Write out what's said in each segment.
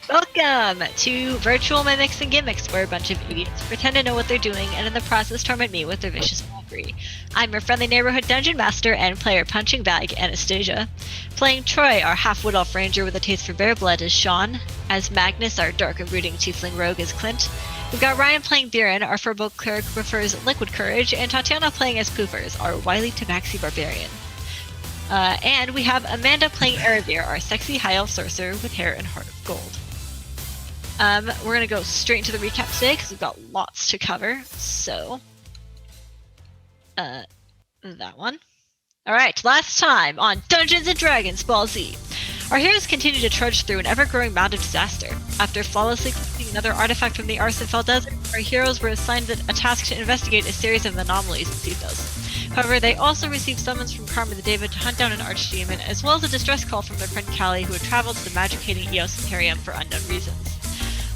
Welcome to Virtual Mimics and Gimmicks, where a bunch of idiots pretend to know what they're doing and in the process torment me with their vicious mockery. I'm your friendly neighborhood dungeon master and player punching bag, Anastasia. Playing Troy, our half-wood elf ranger with a taste for bear blood, is Sean. As Magnus, our dark and brooding tiefling rogue, is Clint. We've got Ryan playing Biren, our furbolg cleric who prefers liquid courage, and Tatiana playing as Poofers, our wily tabaxi barbarian. And we have Amanda playing Erebir, our sexy high elf sorcerer with hair and heart of gold. We're going to go straight into the recap today because we've got lots to cover. So, that one. All right, last time on Dungeons & Dragons Ball Z. Our heroes continue to trudge through an ever-growing mound of disaster. After flawlessly completing another artifact from the Arsenfell Desert, our heroes were assigned a task to investigate a series of anomalies in Cethos. However, they also received summons from Karma the David to hunt down an archdemon, as well as a distress call from their friend Callie, who had traveled to the magic-hating Eos Imperium for unknown reasons.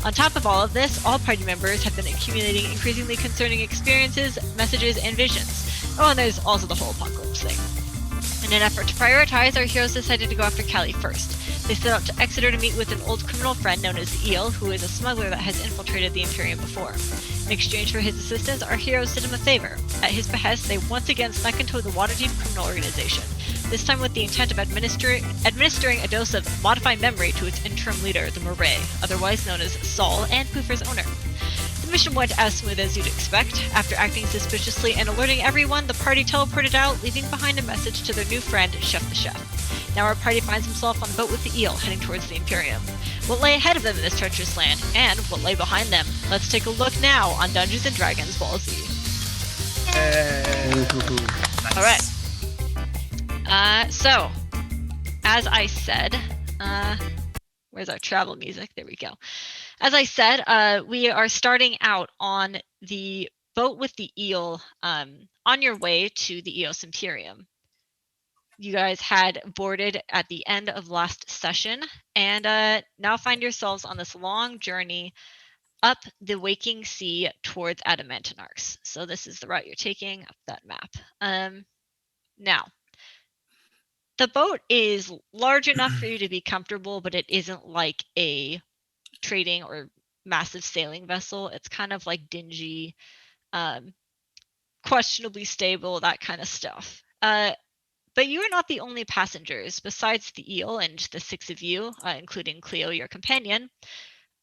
On top of all of this, all party members have been accumulating increasingly concerning experiences, messages, and visions. Oh, and there's also the whole apocalypse thing. In an effort to prioritize, our heroes decided to go after Callie first. They set out to Exeter to meet with an old criminal friend known as the Eel, who is a smuggler that has infiltrated the Imperium before. In exchange for his assistance, our heroes did him a favor. At his behest, they once again snuck into the Waterdeep criminal organization, this time with the intent of administering a dose of modified memory to its interim leader, the Murray, otherwise known as Saul and Poofer's owner. The mission went as smooth as you'd expect. After acting suspiciously and alerting everyone, the party teleported out, leaving behind a message to their new friend, Chef the Chef. Now our party finds himself on a boat with the Eel, heading towards the Imperium. What lay ahead of them in this treacherous land, and what lay behind them? Let's take a look now on Dungeons & Dragons Ball Z. Nice. Alright. So, as I said, where's our travel music? There we go. As I said, we are starting out on the boat with the Eel on your way to the Eos Imperium. You guys had boarded at the end of last session and now find yourselves on this long journey up the Waking Sea towards Adamantinarx. So this is the route you're taking up that map. Now, the boat is large enough for you to be comfortable, but it isn't like a trading or massive sailing vessel. It's kind of like dingy, questionably stable, that kind of stuff. But you are not the only passengers. Besides the Eel and the six of you, including Cleo, your companion,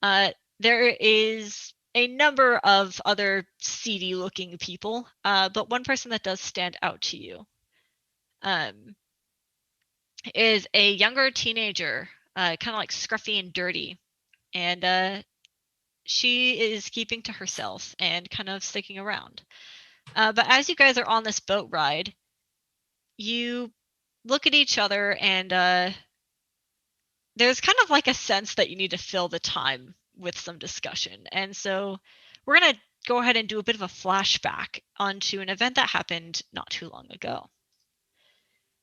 there is a number of other seedy-looking people, but one person that does stand out to you is a younger teenager, kind of like scruffy and dirty, and she is keeping to herself and kind of sticking around. But as you guys are on this boat ride, you look at each other and there's kind of like a sense that you need to fill the time with some discussion. And so we're going to go ahead and do a bit of a flashback onto an event that happened not too long ago.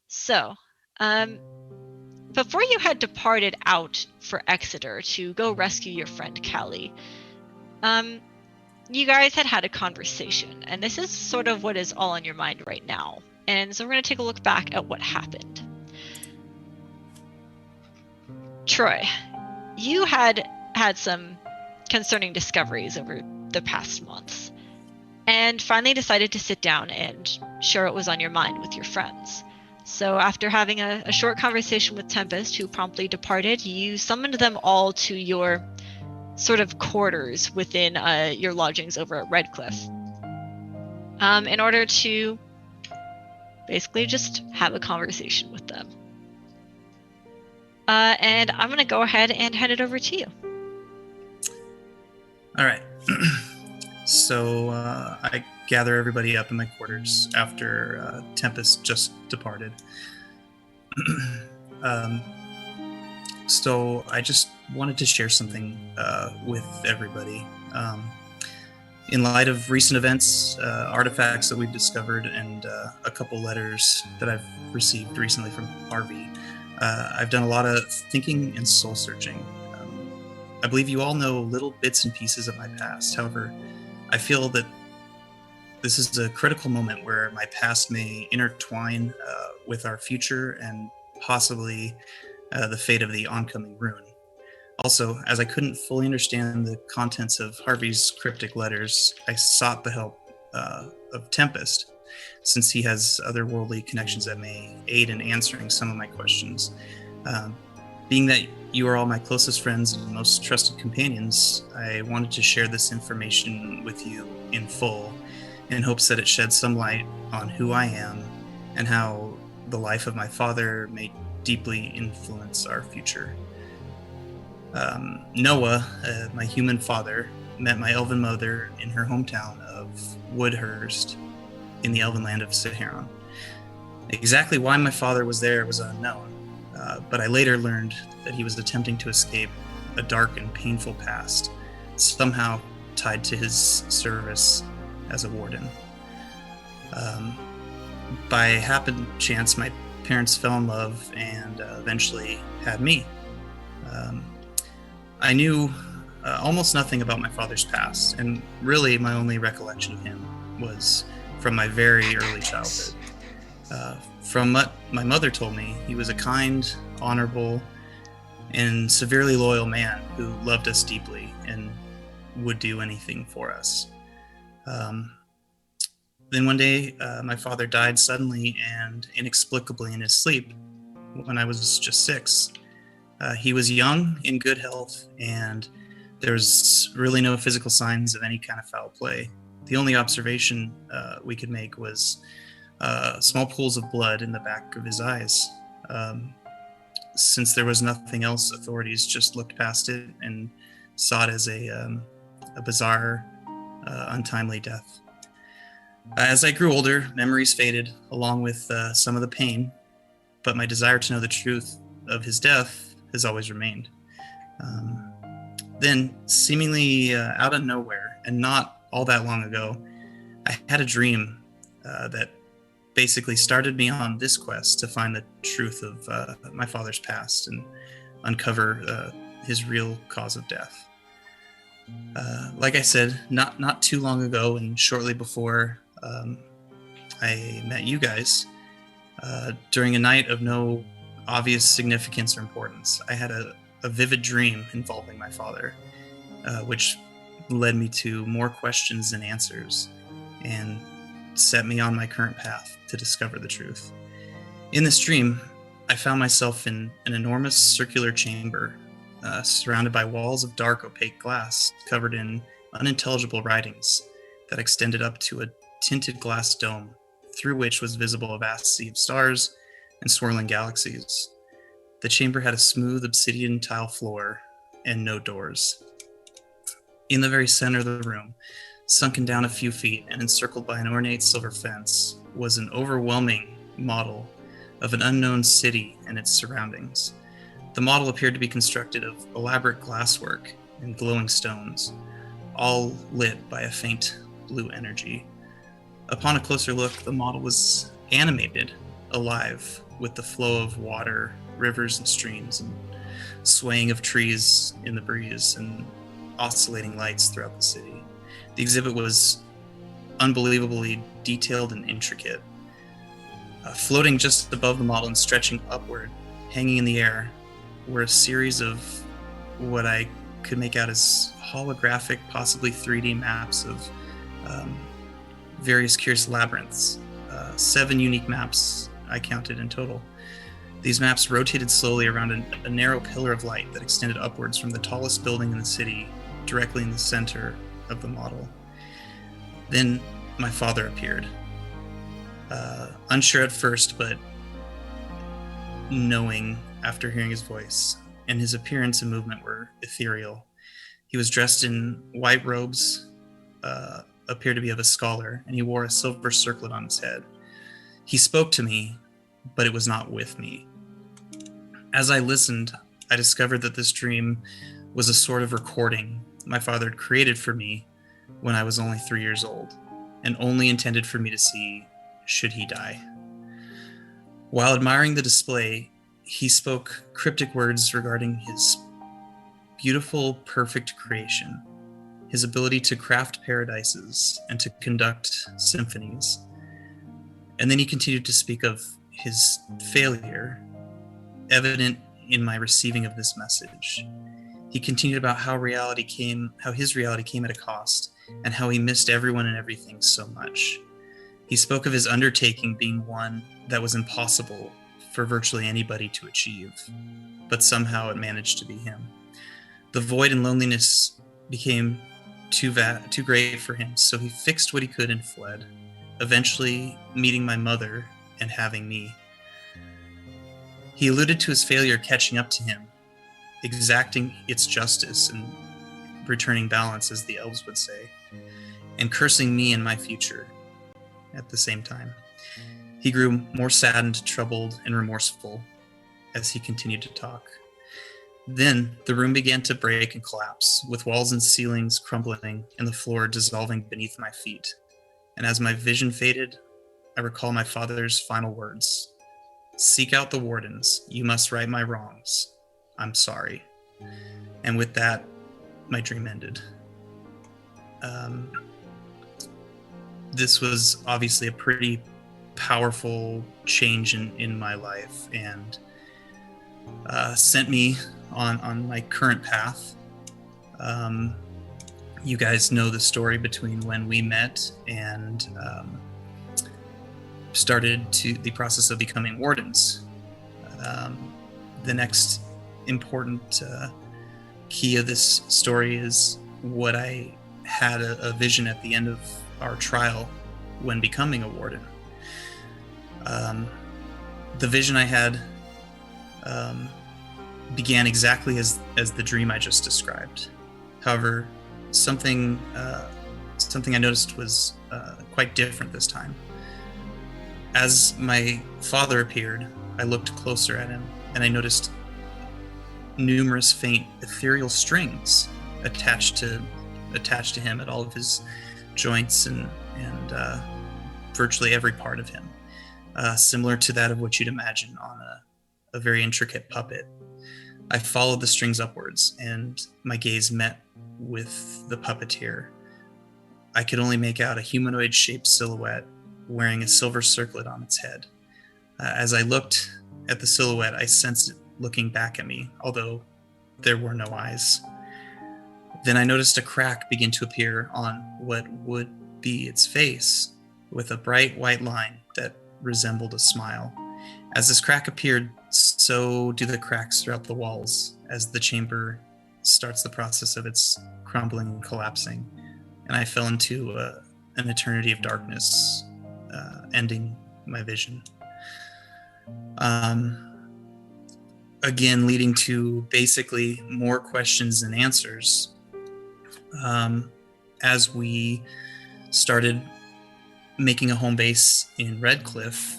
So, before you had departed out for Exeter to go rescue your friend Callie, you guys had a conversation, and this is sort of what is all on your mind right now. And so we're going to take a look back at what happened. Troy, you had some concerning discoveries over the past months, and finally decided to sit down and share what was on your mind with your friends. So after having a short conversation with Tempest, who promptly departed, you summoned them all to your sort of quarters within your lodgings over at Redcliffe, in order to basically just have a conversation with them. And I'm going to go ahead and hand it over to you. All right. So I gather everybody up in my quarters after Tempest just departed. So I just wanted to share something with everybody. In light of recent events, artifacts that we've discovered, and a couple letters that I've received recently from Harvey, I've done a lot of thinking and soul searching. I believe you all know little bits and pieces of my past. However, I feel that this is a critical moment where my past may intertwine with our future and possibly the fate of the oncoming rune. Also, as I couldn't fully understand the contents of Harvey's cryptic letters, I sought the help of Tempest, since he has otherworldly connections that may aid in answering some of my questions. Um, Being that you are all my closest friends and most trusted companions, I wanted to share this information with you in full, in hopes that it sheds some light on who I am and how the life of my father may deeply influence our future. Noah, my human father, met my elven mother in her hometown of Woodhurst in the elven land of Saharon. Exactly why my father was there was unknown, but I later learned that he was attempting to escape a dark and painful past, somehow tied to his service as a warden. By happen chance, my parents fell in love and eventually had me. I knew almost nothing about my father's past, and really my only recollection of him was from my very early childhood. From what my mother told me, he was a kind, honorable, and severely loyal man who loved us deeply and would do anything for us. Then one day, my father died suddenly and inexplicably in his sleep when I was just 6. He was young, in good health, and there was really no physical signs of any kind of foul play. The only observation we could make was small pools of blood in the back of his eyes. Since there was nothing else, authorities just looked past it and saw it as a bizarre, untimely death. As I grew older, memories faded, along with some of the pain, but my desire to know the truth of his death has always remained. Then, seemingly out of nowhere, and not all that long ago, I had a dream that basically started me on this quest to find the truth of my father's past and uncover his real cause of death. Like I said, not too long ago, and shortly before I met you guys, during a night of no obvious significance or importance, I had a vivid dream involving my father, which led me to more questions than answers and set me on my current path to discover the truth. In this dream, I found myself in an enormous circular chamber, surrounded by walls of dark, opaque glass covered in unintelligible writings that extended up to a tinted glass dome, through which was visible a vast sea of stars and swirling galaxies. The chamber had a smooth obsidian tile floor and no doors. In the very center of the room, sunken down a few feet and encircled by an ornate silver fence, was an overwhelming model of an unknown city and its surroundings. The model appeared to be constructed of elaborate glasswork and glowing stones, all lit by a faint blue energy. Upon a closer look, the model was animated, alive, with the flow of water, rivers and streams, and swaying of trees in the breeze, and oscillating lights throughout the city. The exhibit was unbelievably detailed and intricate. Floating just above the model and stretching upward, hanging in the air, were a series of what I could make out as holographic, possibly 3D maps of various curious labyrinths. 7 unique maps I counted in total. These maps rotated slowly around a narrow pillar of light that extended upwards from the tallest building in the city, directly in the center of the model. Then my father appeared. Unsure at first, but knowing after hearing his voice, and his appearance and movement were ethereal. He was dressed in white robes, appeared to be of a scholar, and he wore a silver circlet on his head. He spoke to me, but it was not with me. As I listened, I discovered that this dream was a sort of recording my father had created for me when I was only 3 years old, and only intended for me to see should he die. While admiring the display, he spoke cryptic words regarding his beautiful, perfect creation, his ability to craft paradises and to conduct symphonies. And then he continued to speak of his failure, evident in my receiving of this message. He continued about how his reality came at a cost, and how he missed everyone and everything so much. He spoke of his undertaking being one that was impossible for virtually anybody to achieve, but somehow it managed to be him. The void and loneliness became too great for him, so he fixed what he could and fled, eventually meeting my mother and having me. He alluded to his failure catching up to him, exacting its justice and returning balance, as the elves would say, and cursing me and my future at the same time. He grew more saddened, troubled, and remorseful as he continued to talk. Then the room began to break and collapse, with walls and ceilings crumbling and the floor dissolving beneath my feet. And as my vision faded, I recall my father's final words: "Seek out the wardens. You must right my wrongs. I'm sorry." And with that, my dream ended. This was obviously a pretty powerful change in my life, and sent me on my current path. You guys know the story between when we met and started the process of becoming wardens. The next important key of this story is what I had a vision at the end of our trial when becoming a warden. The vision I had began exactly as the dream I just described. However, something I noticed was quite different this time. As my father appeared, I looked closer at him, and I noticed numerous faint ethereal strings attached to him at all of his joints and virtually every part of him, similar to that of what you'd imagine on a very intricate puppet. I followed the strings upwards, and my gaze met with the puppeteer. I could only make out a humanoid-shaped silhouette wearing a silver circlet on its head. As I looked at the silhouette, I sensed it looking back at me, although there were no eyes. Then I noticed a crack begin to appear on what would be its face, with a bright white line that resembled a smile. As this crack appeared, so do the cracks throughout the walls as the chamber starts the process of its crumbling and collapsing. And I fell into an eternity of darkness, ending my vision. Again, leading to basically more questions than answers. As we started making a home base in Redcliffe,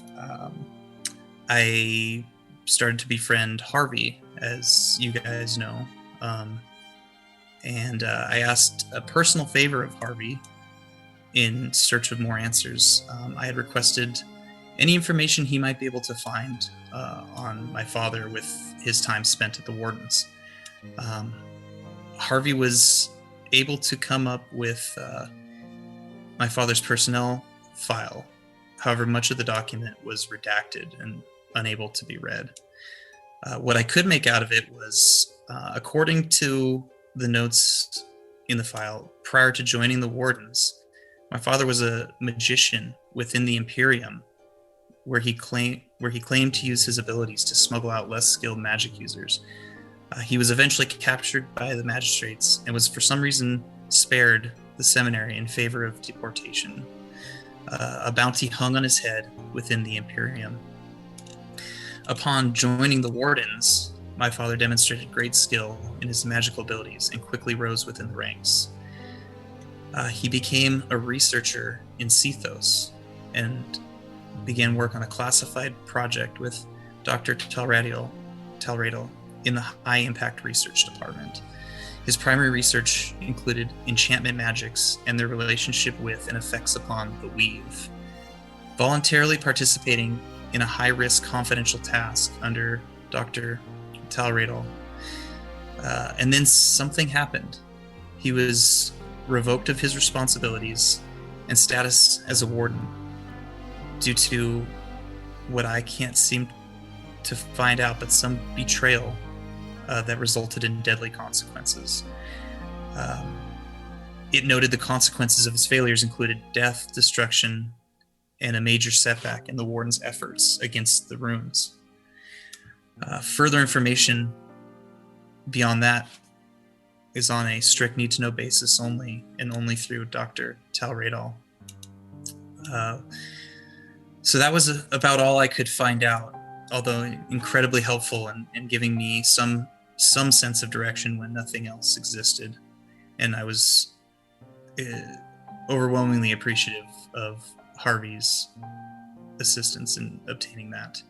I started to befriend Harvey, as you guys know. And I asked a personal favor of Harvey in search of more answers. I had requested any information he might be able to find on my father with his time spent at the Wardens. Harvey was able to come up with my father's personnel file. However, much of the document was redacted and unable to be read. What I could make out of it was, according to the notes in the file, prior to joining the Wardens, my father was a magician within the Imperium, where he claimed to use his abilities to smuggle out less skilled magic users. He was eventually captured by the magistrates and was for some reason spared the seminary in favor of deportation. A bounty hung on his head within the Imperium. Upon joining the Wardens, my father demonstrated great skill in his magical abilities and quickly rose within the ranks. He became a researcher in Cethos and began work on a classified project with Dr. Talradil in the High Impact Research Department. His primary research included enchantment magics and their relationship with and effects upon the weave. Voluntarily participating in a high-risk confidential task under Dr. Talradil. And then something happened. He was revoked of his responsibilities and status as a warden due to what I can't seem to find out, but some betrayal that resulted in deadly consequences. It noted the consequences of his failures included death, destruction, and a major setback in the warden's efforts against the runes. Further information beyond that is on a strict need-to-know basis only, and only through Dr. Talradol. So that was about all I could find out, although incredibly helpful in giving me some sense of direction when nothing else existed. And I was overwhelmingly appreciative of Harvey's assistance in obtaining that.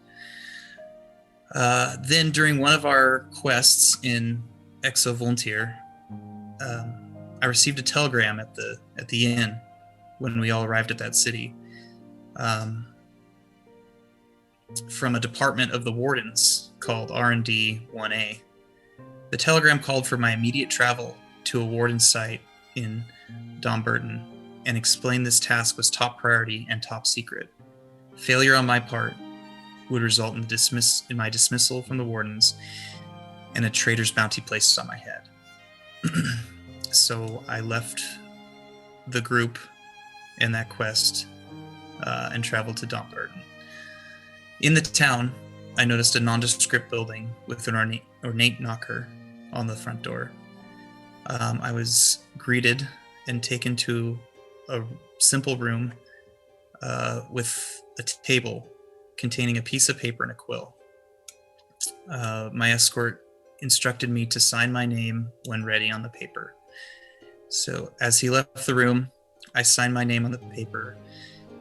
Then during one of our quests in Exo Volunteer, I received a telegram at the inn when we all arrived at that city, from a department of the wardens called R&D 1A. The telegram called for my immediate travel to a warden site in Dumbarton and explained this task was top priority and top secret. Failure on my part would result in my dismissal from the wardens and a traitor's bounty placed on my head. So I left the group in that quest and traveled to Dumbarton. In the town, I noticed a nondescript building with an ornate knocker on the front door. I was greeted and taken to a simple room with a table containing a piece of paper and a quill. My escort instructed me to sign my name when ready on the paper. So as he left the room, I signed my name on the paper,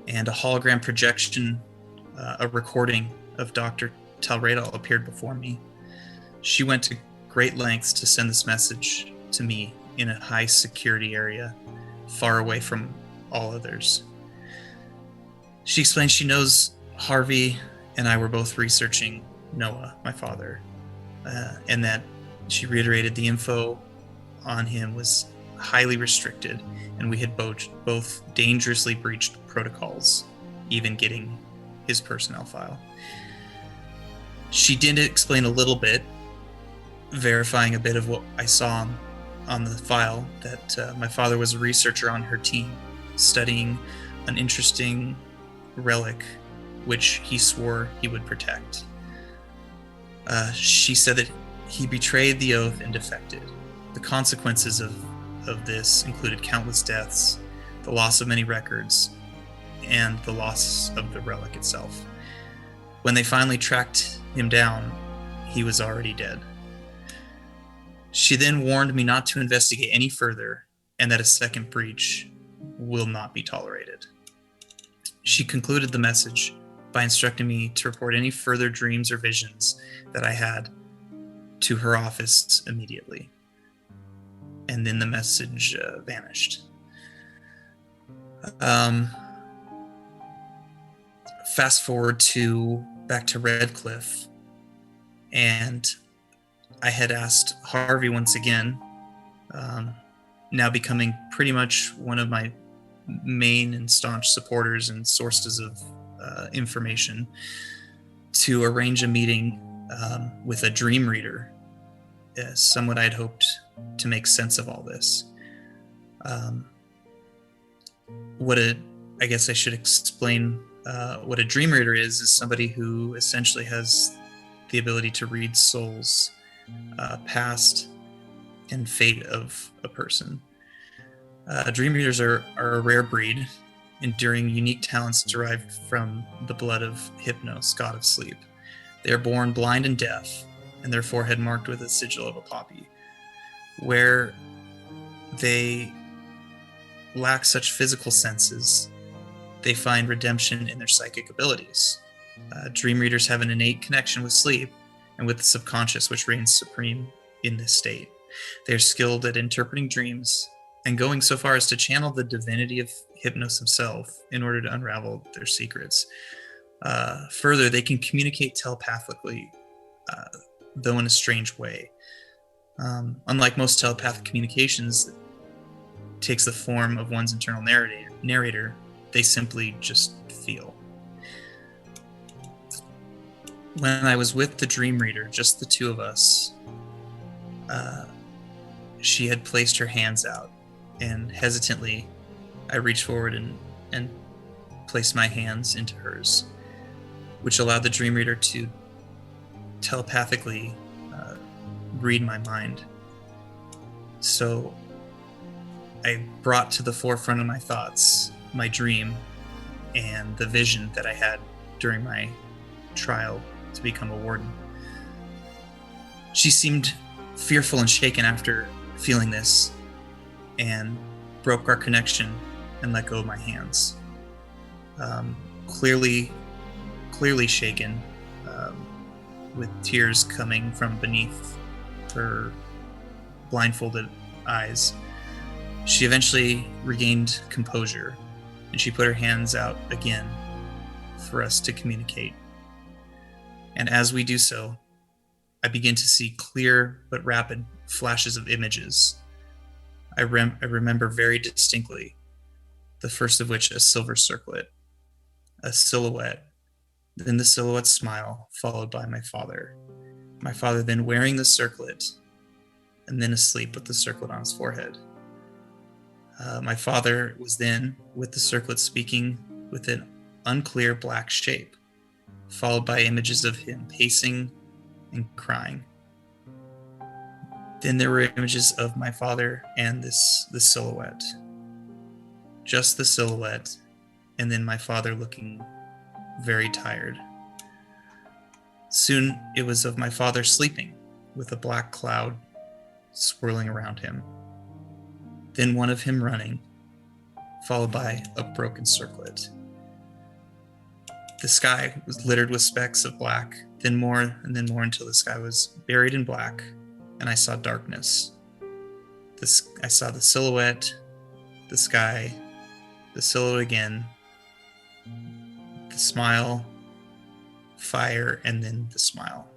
and a hologram projection, a recording of Dr. Talradol appeared before me. She went to great lengths to send this message to me in a high security area, far away from all others. She explained she knows Harvey and I were both researching Noah, my father, and that she reiterated the info on him was highly restricted, and we had both dangerously breached protocols, even getting his personnel file. She did explain a little bit, verifying a bit of what I saw on the file, that my father was a researcher on her team, studying an interesting relic which he swore he would protect. She said that he betrayed the oath and defected. The consequences of this included countless deaths, the loss of many records, and the loss of the relic itself. When they finally tracked him down, he was already dead. She then warned me not to investigate any further, and that a second breach will not be tolerated. She concluded the message by instructing me to report any further dreams or visions that I had to her office immediately. And then the message vanished. Fast forward back to Redcliffe, and I had asked Harvey once again, now becoming pretty much one of my main and staunch supporters and sources of information, to arrange a meeting with a dream reader, someone I'd hoped to make sense of all this. I guess I should explain what a dream reader is somebody who essentially has the ability to read souls, past and fate of a person. Dream readers are a rare breed, enduring unique talents derived from the blood of Hypnos, god of sleep. They are born blind and deaf, and their forehead marked with a sigil of a poppy. Where they lack such physical senses, they find redemption in their psychic abilities. Dream readers have an innate connection with sleep and with the subconscious, which reigns supreme in this state. They are skilled at interpreting dreams and going so far as to channel the divinity of Hypnos himself in order to unravel their secrets. Further, they can communicate telepathically, though in a strange way. Unlike most telepathic communications that takes the form of one's internal narrator, they simply just feel. When I was with the dream reader, just the two of us, she had placed her hands out, and hesitantly I reached forward and placed my hands into hers, which allowed the dream reader to telepathically read my mind. So I brought to the forefront of my thoughts my dream and the vision that I had during my trial to become a warden. She seemed fearful and shaken after feeling this, and broke our connection and let go of my hands. Clearly shaken, with tears coming from beneath her blindfolded eyes. She eventually regained composure, and she put her hands out again for us to communicate. And as we do so, I begin to see clear but rapid flashes of images. I remember very distinctly, the first of which a silver circlet, a silhouette, then the silhouette smile, followed by my father. My father then wearing the circlet, and then asleep with the circlet on his forehead. My father was then, with the circlet, speaking with an unclear black shape, followed by images of him pacing and crying. Then there were images of my father and the silhouette. Just the silhouette, and then my father looking very tired. Soon it was of my father sleeping, with a black cloud swirling around him. Then one of him running, followed by a broken circlet. The sky was littered with specks of black, then more and then more, until the sky was buried in black, and I saw darkness. I saw the silhouette, the sky, the silhouette again, the smile, fire, and then the smile.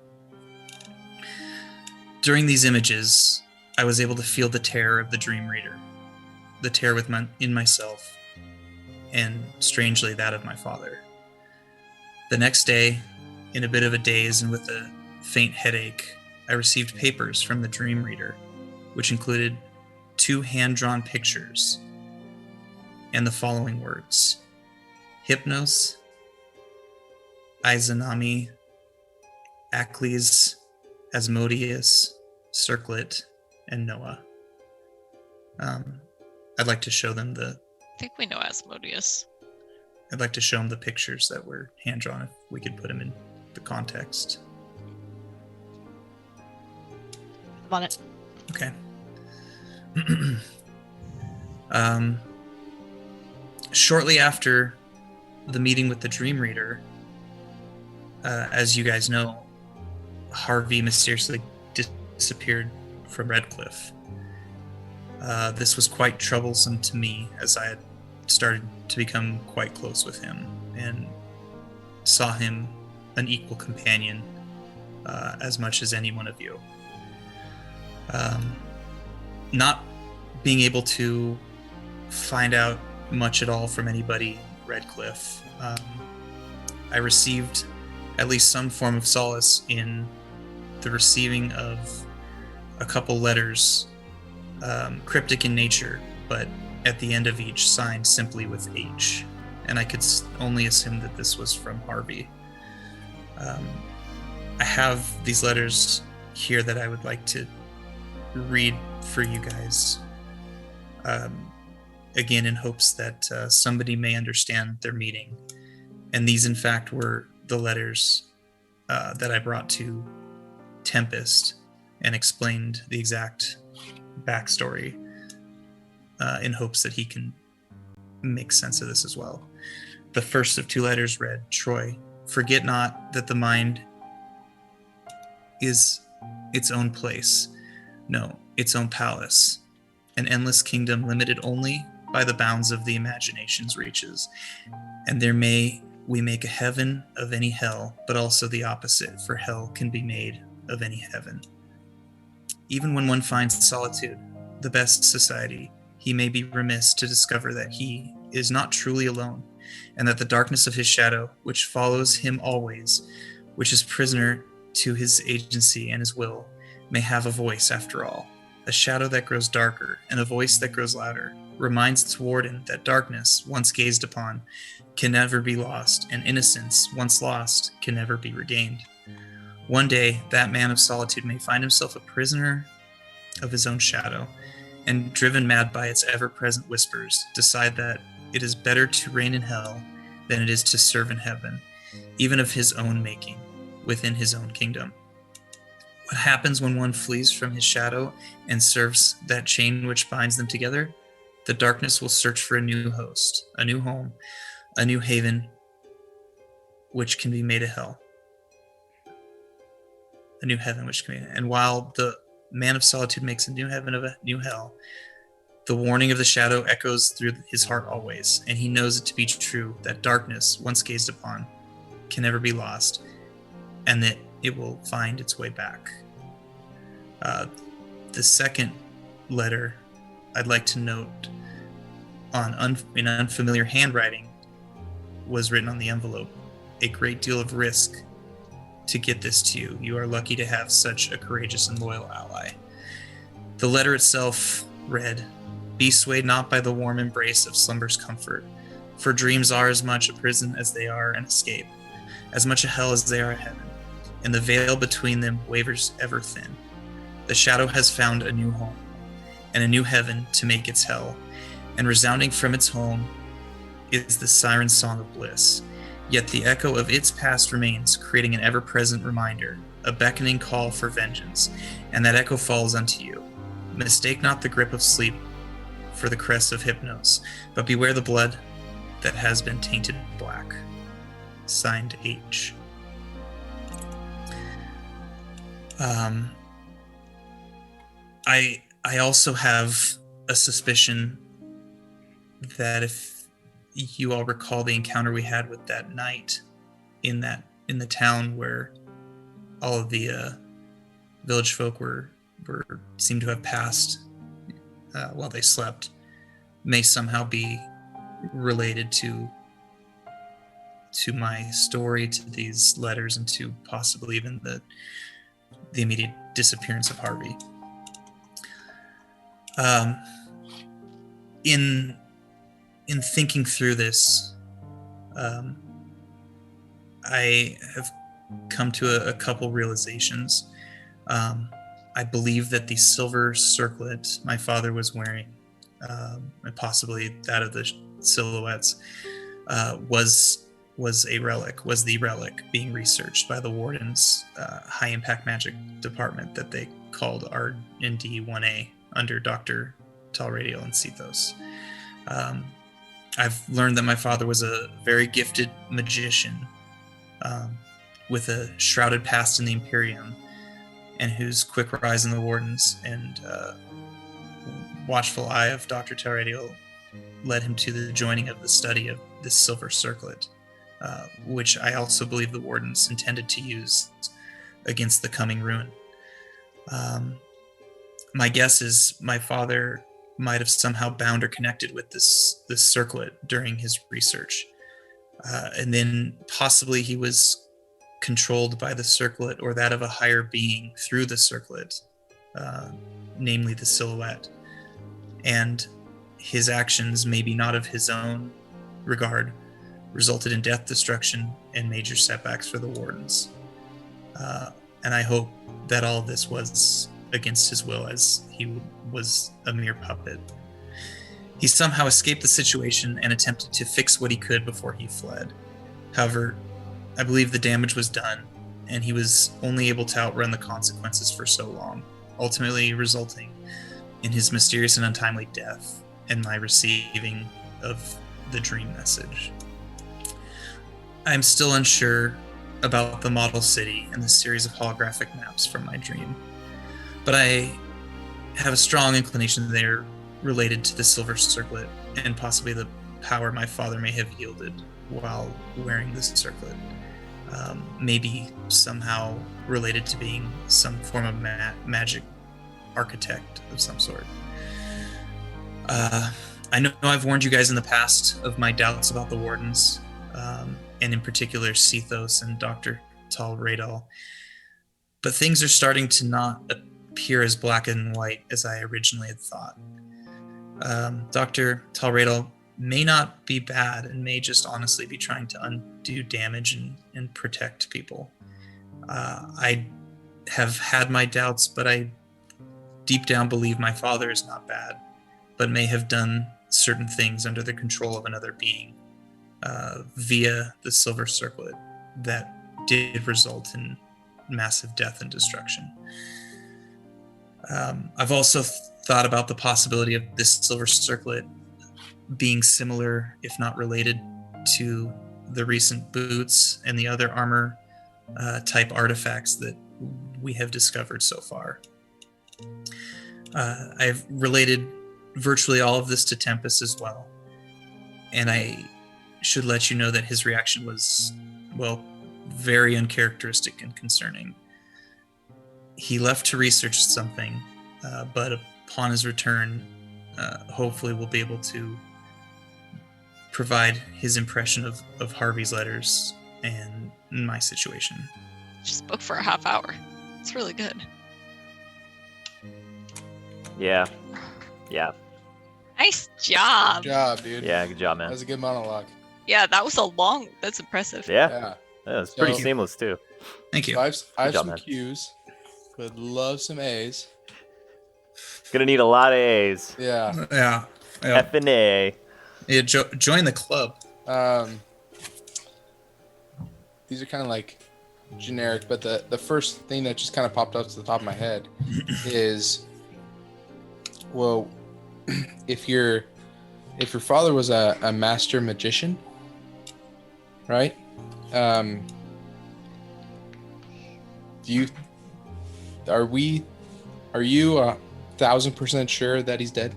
During these images, I was able to feel the terror of the dream reader, the terror in myself, and strangely that of my father. The next day, in a bit of a daze and with a faint headache, I received papers from the dream reader, which included 2 hand-drawn pictures and the following words: Hypnos, Izanami, Acles, Asmodeus, Circlet, and Noah. I'd like to show them I think we know Asmodeus. I'd like to show them the pictures that were hand-drawn, if we could put them in the context. I'm on it. Okay. Shortly after the meeting with the dream reader, as you guys know, Harvey mysteriously disappeared from Redcliffe. This was quite troublesome to me, as I had started to become quite close with him and saw him an equal companion, as much as any one of you. Not being able to find out much at all from anybody in Redcliffe, I received at least some form of solace in the receiving of a couple letters, cryptic in nature, but at the end of each signed simply with H. And I could only assume that this was from Harvey. I have these letters here that I would like to read for you guys, again in hopes that somebody may understand their meaning. And these, in fact, were the letters that I brought to Tempest and explained the exact backstory, in hopes that he can make sense of this as well. The first of 2 letters read, Troy, forget not that the mind is its own place, no, its own palace, an endless kingdom limited only by the bounds of the imagination's reaches. And there we make a heaven of any hell, but also the opposite, for hell can be made of any heaven. Even when one finds solitude, the best society, he may be remiss to discover that he is not truly alone, and that the darkness of his shadow, which follows him always, which is prisoner to his agency and his will, may have a voice after all, a shadow that grows darker and a voice that grows louder, reminds its warden that darkness, once gazed upon, can never be lost, and innocence, once lost, can never be regained. One day, that man of solitude may find himself a prisoner of his own shadow, and driven mad by its ever-present whispers, decide that it is better to reign in hell than it is to serve in heaven, even of his own making, within his own kingdom. What happens when one flees from his shadow and serves that chain which binds them together? The darkness will search for a new host, a new home, a new haven, which can be made a hell. A new heaven, which can be. And while the man of solitude makes a new heaven of a new hell, the warning of the shadow echoes through his heart always, and he knows it to be true that darkness, once gazed upon, can never be lost, and that it will find its way back. The second letter I'd like to note in unfamiliar handwriting was written on the envelope. A great deal of risk to get this to you. You are lucky to have such a courageous and loyal ally. The letter itself read, "Be swayed not by the warm embrace of slumber's comfort, for dreams are as much a prison as they are an escape, as much a hell as they are a heaven, and the veil between them wavers ever thin. The shadow has found a new home, and a new heaven to make its hell, and resounding from its home is the siren song of bliss. Yet the echo of its past remains, creating an ever-present reminder, a beckoning call for vengeance, and that echo falls unto you. Mistake not the grip of sleep for the crest of Hypnos, but beware the blood that has been tainted black." Signed, H. I also have a suspicion that if you all recall the encounter we had with that knight in the town where all of the village folk were seemed to have passed while they slept, may somehow be related to my story, to these letters, and to possibly even the immediate disappearance of Harvey. In thinking through this, I have come to a couple realizations. I believe that the silver circlet my father was wearing, and possibly that of the silhouettes, was the relic being researched by the Warden's high impact magic department that they called R&D 1A under Dr. Talradiel and Cethos. I've learned that my father was a very gifted magician with a shrouded past in the Imperium, and whose quick rise in the Wardens and watchful eye of Dr. Talradiel led him to the joining of the study of this silver circlet, which I also believe the Wardens intended to use against the coming ruin. My guess is my father might have somehow bound or connected with this circlet during his research. And then possibly he was controlled by the circlet or that of a higher being through the circlet, namely the silhouette. And his actions, maybe not of his own regard, resulted in death, destruction, and major setbacks for the Wardens. And I hope that all of this was against his will, as he was a mere puppet. He somehow escaped the situation and attempted to fix what he could before he fled. However, I believe the damage was done, and he was only able to outrun the consequences for so long, ultimately resulting in his mysterious and untimely death and my receiving of the dream message. I'm still unsure about the model city and the series of holographic maps from my dream, but I have a strong inclination they're related to the silver circlet and possibly the power my father may have wielded while wearing this circlet. Maybe somehow related to being some form of magic architect of some sort. I know I've warned you guys in the past of my doubts about the Wardens, and in particular Cethos and Dr. Talradiel, but things are starting to not appear as black and white as I originally had thought. Dr. Talradel may not be bad and may just honestly be trying to undo damage and protect people. I have had my doubts, but I deep down believe my father is not bad, but may have done certain things under the control of another being via the Silver Circlet that did result in massive death and destruction. I've also thought about the possibility of this Silver Circlet being similar, if not related, to the recent boots and the other armor type artifacts that we have discovered so far. I've related virtually all of this to Tempest as well, and I should let you know that his reaction was, well, very uncharacteristic and concerning. He left to research something, but upon his return, hopefully we'll be able to provide his impression of Harvey's letters and my situation. Just spoke for a half hour. It's really good. Yeah. Nice job. Good job, dude. Yeah, good job, That man. was a good monologue. Yeah, that was a long. That's impressive. Yeah, it's pretty So- seamless too. Thank you. So I have job, some man. Q's. Would love some A's. Gonna need a lot of A's. Yeah. Yeah. F and A. Yeah, join the club. These are kind of like generic, but the first thing that just kind of popped up to the top of my head is, well, if your father was a master magician, right? Are you 1,000% sure that he's dead?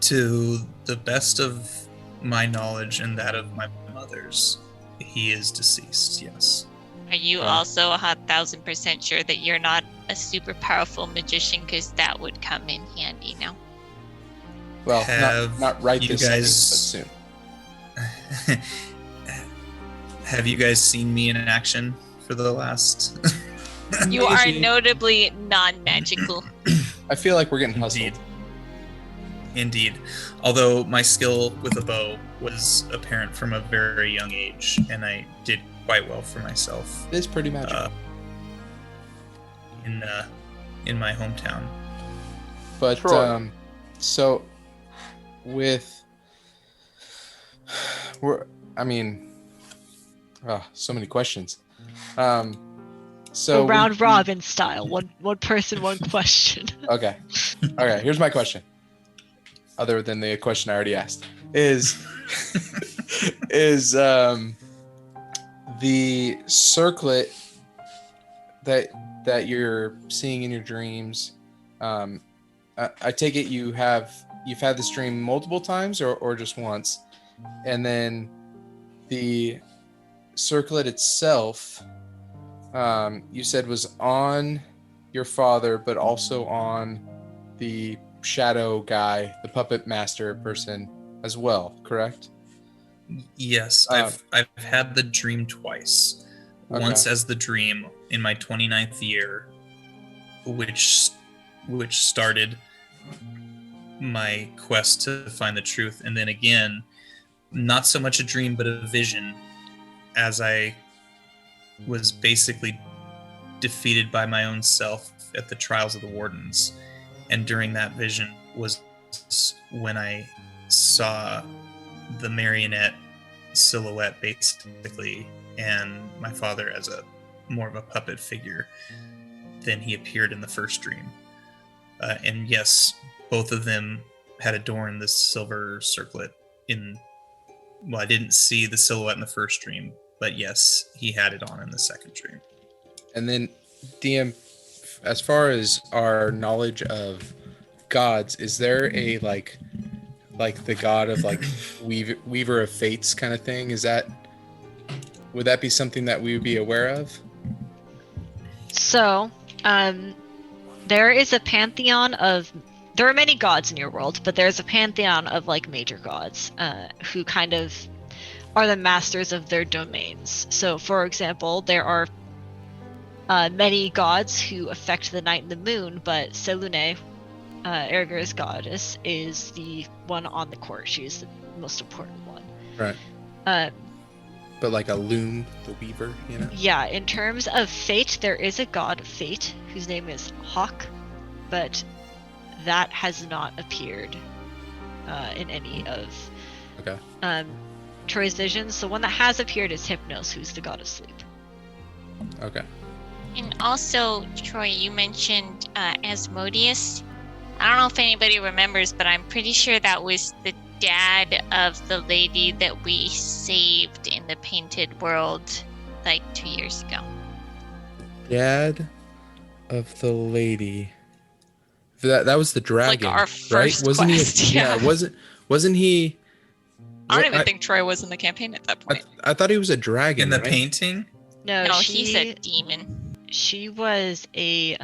To the best of my knowledge and that of my mother's, he is deceased, yes. Are you also 1,000% sure that you're not a super powerful magician? Because that would come in handy now. Well, Have not right you this guys- second, but soon. Have you guys seen me in action for the last... You are Maybe. notably non-magical. I feel like we're getting hustled. Indeed. Although my skill with a bow was apparent from a very young age, and I did quite well for myself It is pretty magical. in my hometown. But Troy. so with so many questions. So round robin style. One person, one question. Okay. Here's my question. Other than the question I already asked, is the circlet that you're seeing in your dreams? I take it you've had this dream multiple times or just once, and then the circlet itself, you said was on your father, but also on the shadow guy, the puppet master person as well, correct? Yes, I've had the dream twice. Okay. Once as the dream in my 29th year, which started my quest to find the truth, and then again, not so much a dream but a vision, as I was basically defeated by my own self at the trials of the wardens. And during that vision was when I saw the marionette silhouette, basically, and my father as a more of a puppet figure than he appeared in the first dream. And yes, both of them had adorned this silver circlet I didn't see the silhouette in the first dream, but yes, he had it on in the second dream. And then, DM, as far as our knowledge of gods, is there a like the god of like weaver of fates kind of thing? Would that be something that we would be aware of? So, there is a pantheon of. There are many gods in your world, but there's a pantheon of like major gods who kind of are the masters of their domains. So, for example, there are many gods who affect the night and the moon, but Selune, Erger's goddess, is the one on the court. She is the most important one. Right. But like a loom, the weaver, you know? Yeah, in terms of fate, there is a god of fate whose name is Hawk, but that has not appeared in any of Troy's visions. The one that has appeared is Hypnos, who's the god of sleep. Okay. And also, Troy, you mentioned Asmodeus. I don't know if anybody remembers, but I'm pretty sure that was the dad of the lady that we saved in the painted world like 2 years ago. Dad of the lady. That was the dragon, Like our right? first Wasn't quest, he? yeah. Wasn't he? I don't even think Troy was in the campaign at that point. I thought he was a dragon. In the right? painting? No, No, he's a demon. She was a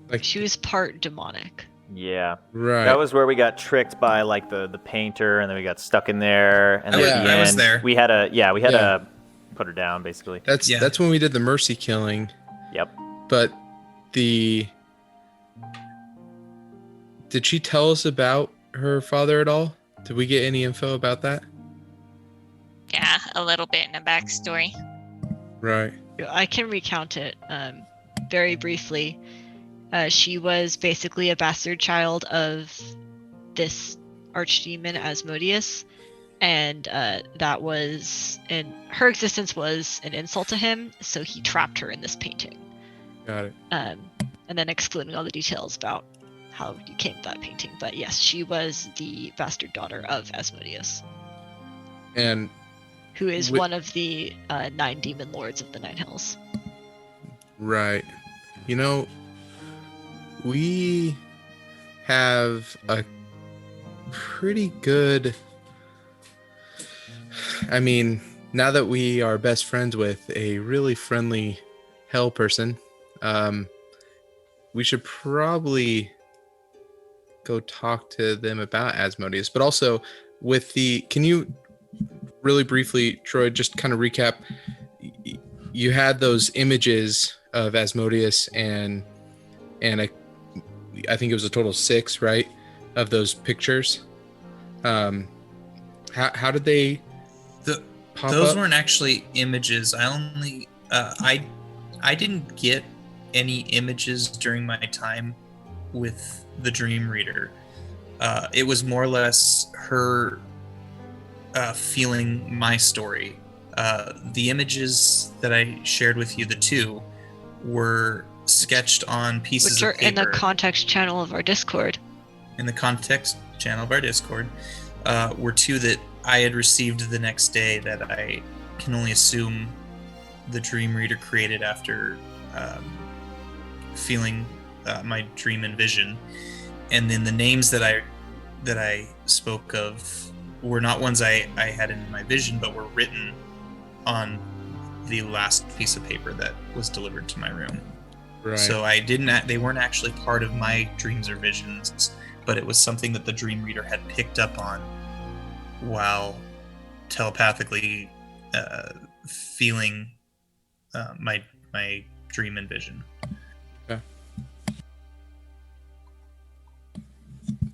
Like, she was part demonic. Yeah. right. That was where we got tricked by like the painter, and then we got stuck in there. And then at the I end, was there. we had to put her down basically. That's when we did the mercy killing. Yep. But did she tell us about her father at all? Did we get any info about that? Yeah, a little bit in a backstory. Right. I can recount it very briefly. She was basically a bastard child of this archdemon Asmodeus, and that was, and her existence was an insult to him, so he trapped her in this painting. Got it. And then excluding all the details about how you came to that painting. But yes, she was the bastard daughter of Asmodeus, And who is one of the 9 demon lords of the Nine Hells. right. You know, we have a pretty good, I mean, now that we are best friends with a really friendly hell person, we should probably go talk to them about Asmodeus. But also with can you really briefly, Troy, just kind of recap, you had those images of Asmodeus and I think it was a total of 6, right, of those pictures. How did they pop Those up? weren't actually images. I didn't get any images during my time with the Dream Reader. It was more or less her feeling my story. The images that I shared with you, the 2, were sketched on pieces Which are of paper. in the context channel of our Discord. In the context channel of our Discord, were 2 that I had received the next day that I can only assume the Dream Reader created after feeling my dream and vision. And then the names that I spoke of were not ones I had in my vision, but were written on the last piece of paper that was delivered to my room. Right. So they weren't actually part of my dreams or visions, but it was something that the Dream Reader had picked up on while telepathically feeling my dream and vision. Okay.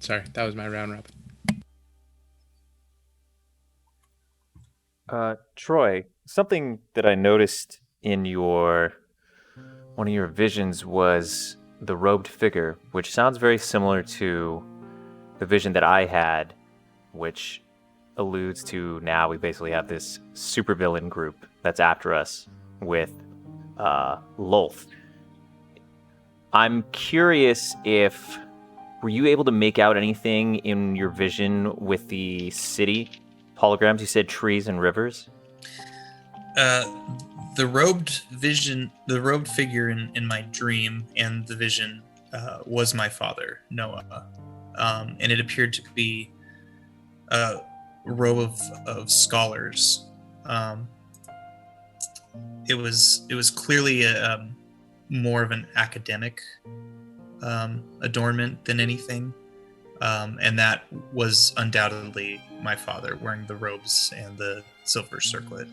Sorry, that was my round robin. Troy, something that I noticed in one of your visions was the robed figure, which sounds very similar to the vision that I had, which alludes to now we basically have this supervillain group that's after us with Lolth. I'm curious if were you able to make out anything in your vision with the city holograms? You said trees and rivers. The robed figure in my dream and the vision was my father, Noah, and it appeared to be a row of scholars. It was clearly more of an academic adornment than anything, and that was undoubtedly my father wearing the robes and the silver circlet.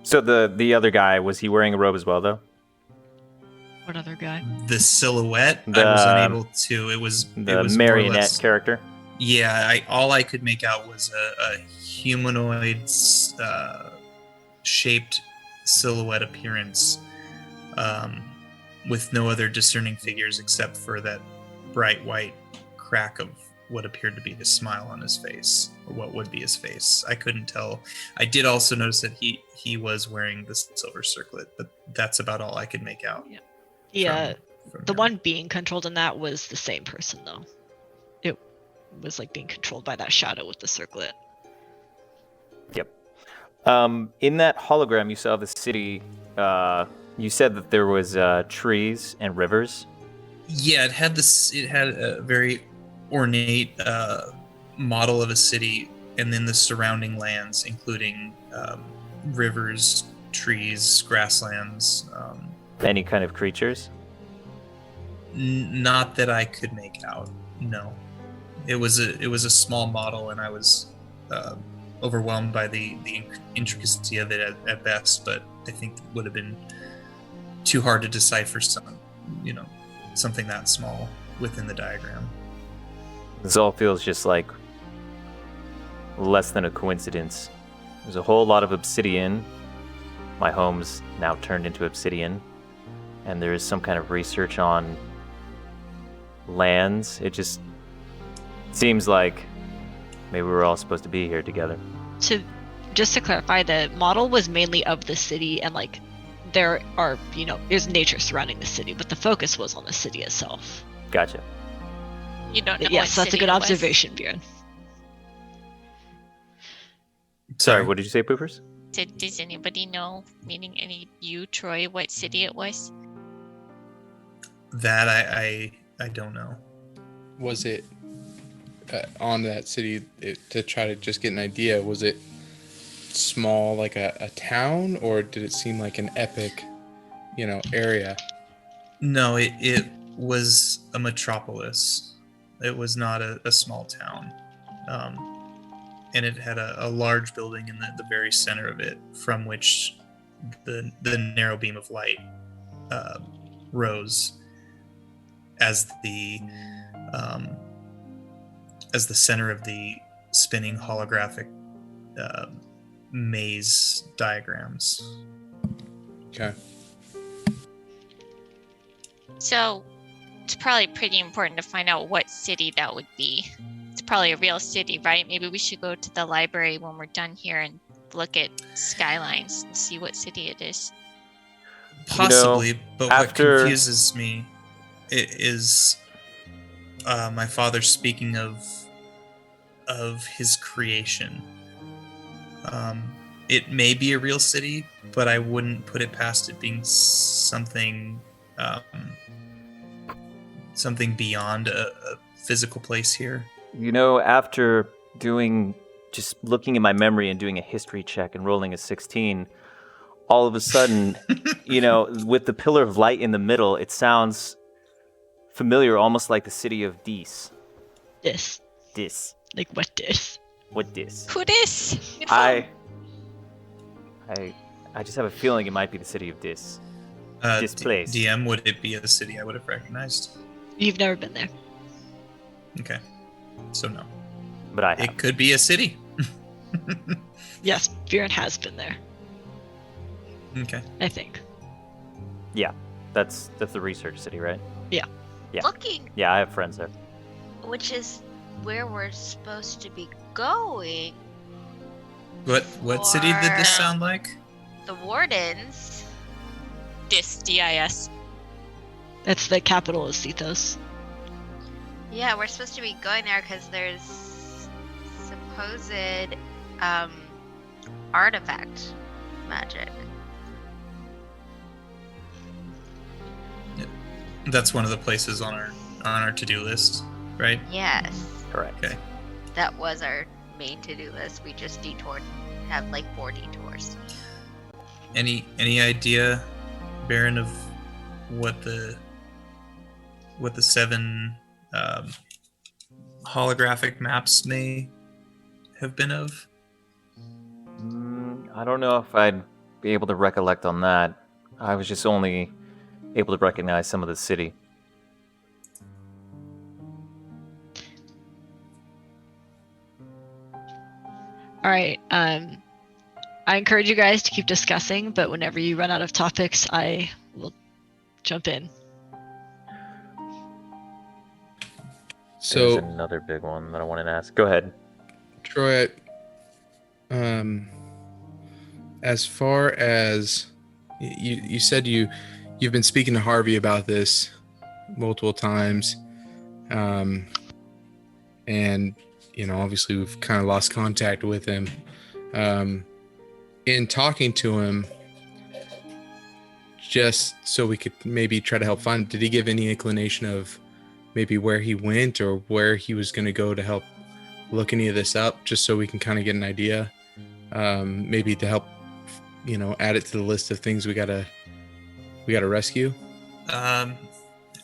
So the other guy, was he wearing a robe as well, though? What other guy? The silhouette, I The- was unable to. It was The more or marionette less- character? Yeah, all I could make out was a humanoid shaped silhouette appearance, with no other discerning figures except for that bright white crack of what appeared to be a smile on his face, or what would be his face. I couldn't tell. I did also notice that he was wearing the silver circlet, but that's about all I could make out. Yeah, from the him. one being controlled in that was the same person, though. It was like being controlled by that shadow with the circlet. Yep. In that hologram, you saw the city. You said that there was trees and rivers. Yeah, it had this. It had a very ornate model of a city, and then the surrounding lands, including rivers, trees, grasslands. Any kind of creatures? Not that I could make out. No, it was a small model, and I was overwhelmed by the intricacy of it at best. But I think it would have been too hard to decipher something that small within the diagram. This all feels just like less than a coincidence. There's a whole lot of obsidian. My home's now turned into obsidian. And there is some kind of research on lands. It just seems like maybe we're all supposed to be here together. Just to clarify, the model was mainly of the city, and like there are, there's nature surrounding the city, but the focus was on the city itself. Gotcha. You don't know. Yes, what that's a city good it was? observation, Bjorn. Sorry, what did you say, Poopers? Does anybody know, meaning you, Troy, what city it was? That I don't know. Was it on that city to try to just get an idea? Was it small, like a town, or did it seem like an epic, area? No, it was a metropolis. It was not a small town. And it had a large building in the very center of it, from which the narrow beam of light rose as the center of the spinning holographic maze diagrams. Okay. So it's probably pretty important to find out what city that would be. It's probably a real city, right? Maybe we should go to the library when we're done here and look at skylines and see what city it is. Possibly, but after- what confuses me is my father speaking of his creation. It may be a real city, but I wouldn't put it past it being something beyond a physical place here. After just looking at my memory and doing a history check and rolling a 16, all of a sudden, with the pillar of light in the middle, it sounds familiar, almost like the city of Dis. Dis. Like what dis? What Dis? Who this? I just have a feeling it might be the city of Dis. Displaced. DM, would it be a city I would have recognized? You've never been there. Okay, so no. But I have. It could be a city. Yes, Bjorn has been there, Okay. I think. Yeah, that's the research city, right? Yeah. Looking, Yeah, I have friends there. which is where we're supposed to be going. What city did this Or- sound like? The Wardens. DIS. That's the capital of Sethos. Yeah, we're supposed to be going there because there's supposed artifact magic. That's one of the places on our to-do list, right? Yes, Correct. Okay. that was our main to-do list. We just detoured, have like 4 detours. Any idea, Baron, of what the 7 holographic maps may have been of? I don't know if I'd be able to recollect on that. I was just only able to recognize some of the city. All right. I encourage you guys to keep discussing, but whenever you run out of topics, I will jump in. There's So, another big one that I wanted to ask. Go ahead. Troy, as far as you said you've been speaking to Harvey about this multiple times, and obviously we've kind of lost contact with him. In talking to him, just so we could maybe try to help find, did he give any inclination of maybe where he went or where he was going to go to help look any of this up, just so we can kind of get an idea, maybe to help, add it to the list of things we gotta rescue?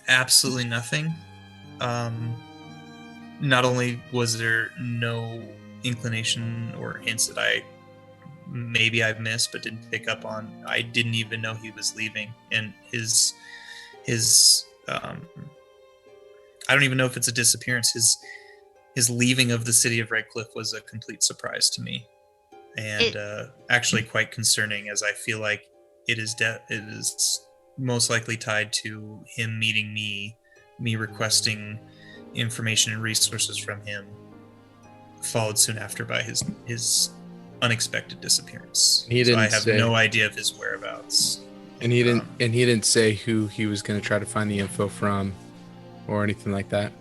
Absolutely nothing. Not only was there no inclination or hints that I've missed but didn't pick up on, I didn't even know he was leaving, and his I don't even know if it's a disappearance. His leaving of the city of Redcliffe was a complete surprise to me, and actually quite concerning, as I feel like it is most likely tied to him meeting me requesting information and resources from him, followed soon after by his unexpected disappearance. So I have no idea of his whereabouts. And he didn't say who he was going to try to find the info from, or anything like that.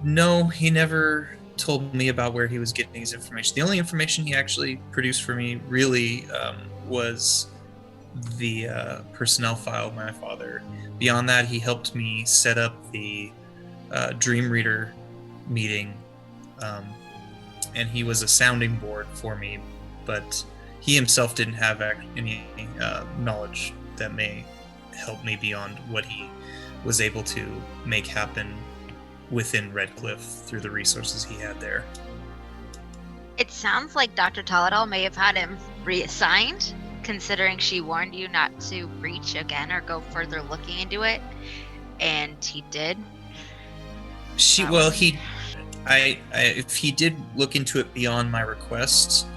No, he never told me about where he was getting his information. The only information he actually produced for me really was the personnel file of my father. Beyond that, he helped me set up the Dream Reader meeting, and he was a sounding board for me, but he himself didn't have any knowledge that may help me beyond what he was able to make happen within Redcliffe through the resources he had there. It sounds like Dr. Toledal may have had him reassigned, considering she warned you not to breach again or go further looking into it, and he did. If he did look into it beyond my request,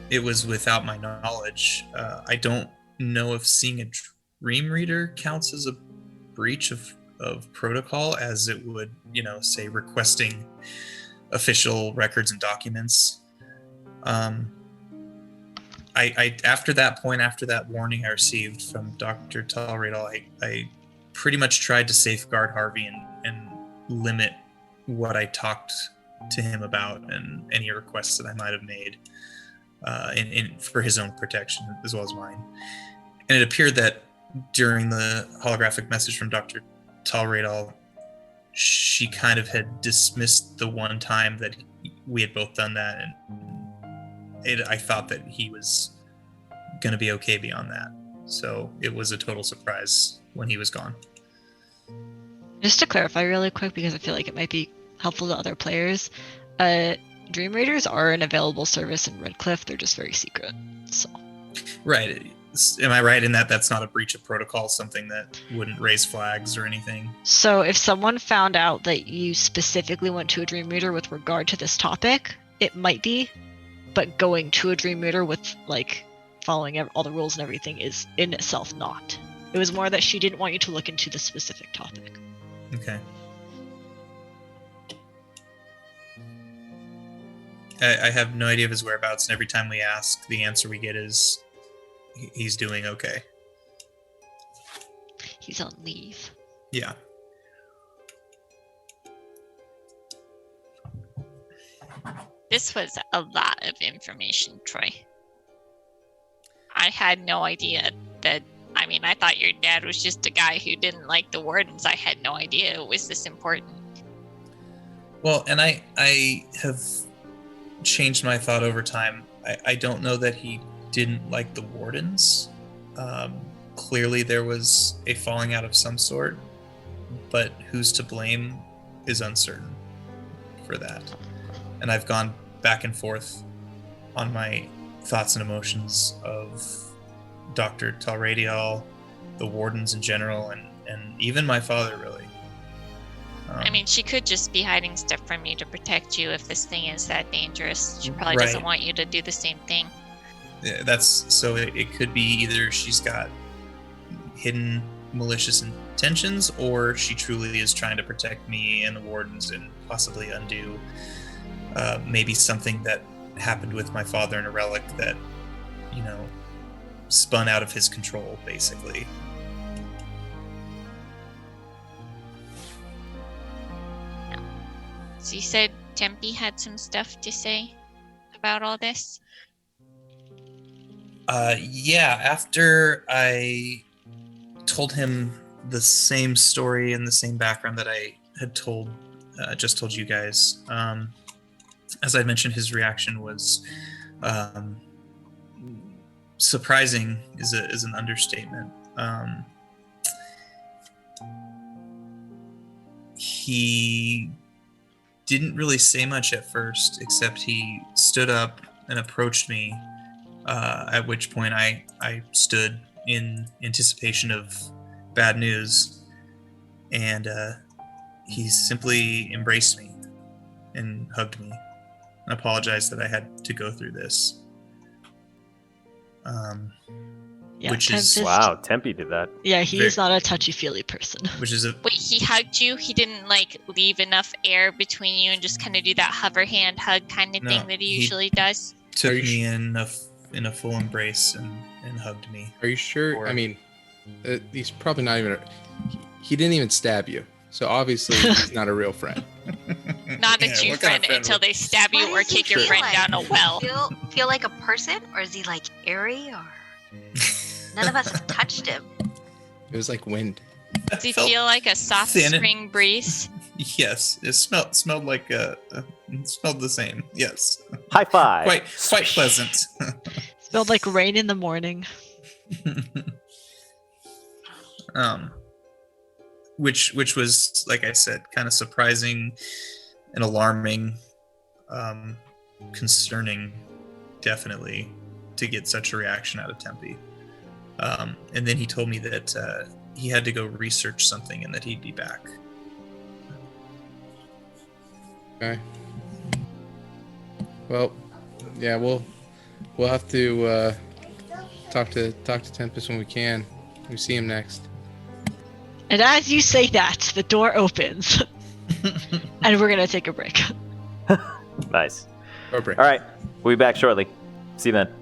it was without my knowledge. I don't know if seeing a Dream Reader counts as a breach of protocol, as it would, say requesting official records and documents. After that warning I received from Dr. Talradal, I pretty much tried to safeguard Harvey and limit what I talked to him about and any requests that I might have made for his own protection as well as mine. And it appeared that during the holographic message from Dr. Talradal, she kind of had dismissed the one time that we had both done that, and I thought that he was going to be okay beyond that. So it was a total surprise when he was gone. Just to clarify really quick, because I feel like it might be helpful to other players, Dream Readers are an available service in Redcliffe. They're just very secret. So. Right. Am I right in that that's not a breach of protocol, something that wouldn't raise flags or anything? So if someone found out that you specifically went to a Dream Reader with regard to this topic, it might be, but going to a Dream Reader with, following all the rules and everything is in itself not. It was more that she didn't want you to look into the specific topic. Okay. I have no idea of his whereabouts, and every time we ask, the answer we get is he's doing okay. He's on leave. Yeah. This was a lot of information, Troy. I had no idea that. I thought your dad was just a guy who didn't like the wardens. I had no idea it was this important. Well, and I have changed my thought over time. I don't know that he didn't like the wardens. Clearly there was a falling out of some sort, but who's to blame is uncertain for that. And I've gone back and forth on my thoughts and emotions of Dr. Talradial, the wardens in general, and even my father, really. I mean, she could just be hiding stuff from you to protect you if this thing is that dangerous. She probably doesn't Right. want you to do the same thing. Yeah, it could be either she's got hidden malicious intentions, or she truly is trying to protect me and the wardens and possibly undo maybe something that happened with my father in a relic that, spun out of his control, basically. So you said Tempe had some stuff to say about all this? Yeah, after I told him the same story and the same background that I had just told you guys, as I mentioned, his reaction was surprising is an understatement. He didn't really say much at first, except he stood up and approached me, at which point I stood in anticipation of bad news, and he simply embraced me and hugged me and apologized that I had to go through this. Yeah, Which is Tempest- Wow, Tempe did that. Yeah, he's not a touchy-feely person. which is a Wait, he hugged you? He didn't like leave enough air between you and just kind of do that hover hand hug kind of No, thing that he he- usually does? took Are you me in a full embrace and hugged me. Are you sure? Or- I mean, he's probably not even. He didn't even stab you, so obviously he's not a real friend. Not a Yeah, true what kind of friend friend until would- they stab you What or does he kick your feel friend like? down a well. Feel like a person, or is he like airy? Or none of us have touched him. It was like wind. Does he Felt feel like a soft thin and- spring breeze? Yes, it smelled like it smelled the same. Yes, High five. quite pleasant. Smelled like rain in the morning. Which was, like I said, kind of surprising and alarming, concerning, definitely, to get such a reaction out of Tempe. And then he told me that he had to go research something and that he'd be back. Okay. Well, yeah, we'll have to talk to Tempest when we can. We see him next. And as you say that, the door opens. And we're going to take a break. Nice. Or break. All right, we'll be back shortly. See you then.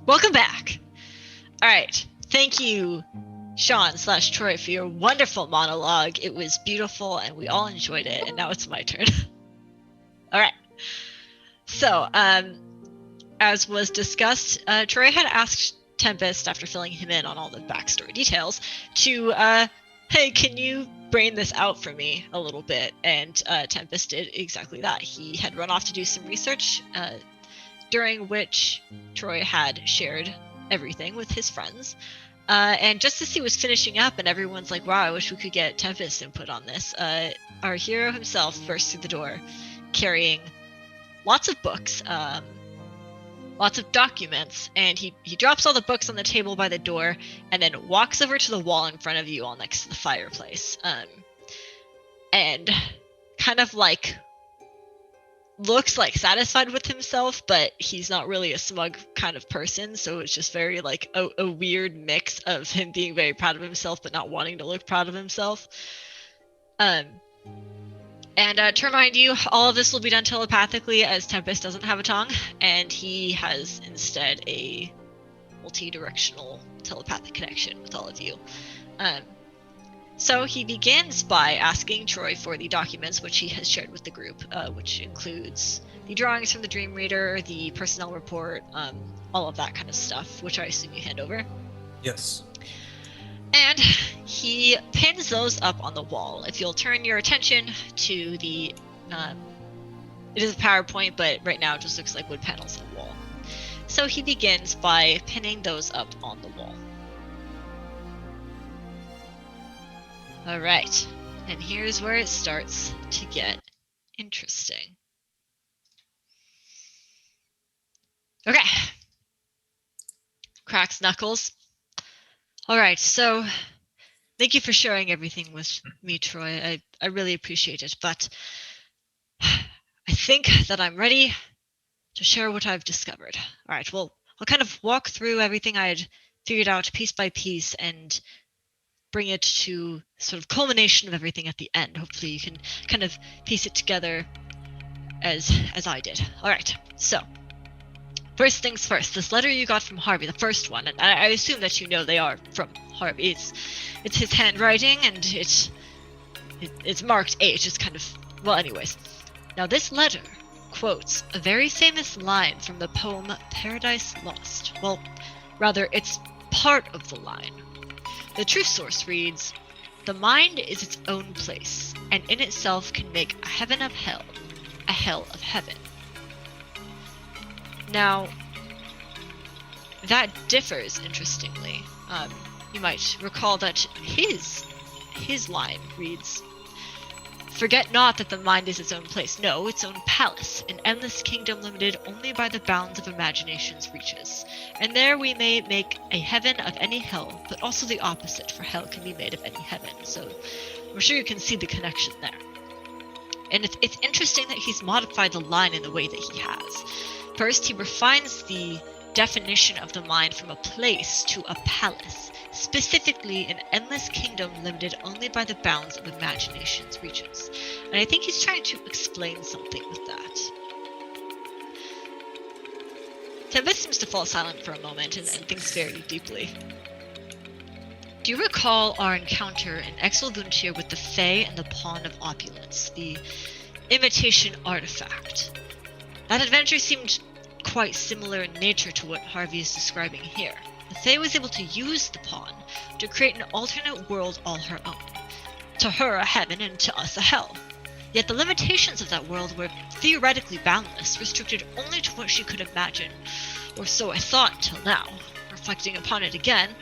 Welcome back. All right. Thank you, Sean/Troy, for your wonderful monologue. It was beautiful, and we all enjoyed it. And now it's my turn. All right. So, as was discussed, Troy had asked Tempest, after filling him in on all the backstory details, to, hey, can you brain this out for me a little bit? And Tempest did exactly that. He had run off to do some research, during which Troy had shared everything with his friends. And just as he was finishing up and everyone's like, wow, I wish we could get Tempest input on this, our hero himself burst through the door carrying lots of books, lots of documents, and he drops all the books on the table by the door and then walks over to the wall in front of you all next to the fireplace. And kind of like looks like satisfied with himself, but he's not really a smug kind of person, so it's just very like a weird mix of him being very proud of himself but not wanting to look proud of himself. And to remind you, all of this will be done telepathically, as Tempest doesn't have a tongue, and he has instead a multi-directional telepathic connection with all of you. So he begins by asking Troy for the documents which he has shared with the group, which includes the drawings from the Dream Reader, the personnel report, all of that kind of stuff, which I assume you hand over. Yes. And he pins those up on the wall. If you'll turn your attention to the, it is a PowerPoint, but right now it just looks like wood panels on the wall. So he begins by pinning those up on the wall. All right, and here's where it starts to get interesting. Okay. Cracks knuckles. All right, so thank you for sharing everything with me, Troy. I really appreciate it, but I think that I'm ready to share what I've discovered. All right, well, I'll kind of walk through everything I had figured out piece by piece and bring it to sort of culmination of everything at the end. Hopefully you can kind of piece it together as I did. All right, so first things first, this letter you got from Harvey, the first one, and I assume that you know they are from Harvey. It's his handwriting, and it's marked H. It's kind of, well, anyways. Now this letter quotes a very famous line from the poem Paradise Lost. Well, rather, it's part of the line. The true source reads, "The mind is its own place, and in itself can make a heaven of hell, a hell of heaven." Now, that differs interestingly. You might recall that his line reads, "Forget not that the mind is its own place, no, its own palace, an endless kingdom limited only by the bounds of imagination's reaches. And there we may make a heaven of any hell, but also the opposite, for hell can be made of any heaven." So I'm sure you can see the connection there. And it's interesting that he's modified the line in the way that he has. First, he refines the definition of the mind from a place to a palace, specifically an endless kingdom limited only by the bounds of imagination's reaches. And I think he's trying to explain something with that. Tempest seems to fall silent for a moment and thinks very deeply. Do you recall our encounter in Exulvuntia with the Fae and the Pawn of Opulence, the imitation artifact? That adventure seemed quite similar in nature to what Harvey is describing here. The Fae was able to use the pawn to create an alternate world all her own. To her a heaven and to us a hell. Yet the limitations of that world were theoretically boundless, restricted only to what she could imagine. Or so I thought until now. Reflecting upon it again,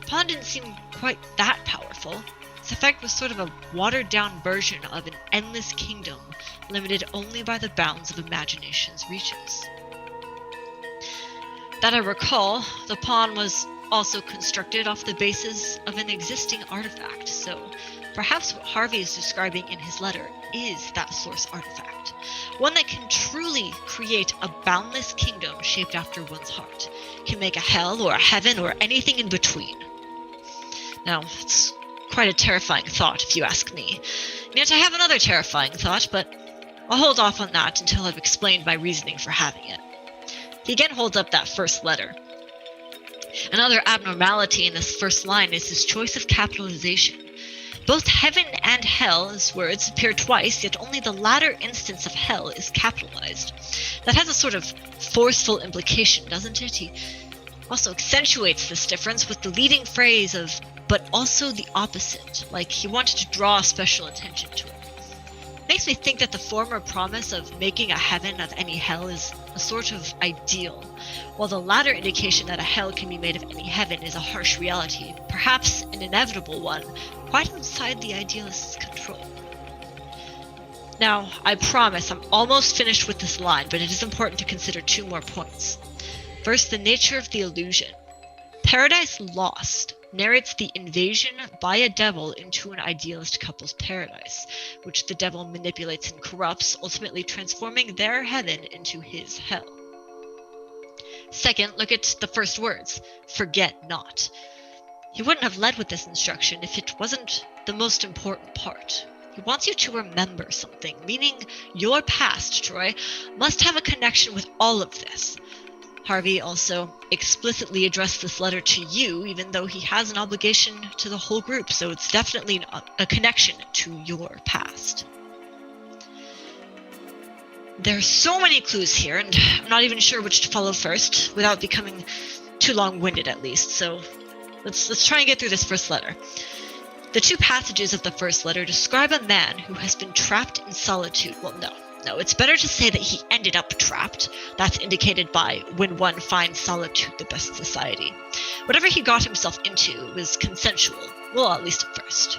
the pawn didn't seem quite that powerful. Its effect was sort of a watered-down version of an endless kingdom, limited only by the bounds of imagination's reaches. That I recall, the pawn was also constructed off the basis of an existing artifact, so perhaps what Harvey is describing in his letter is that source artifact. One that can truly create a boundless kingdom shaped after one's heart. Can make a hell or a heaven or anything in between. Now, it's quite a terrifying thought if you ask me. And yet I have another terrifying thought, but I'll hold off on that until I've explained my reasoning for having it. He again holds up that first letter. Another abnormality in this first line is his choice of capitalization. Both heaven and hell's words appear twice, yet only the latter instance of hell is capitalized. That has a sort of forceful implication, doesn't it? He also accentuates this difference with the leading phrase of, but also the opposite, like he wanted to draw special attention to it. Makes me think that the former promise of making a heaven of any hell is a sort of ideal, while the latter indication that a hell can be made of any heaven is a harsh reality, perhaps an inevitable one, quite outside the idealist's control. Now, I promise I'm almost finished with this line, but it is important to consider two more points. First, the nature of the illusion. Paradise Lost narrates the invasion by a devil into an idealist couple's paradise, which the devil manipulates and corrupts, ultimately transforming their heaven into his hell. Second, look at the first words, forget not. He wouldn't have led with this instruction if it wasn't the most important part. He wants you to remember something, meaning your past, Troy, must have a connection with all of this. Harvey also explicitly addressed this letter to you, even though he has an obligation to the whole group, so it's definitely a connection to your past. There are so many clues here, and I'm not even sure which to follow first, without becoming too long-winded at least, so let's try and get through this first letter. The two passages of the first letter describe a man who has been trapped in solitude. Well, no, it's better to say that he ended up trapped. That's indicated by when one finds solitude the best society. Whatever he got himself into was consensual, well, at least at first.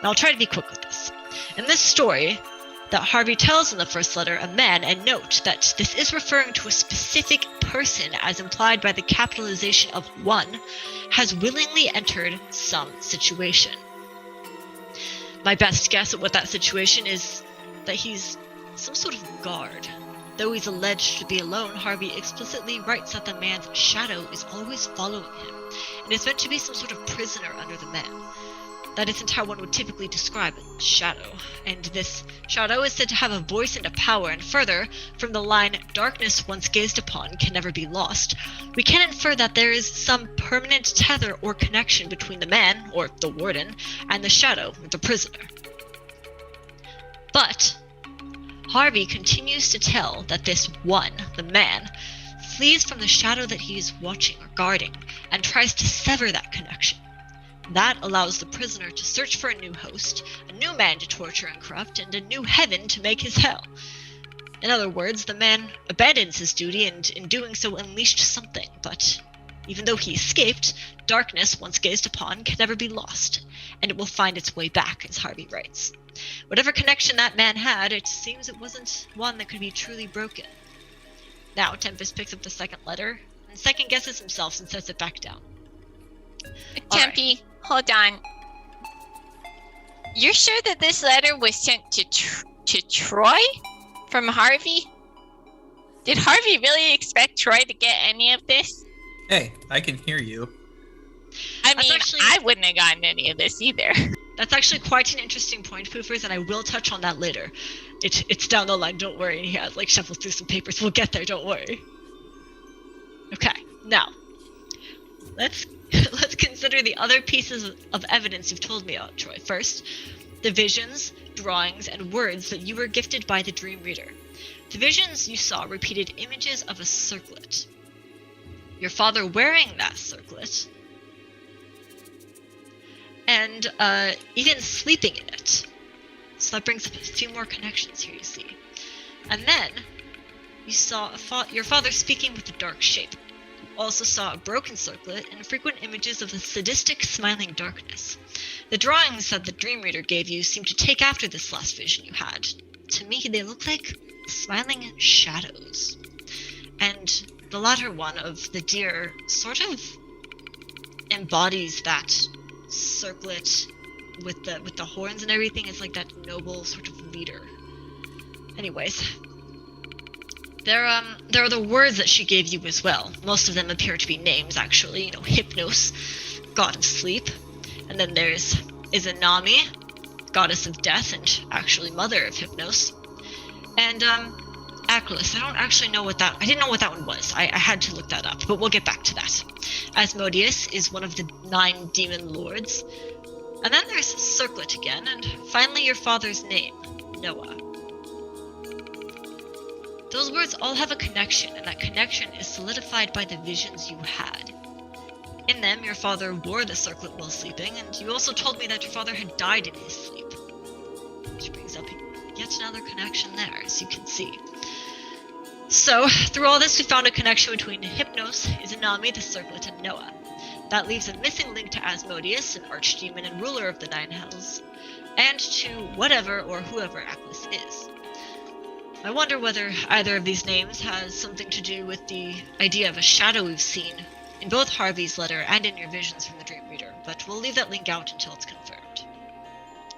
Now I'll try to be quick with this. In this story that Harvey tells in the first letter, a man, and note that this is referring to a specific person as implied by the capitalization of one, has willingly entered some situation. My best guess at what that situation is that he's some sort of guard. Though he's alleged to be alone, Harvey explicitly writes that the man's shadow is always following him, and is meant to be some sort of prisoner under the man. That isn't how one would typically describe a shadow, and this shadow is said to have a voice and a power, and further, from the line, darkness once gazed upon can never be lost, we can infer that there is some permanent tether or connection between the man, or the warden, and the shadow, or the prisoner. But Harvey continues to tell that this one, the man, flees from the shadow that he is watching or guarding, and tries to sever that connection. That allows the prisoner to search for a new host, a new man to torture and corrupt, and a new heaven to make his hell. In other words, the man abandons his duty and in doing so unleashed something, but even though he escaped, darkness, once gazed upon, can never be lost, and it will find its way back, as Harvey writes. Whatever connection that man had, it seems it wasn't one that could be truly broken. Now, Tempest picks up the second letter, and second guesses himself and sets it back down. Tempy, hold on. You're sure that this letter was sent to Troy from Harvey? Did Harvey really expect Troy to get any of this? Hey, I can hear you. I mean, I wouldn't have gotten any of this either. That's actually quite an interesting point, Poofers, and I will touch on that later. It's down the line, don't worry. And he has shuffled through some papers. We'll get there, don't worry. Okay, now let's consider the other pieces of evidence you've told me about, Troy. First, the visions, drawings, and words that you were gifted by the Dream Reader. The visions you saw repeated images of a circlet. Your father wearing that circlet, and even sleeping in it. So that brings up a few more connections here, you see. And then you saw your father speaking with a dark shape. You also saw a broken circlet and frequent images of a sadistic, smiling darkness. The drawings that the Dream Reader gave you seem to take after this last vision you had. To me, they look like smiling shadows. And the latter one of the deer sort of embodies that circlet with the horns and everything. It's like that noble sort of leader. Anyways, there are the words that she gave you as well. Most of them appear to be names, actually. Hypnos, god of sleep, and then there's Izanami, goddess of death and actually mother of Hypnos, and Ackless. I don't actually know what that... I didn't know what that one was. I had to look that up, but we'll get back to that. Asmodeus is one of the 9 demon lords. And then there's Circlet again, and finally your father's name, Noah. Those words all have a connection, and that connection is solidified by the visions you had. In them, your father wore the circlet while sleeping, and you also told me that your father had died in his sleep. Which brings up yet another connection there, as you can see. So, through all this, we found a connection between Hypnos, Izanami, the circlet, and Noah. That leaves a missing link to Asmodeus, an archdemon and ruler of the 9 hells, and to whatever or whoever Ackless is. I wonder whether either of these names has something to do with the idea of a shadow we've seen in both Harvey's letter and in your visions from the Dream Reader, but we'll leave that link out until it's confirmed.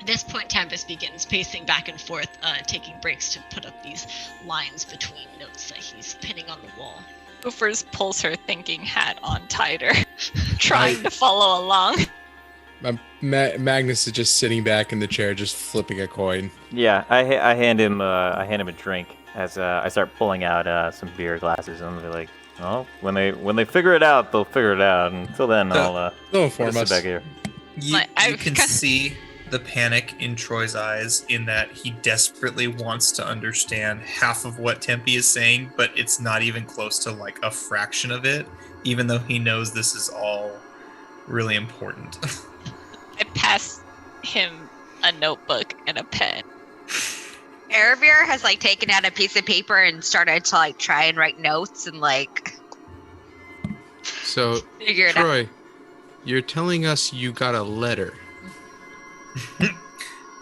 At this point, Tempest begins pacing back and forth, taking breaks to put up these lines between notes that he's pinning on the wall. Gophers pulls her thinking hat on tighter, trying to follow along. Magnus is just sitting back in the chair, just flipping a coin. Yeah, I hand him a drink as I start pulling out some beer glasses, and they're like, "Oh, when they figure it out, they'll figure it out. Until then, I'll inform us." Sit back here." You can see the panic in Troy's eyes in that he desperately wants to understand half of what Tempe is saying, but it's not even close to like a fraction of it, even though he knows this is all really important. I pass him a notebook and a pen. Erebir has like taken out a piece of paper and started to like try and write notes and like So figure it Troy, out. you're telling us you got a letter.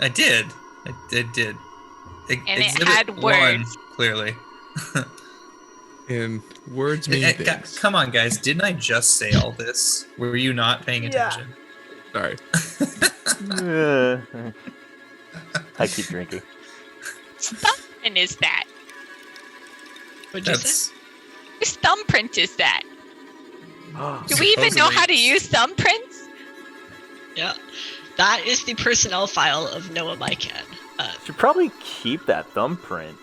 I did. And it had words. Clearly. And words mean things. Come on, guys. Didn't I just say all this? Were you not paying attention? Sorry. I keep drinking. And is that? What'd you say? Whose thumbprint is that? Do we even know how to use thumbprints? Yeah. That is the personnel file of Noah Mycan. Should probably keep that thumbprint.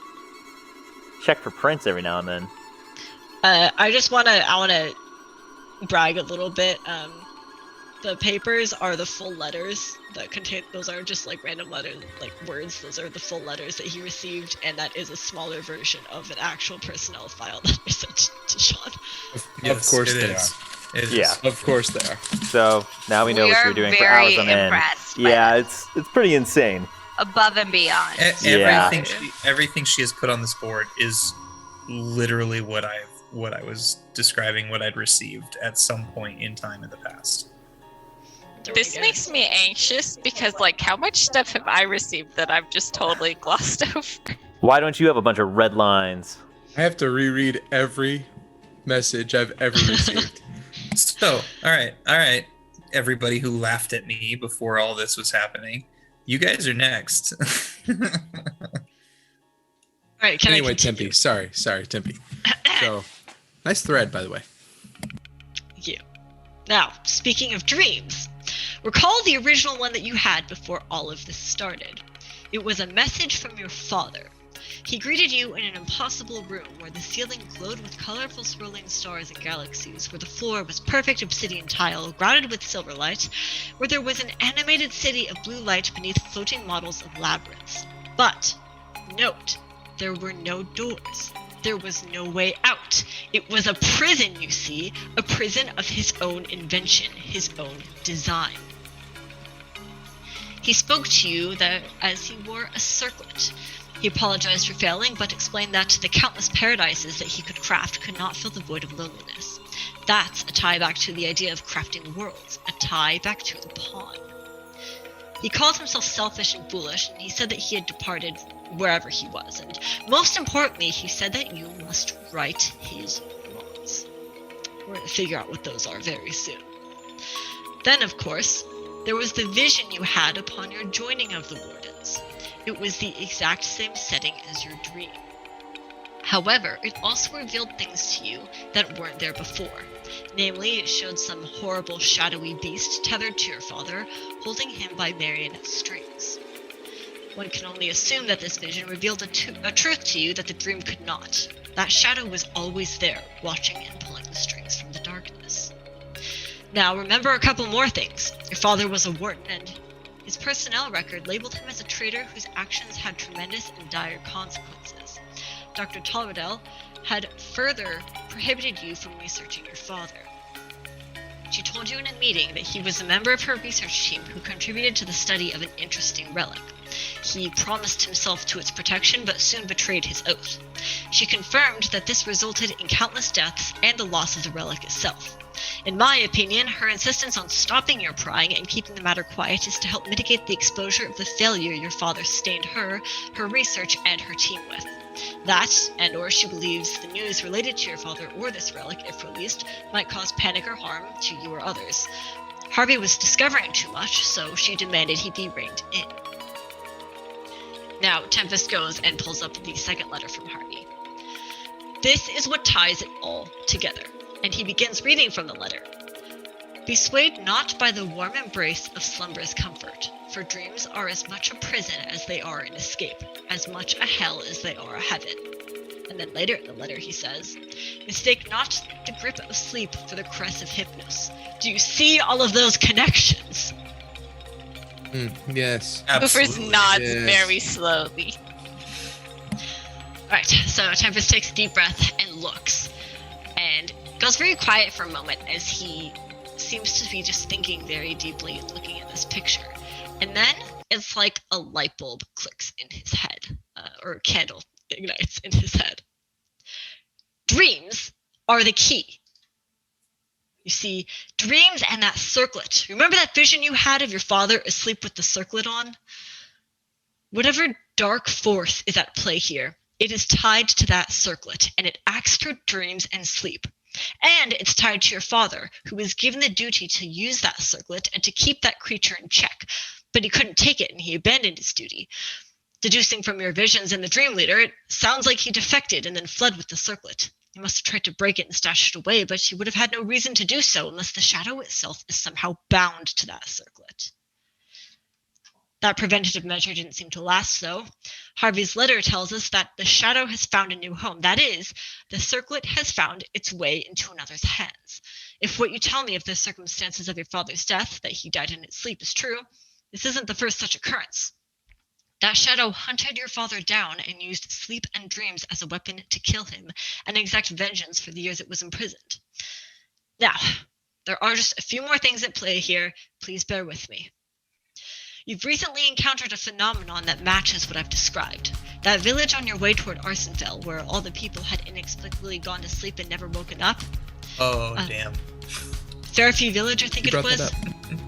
Check for prints every now and then. I want to brag a little bit. The papers are the full letters that contain, those are just like random letters, like words. Those are the full letters that he received, and that is a smaller version of an actual personnel file that I sent to Sean. Of course they are. Yeah. Of course they are. So now we know what you're doing for hours on end. Yeah, it's pretty insane. Above and beyond. Everything she has put on this board is literally what I was describing, what I'd received at some point in time in the past. This makes me anxious because, like, how much stuff have I received that I've just totally glossed over? Why don't you have a bunch of red lines? I have to reread every message I've ever received. So, all right, everybody who laughed at me before all this was happening, you guys are next. All right, anyway, Tempe. Sorry, Tempe. So, nice thread, by the way. Thank you. Now, speaking of dreams, recall the original one that you had before all of this started. It was a message from your father. He greeted you in an impossible room where the ceiling glowed with colorful swirling stars and galaxies, where the floor was perfect obsidian tile grounded with silver light, where there was an animated city of blue light beneath floating models of labyrinths. But, note, there were no doors. There was no way out. It was a prison, you see, a prison of his own invention, his own design. He spoke to you that as he wore a circlet. He apologized for failing, but explained that the countless paradises that he could craft could not fill the void of loneliness. That's a tie back to the idea of crafting worlds, a tie back to the pawn. He called himself selfish and foolish, and he said that he had departed wherever he was, and most importantly, he said that you must right his wrongs. We're going to figure out what those are very soon. Then, of course, there was the vision you had upon your joining of the Wardens. It was the exact same setting as your dream. However, it also revealed things to you that weren't there before. Namely, it showed some horrible shadowy beast tethered to your father, holding him by marionette strings. One can only assume that this vision revealed a truth to you that the dream could not. That shadow was always there, watching and pulling the strings from the darkness. Now, remember a couple more things. Your father was a warden, and his personnel record labeled him as a traitor whose actions had tremendous and dire consequences. Dr. Tolradell had further prohibited you from researching your father. She told you in a meeting that he was a member of her research team who contributed to the study of an interesting relic. He promised himself to its protection, but soon betrayed his oath. She confirmed that this resulted in countless deaths and the loss of the relic itself. In my opinion, her insistence on stopping your prying and keeping the matter quiet is to help mitigate the exposure of the failure your father stained her research, and her team with. That, and or she believes the news related to your father or this relic, if released, might cause panic or harm to you or others. Harvey was discovering too much, so she demanded he be reined in. Now, Tempest goes and pulls up the second letter from Harvey. This is what ties it all together, and he begins reading from the letter. Be swayed not by the warm embrace of slumber's comfort, for dreams are as much a prison as they are an escape, as much a hell as they are a heaven. And then later in the letter he says, mistake not the grip of sleep for the caress of hypnos. Do you see all of those connections? Yes. Hoofers nods Yes. very slowly. Alright, so Tempest takes a deep breath and looks, and goes very quiet for a moment as he seems to be just thinking very deeply and looking at this picture. And then it's like a light bulb clicks in his head, or a candle ignites in his head. Dreams are the key. You see, dreams and that circlet. Remember that vision you had of your father asleep with the circlet on? Whatever dark force is at play here, it is tied to that circlet, and it acts through dreams and sleep. And it's tied to your father, who was given the duty to use that circlet and to keep that creature in check. But he couldn't take it, and he abandoned his duty. Deducing from your visions and the dream leader, it sounds like he defected and then fled with the circlet. He must have tried to break it and stash it away, but he would have had no reason to do so unless the shadow itself is somehow bound to that circlet. That preventative measure didn't seem to last, though. Harvey's letter tells us that the shadow has found a new home. That is, the circlet has found its way into another's hands. If what you tell me of the circumstances of your father's death, that he died in his sleep, is true, this isn't the first such occurrence. That shadow hunted your father down and used sleep and dreams as a weapon to kill him and exact vengeance for the years it was imprisoned. Now, there are just a few more things at play here. Please bear with me. You've recently encountered a phenomenon that matches what I've described. That village on your way toward Arsenfell, where all the people had inexplicably gone to sleep and never woken up. Oh, damn. Fairview Village, I think You it brought was. that up.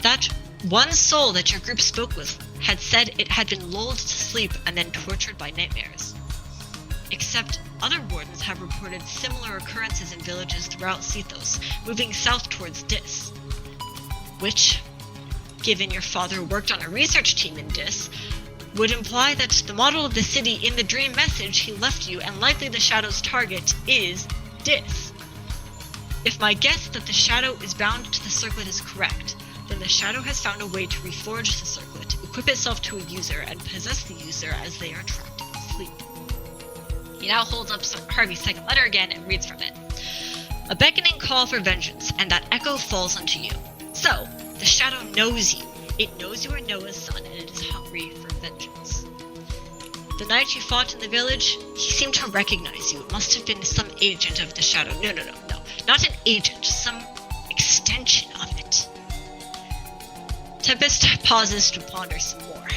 That one soul that your group spoke with had said it had been lulled to sleep and then tortured by nightmares. Except other wardens have reported similar occurrences in villages throughout Sethos, moving south towards Dis. Which, given your father worked on a research team in Dis, would imply that the model of the city in the dream message he left you, and likely the Shadow's target, is Dis. If my guess that the Shadow is bound to the circlet is correct, then the Shadow has found a way to reforge the circlet, equip itself to a user, and possess the user as they are trapped in sleep. He now holds up Harvey's second letter again and reads from it. A beckoning call for vengeance, and that echo falls unto you. So, the Shadow knows you. It knows you are Noah's son, and it is hungry for vengeance. The night you fought in the village, he seemed to recognize you. It must have been some agent of the Shadow. No. Not an agent, some extension of it. Tempest pauses to ponder some more.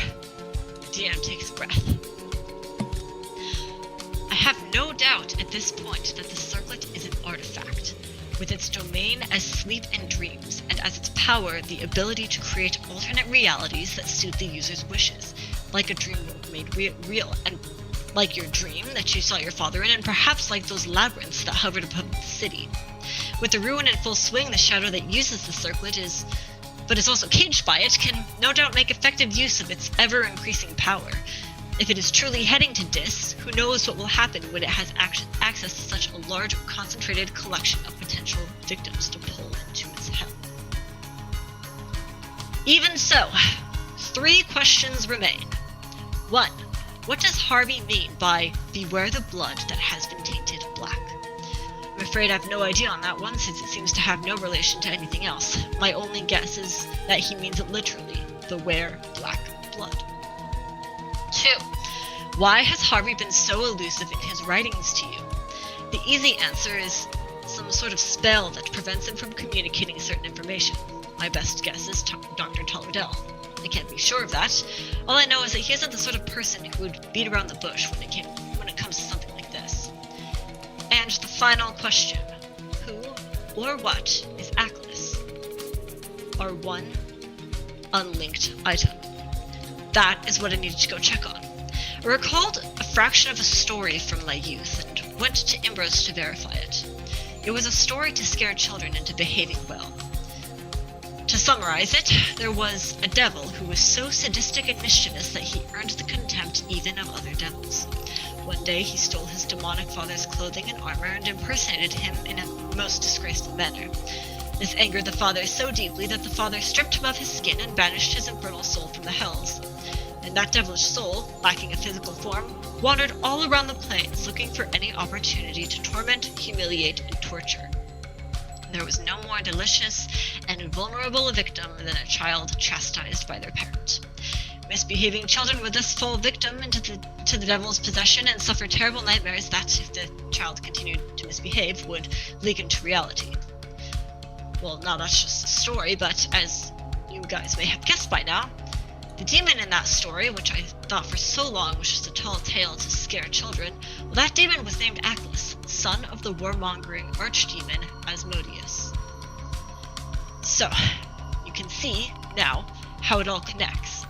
DM takes a breath. I have no doubt at this point that the circlet is an artifact, with its domain as sleep and dreams, and as its power the ability to create alternate realities that suit the user's wishes, like a dream world made real, and like your dream that you saw your father in, and perhaps like those labyrinths that hovered above the city. With the ruin in full swing, the Shadow that uses the circlet is also caged by it, can no doubt make effective use of its ever-increasing power. If it is truly heading to Dis, who knows what will happen when it has access to such a large, concentrated collection of potential victims to pull into its hell. Even so, 3 questions remain. 1. What does Harvey mean by beware the blood that has been tainted black? I'm afraid I have no idea on that one, since it seems to have no relation to anything else. My only guess is that he means it literally, beware black blood. 2. Why has Harvey been so elusive in his writings to you? The easy answer is some sort of spell that prevents him from communicating certain information. My best guess is Dr. Tollardell. I can't be sure of that. All I know is that he isn't the sort of person who would beat around the bush when it comes to something like this. And the final question. Who or what is Aklis? Our one unlinked item. That is what I needed to go check on. I recalled a fraction of a story from my youth and went to Imbros to verify it. It was a story to scare children into behaving well. To summarize it, there was a devil who was so sadistic and mischievous that he earned the contempt even of other devils. One day he stole his demonic father's clothing and armor and impersonated him in a most disgraceful manner. This angered the father so deeply that the father stripped him of his skin and banished his infernal soul from the hells. And that devilish soul, lacking a physical form, wandered all around the plains looking for any opportunity to torment, humiliate, and torture. There was no more delicious and vulnerable a victim than a child chastised by their parent. Misbehaving children would thus fall victim to the devil's possession and suffer terrible nightmares that, if the child continued to misbehave, would leak into reality. Well, now that's just a story, but as you guys may have guessed by now, the demon in that story, which I thought for so long was just a tall tale to scare children, well, that demon was named Aklis, son of the warmongering archdemon Asmodeus. So, you can see now how it all connects.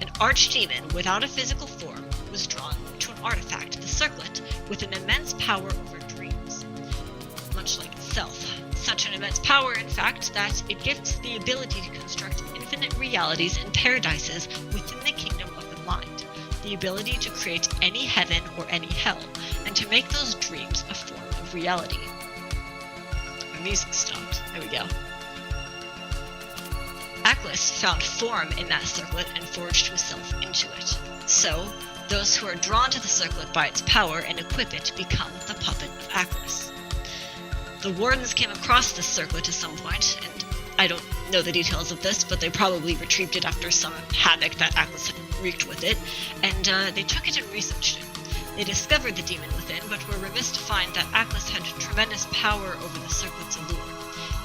An archdemon without a physical form was drawn to an artifact, the circlet, with an immense power over dreams, much like itself. Such an immense power, in fact, that it gives the ability to construct infinite realities and paradises within the kingdom of the mind, the ability to create any heaven or any hell, and to make those dreams a form of reality. My music stopped. There we go. Aklis found form in that circlet and forged himself into it. So, those who are drawn to the circlet by its power and equip it become the puppet of Aklis. The wardens came across this circlet at some point, and I don't know the details of this, but they probably retrieved it after some havoc that Aklis had wreaked with it, and they took it and researched it. They discovered the demon within, but were remiss to find that Aklis had tremendous power over the circlet's allure.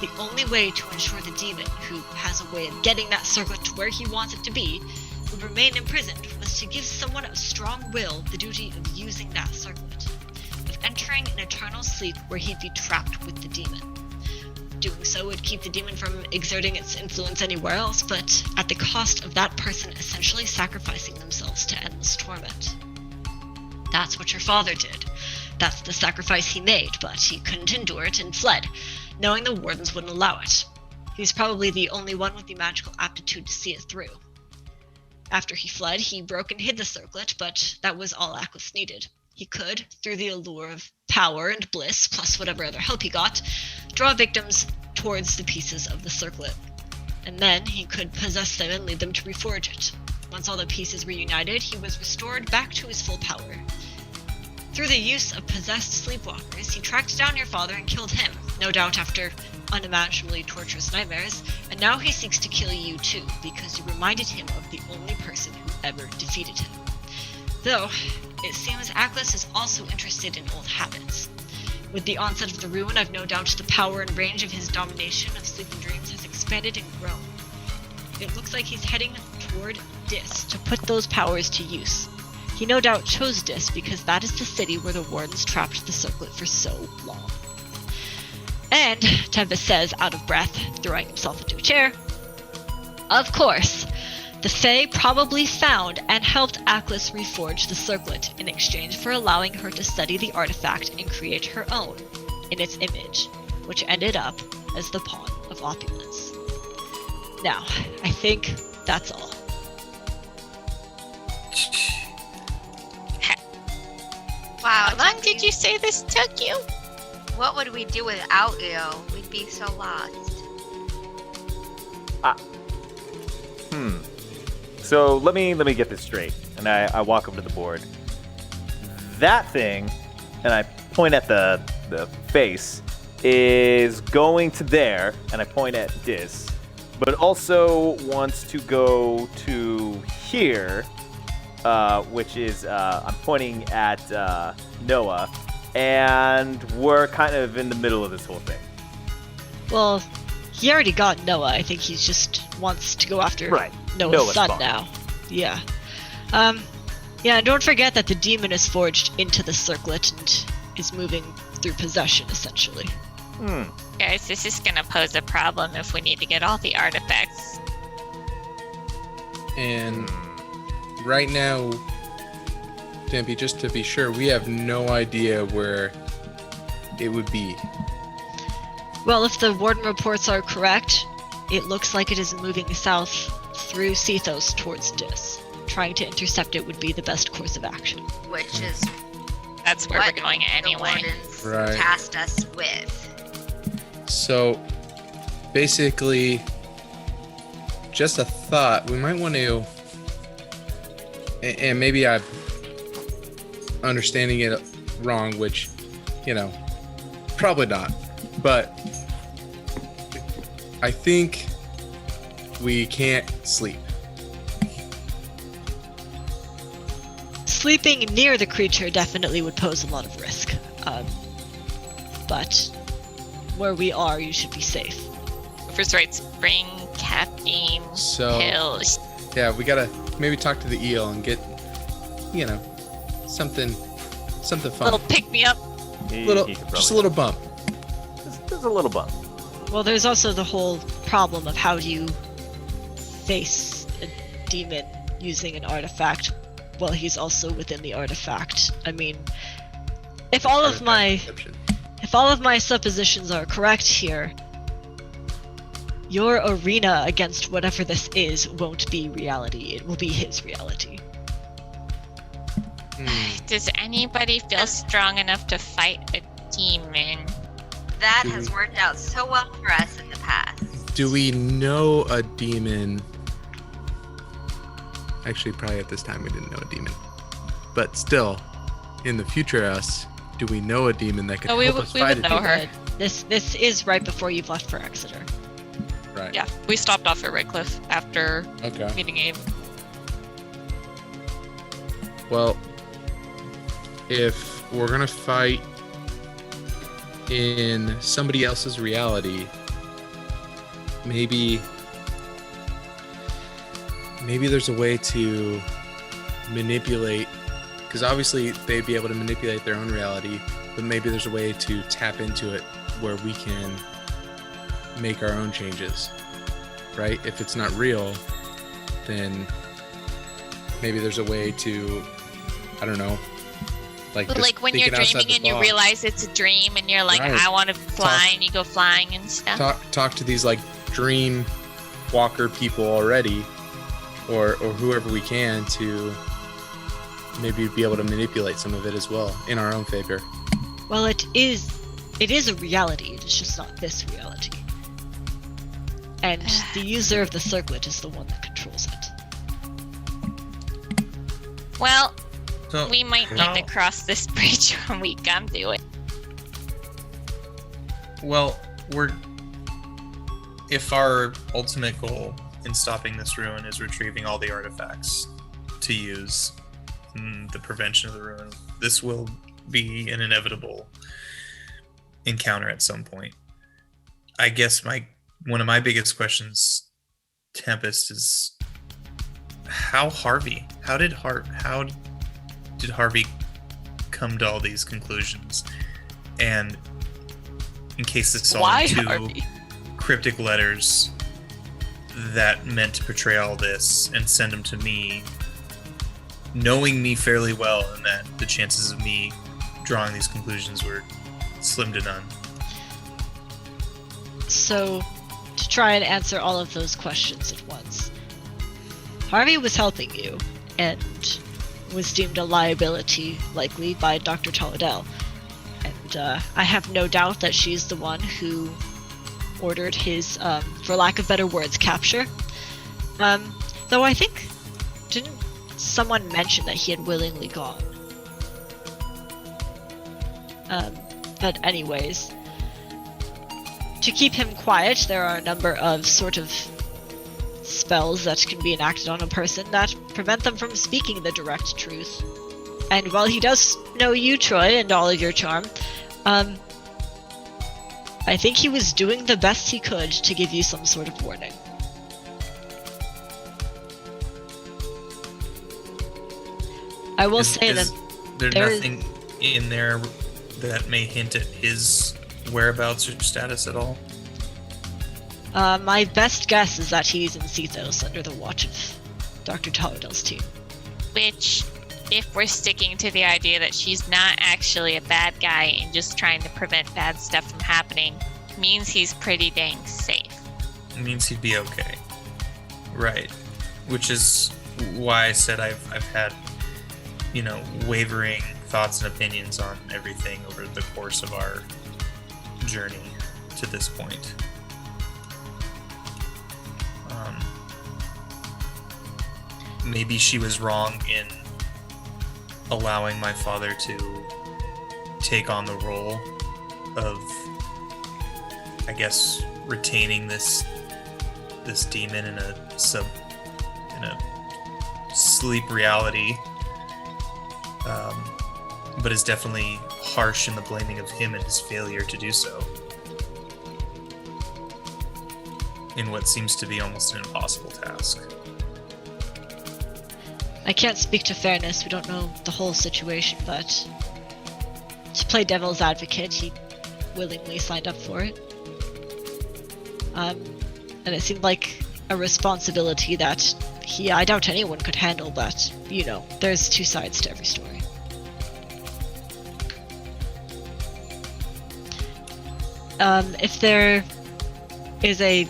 The only way to ensure the demon, who has a way of getting that circlet to where he wants it to be, would remain imprisoned, was to give someone of strong will the duty of using that circlet, of entering an eternal sleep where he'd be trapped with the demon. Doing so would keep the demon from exerting its influence anywhere else, but at the cost of that person essentially sacrificing themselves to endless torment. That's what your father did. That's the sacrifice he made, but he couldn't endure it and fled, knowing the wardens wouldn't allow it. He was probably the only one with the magical aptitude to see it through. After he fled, he broke and hid the circlet, but that was all Aklis needed. He could, through the allure of power and bliss, plus whatever other help he got, draw victims towards the pieces of the circlet. And then he could possess them and lead them to reforge it. Once all the pieces were united, he was restored back to his full power. Through the use of possessed sleepwalkers, he tracked down your father and killed him, no doubt after unimaginably torturous nightmares, and now he seeks to kill you too, because you reminded him of the only person who ever defeated him. Though, it seems Aklis is also interested in old habits. With the onset of the ruin, I've no doubt the power and range of his domination of sleeping dreams has expanded and grown. It looks like he's heading toward Dis to put those powers to use. He no doubt chose Dis because that is the city where the wardens trapped the circlet for so long. And, Tempest says, out of breath, throwing himself into a chair, of course, the Fae probably found and helped Aklis reforge the circlet in exchange for allowing her to study the artifact and create her own, in its image, which ended up as the Pawn of Opulence. Now, I think that's all. Wow. How long did you say this took you? What would we do without you? We'd be so lost. So let me get this straight. And I walk up to the board. That thing, and I point at the face, is going to there, and I point at Dis, but also wants to go to here, which is I'm pointing at Noah, and we're kind of in the middle of this whole thing. Well, he already got Noah. I think he just wants to go after Noah's son spawn. now. Yeah. Yeah, don't forget that the demon is forged into the circlet and is moving through possession, essentially. Guys, this is gonna pose a problem if we need to get all the artifacts. And right now, Tempe, just to be sure, we have no idea where it would be. Well, if the warden reports are correct, it looks like it is moving south through Cethos towards Dis. Trying to intercept it would be the best course of action. Which is That's where what we're going the anyway. wardens Right. tasked us with. So, basically, just a thought. We might want to, and maybe I'm understanding it wrong, which, probably not. But I think we can't sleep. Sleeping near the creature definitely would pose a lot of risk. But where we are, you should be safe. First right, bring caffeine So, pills. yeah, we gotta maybe talk to the eel and get, something fun. Little pick me up. He Little, could just a probably- little bump. Just a little bump. Well, there's also the whole problem of how do you face a demon using an artifact while he's also within the artifact. I mean, if all of my suppositions are correct here, your arena against whatever this is won't be reality. It will be his reality. Does anybody feel strong enough to fight a demon? That Do has we- worked out so well for us in the past. Do we know a demon? Actually, probably at this time we didn't know a demon. But still, in the future us, do we know a demon that could Oh, we help would- us we fight would a know demon? her. This is right before you've left for Exeter. Right. Yeah, we stopped off at Redcliffe after Okay. meeting Abe. Well, if we're gonna fight in somebody else's reality, maybe there's a way to manipulate, because obviously they'd be able to manipulate their own reality, but maybe there's a way to tap into it where we can make our own changes, right? If it's not real, then maybe there's a way to, I don't know, But just like when you're thinking outside dreaming the and you box. realize it's a dream and you're like, Right. I want to fly, and you go flying and stuff. talk to these like dream walker people already, or whoever we can, to maybe be able to manipulate some of it as well in our own favor. Well, it is a reality. It is just not this reality. And the user of the circlet is the one that controls it. Well, So we might need to cross this bridge when we come to it. Well, if our ultimate goal in stopping this ruin is retrieving all the artifacts to use in the prevention of the ruin, this will be an inevitable encounter at some point. I guess one of my biggest questions, Tempest, is how did Harvey come to all these conclusions? And in case this all Why two Harvey? cryptic letters that meant to portray all this and send them to me, knowing me fairly well, and that the chances of me drawing these conclusions were slim to none. So, to try and answer all of those questions at once, Harvey was helping you and was deemed a liability, likely, by Dr. Toledell. And I have no doubt that she's the one who ordered his, for lack of better words, capture. Though I think didn't someone mention that he had willingly gone? But anyways, to keep him quiet, there are a number of sort of spells that can be enacted on a person that prevent them from speaking the direct truth. And while he does know you, Troy, and all of your charm, I think he was doing the best he could to give you some sort of warning. I will say that there's there nothing in there that may hint at his whereabouts or status at all. My best guess is that he's in Cethos under the watch of Dr. Toladell's team. Which, if we're sticking to the idea that she's not actually a bad guy and just trying to prevent bad stuff from happening, means he's pretty dang safe. It means he'd be okay. Right. Which is why I said I've had, wavering thoughts and opinions on everything over the course of our journey to this point. Maybe she was wrong in allowing my father to take on the role of, I guess, retaining this demon in a sleep reality, but is definitely harsh in the blaming of him and his failure to do so in what seems to be almost an impossible task. I can't speak to fairness, we don't know the whole situation, but to play devil's advocate, he willingly signed up for it. And it seemed like a responsibility that I doubt anyone could handle, but, there's two sides to every story. If there is a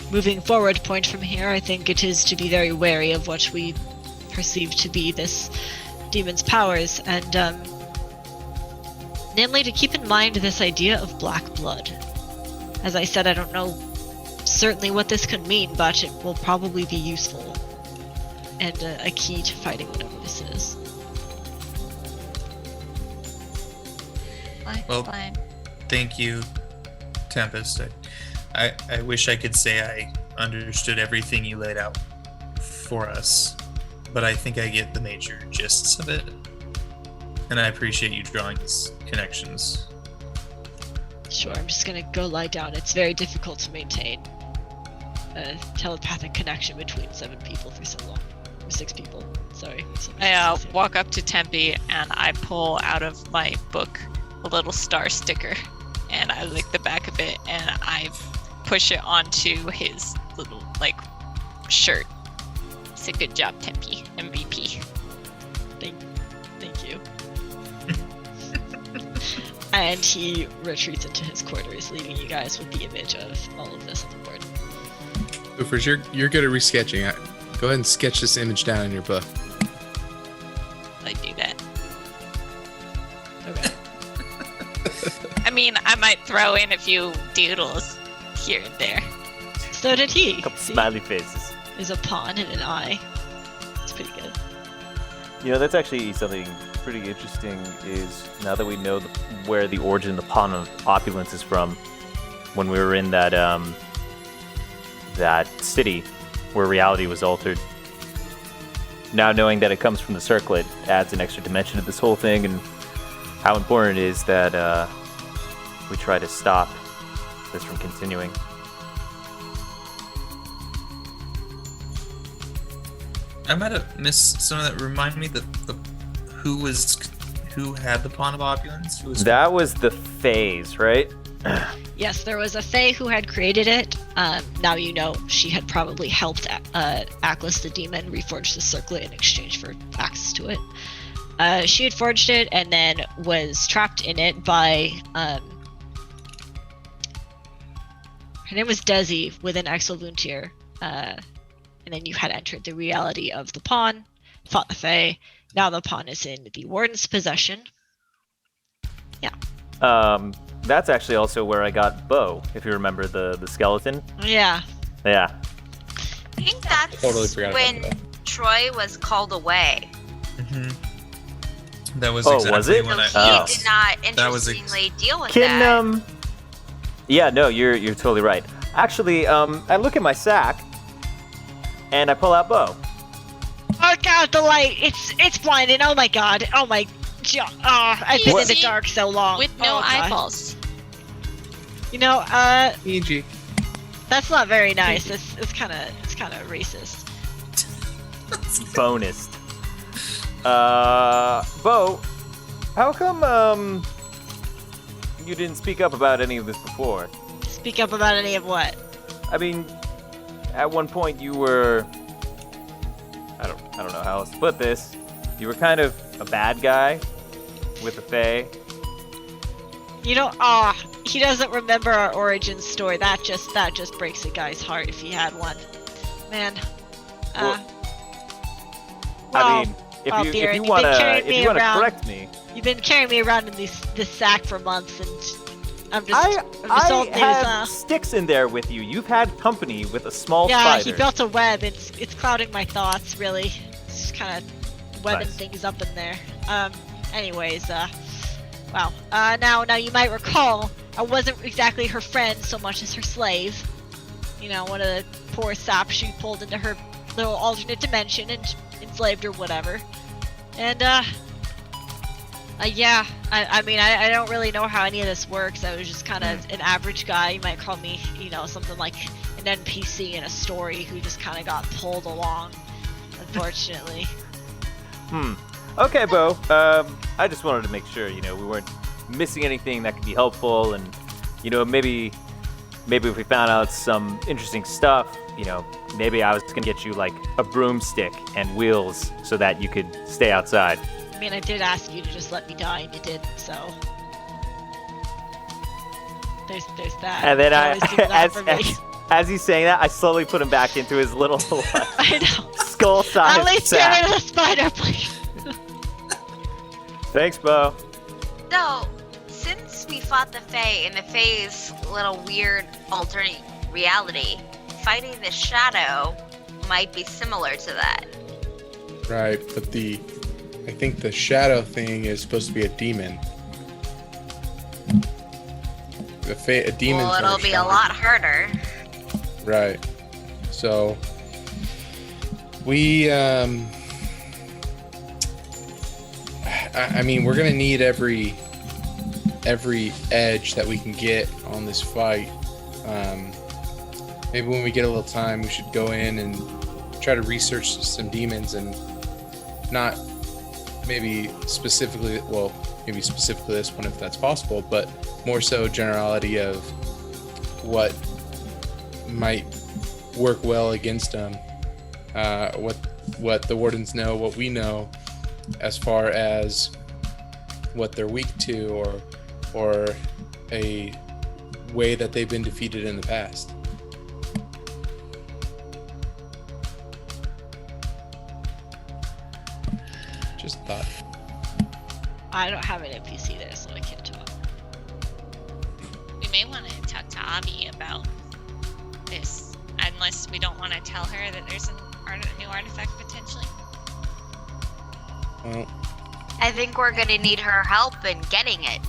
moving forward point from here, I think it is to be very wary of what we perceive to be this demon's powers, and namely to keep in mind this idea of black blood. As I said, I don't know certainly what this could mean, but it will probably be useful and a key to fighting whatever this is. Well, Fine. Thank you, Tempest. I wish I could say I understood everything you laid out for us, but I think I get the major gists of it, and I appreciate you drawing these connections. Sure, I'm just gonna go lie down. It's very difficult to maintain a telepathic connection between 7 people for so long. Or 6 people, sorry. I walk up to Tempe and I pull out of my book a little star sticker, and I lick the back of it and I push it onto his little shirt. It's a good job, Tempe. MVP. Thank you. And he retreats into his quarters, leaving you guys with the image of all of this on the board. Goofers, you're good at resketching. Go ahead and sketch this image down in your book. I do that. Okay. I mean, I might throw in a few doodles here and there. So did he. A couple See? smiley faces. There's a pawn and an eye. It's pretty good. That's actually something pretty interesting, is now that we know where the origin of the Pawn of Opulence is from, when we were in that city where reality was altered, now knowing that it comes from the circlet adds an extra dimension to this whole thing, and how important it is that we try to stop this from continuing. I might have missed some of that. Remind me who had the Pawn of Opulence? That was the phase, right? Yes, there was a Fae who had created it. Now you know she had probably helped Aklis the demon reforge the circlet in exchange for access to it. She had forged it and then was trapped in it by... her name was Desi within Axel Luntier. And then you had entered the reality of the pawn, fought the Fae. Now the pawn is in the warden's possession. Yeah. That's actually also where I got Bo, if you remember the skeleton. Yeah. Yeah. I think that's Totally forgot about when that. Troy was called away. Mm-hmm. That was Oh, exactly was it? when So I. he did not That was interestingly deal with Can that. Yeah, no, you're totally right. Actually, I look at my sack, and I pull out Bo. Oh god, the light! It's blinding. Oh my god. Oh my. I've been in the Easy. dark so long. With no Oh, God. eyeballs. You know, EG. that's not very nice. It's kind of racist. Bonus. Bo, how come you didn't speak up about any of this before? Speak up about any of what? I mean, at one point you were, I don't know how else to put this. You were kind of a bad guy with the Fae. You know, he doesn't remember our origin story. That just breaks a guy's heart if he had one. Man. I mean, if well, you Beard, if you you've been wanna carrying me around. correct me, You've been carrying me around in this sack for months, and I'm just I old news. have sticks in there with you. You've had company with a small Yeah, spider. he built a web. It's clouding my thoughts, really. It's just kind of webbing Nice. things up in there. Anyways, wow. Now you might recall, I wasn't exactly her friend so much as her slave. You know, one of the poor saps she pulled into her little alternate dimension and enslaved or whatever. And, yeah, I mean, I don't really know how any of this works. I was just kind of an average guy. You might call me, you know, something like an NPC in a story who just kind of got pulled along, unfortunately. Okay, Bo. I just wanted to make sure, you know, we weren't missing anything that could be helpful, and, you know, maybe if we found out some interesting stuff, you know, maybe I was gonna get you like a broomstick and wheels so that you could stay outside. I mean, I did ask you to just let me die, and you didn't, so... There's that. And then You always do that for me. as he's saying that, I slowly put him back into his little I know. skull-sized At least sack. get rid of the spider, please. Thanks, Bo. So, since we fought the Fae in the Fae's little weird alternate reality, fighting the shadow might be similar to that. Right, but I think the shadow thing is supposed to be a demon. A demon. Well, it'll be a lot harder. Right. So we I mean, we're gonna need every edge that we can get on this fight. Maybe when we get a little time, we should go in and try to research some demons, and not maybe specifically this one if that's possible, but more so generality of what might work well against them, what the wardens know, what we know, as far as what they're weak to, or a way that they've been defeated in the past. Just thought. I don't have an NPC there, so I can't talk. We may want to talk to Abby about this, unless we don't want to tell her that there's a new artifact potentially. Well, I think we're gonna need her help in getting it.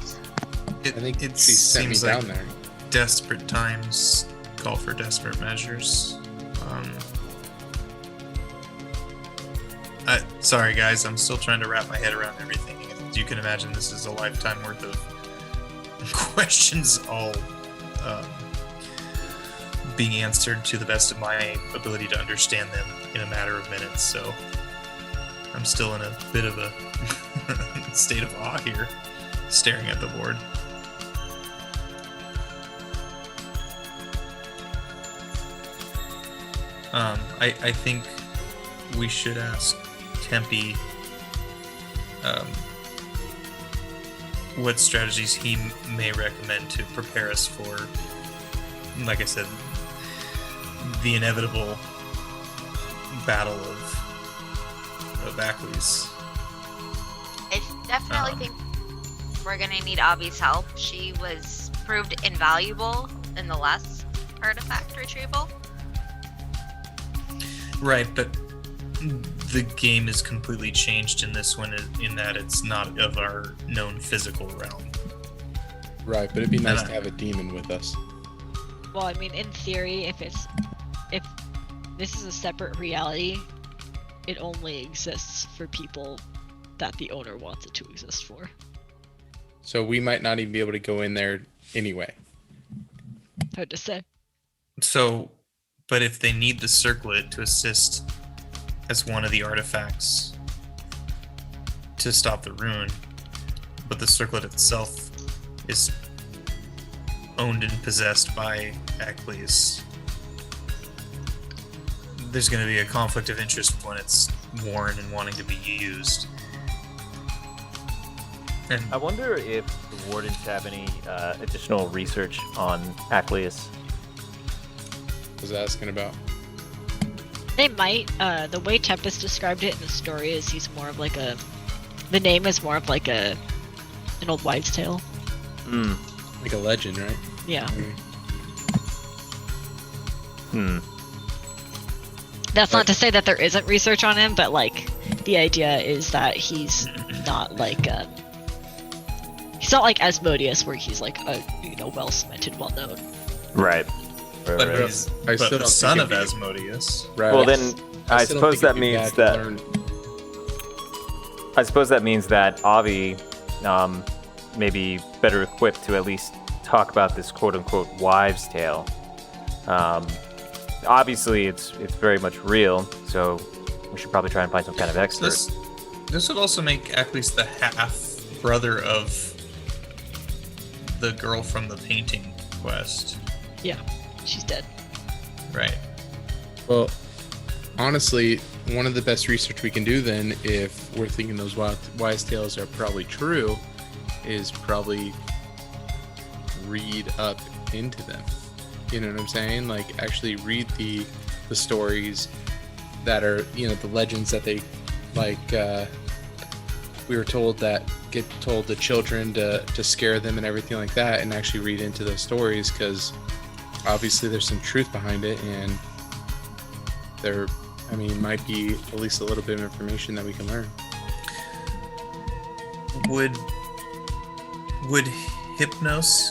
I think it she sent me seems down like there. desperate times call for desperate measures. Sorry guys, I'm still trying to wrap my head around everything. As you can imagine, this is a lifetime worth of questions, all being answered to the best of my ability to understand them in a matter of minutes. So I'm still in a bit of a state of awe here, staring at the board. I think we should ask Tempe what strategies he may recommend to prepare us for, like I said, the inevitable battle of Ackley's. I definitely think we're gonna need Abby's help. She was proved invaluable in the last artifact retrieval. Right, but the game is completely changed in this one in that it's not of our known physical realm. Right, but it'd be nice to have a demon with us. Well, I mean, in theory, if this is a separate reality, it only exists for people that the owner wants it to exist for. So we might not even be able to go in there anyway. Hard to say. So, but if they need the circlet to assist as one of the artifacts to stop the rune, but the circlet itself is owned and possessed by Eccles, there's going to be a conflict of interest when it's worn and wanting to be used. And I wonder if the wardens have any additional research on Acleus. Was asking about. They might. The way Tempest described it in the story is he's more of like a. The name is more of like an old wives' tale. Like a legend, right? Yeah. Mm. That's not to say that there isn't research on him, but like the idea is that he's not like he's not like Asmodeus, where he's like a well cemented, well known. Right. but he's I but still the don't son think of it'd be- Asmodeus. Right. Well, then I still suppose don't that think it'd be means bad that to learn. Avi maybe better equipped to at least talk about this quote unquote wives' tale. Obviously, it's very much real, so we should probably try and find some kind of expert. This would also make Eccles the half brother of the girl from the painting quest. Yeah, she's dead. Right. Well, honestly, one of the best research we can do then, if we're thinking those wise tales are probably true, is probably read up into them. You know what I'm saying? Like, actually read the stories that are, the legends that they, like, we were told that get told to children to scare them and everything like that, and actually read into those stories, because obviously there's some truth behind it, and there might be at least a little bit of information that we can learn. Would Hypnos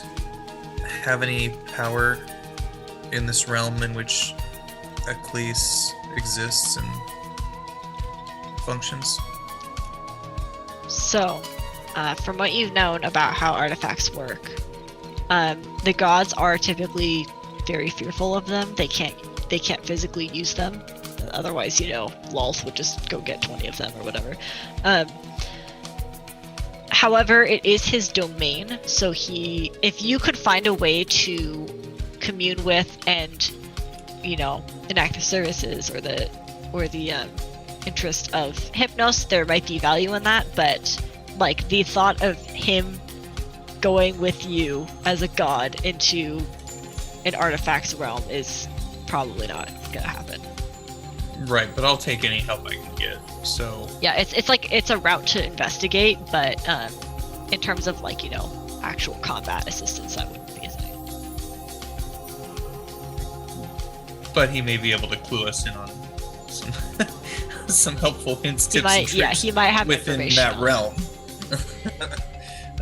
have any power in this realm in which Eccles exists and functions? So, from what you've known about how artifacts work, the gods are typically very fearful of them. They can't physically use them. Otherwise, Lolth would just go get 20 of them or whatever. However, it is his domain, so if you could find a way to commune with and, enact the services or the interest of Hypnos, there might be value in that, but like the thought of him going with you as a god into an artifacts realm is probably not gonna happen. Right, but I'll take any help I can get. So Yeah, it's a route to investigate, but in terms of actual combat assistance, that wouldn't be a thing. but he may be able to clue us in on some some helpful hints, tips, and tricks he might have within information that on realm.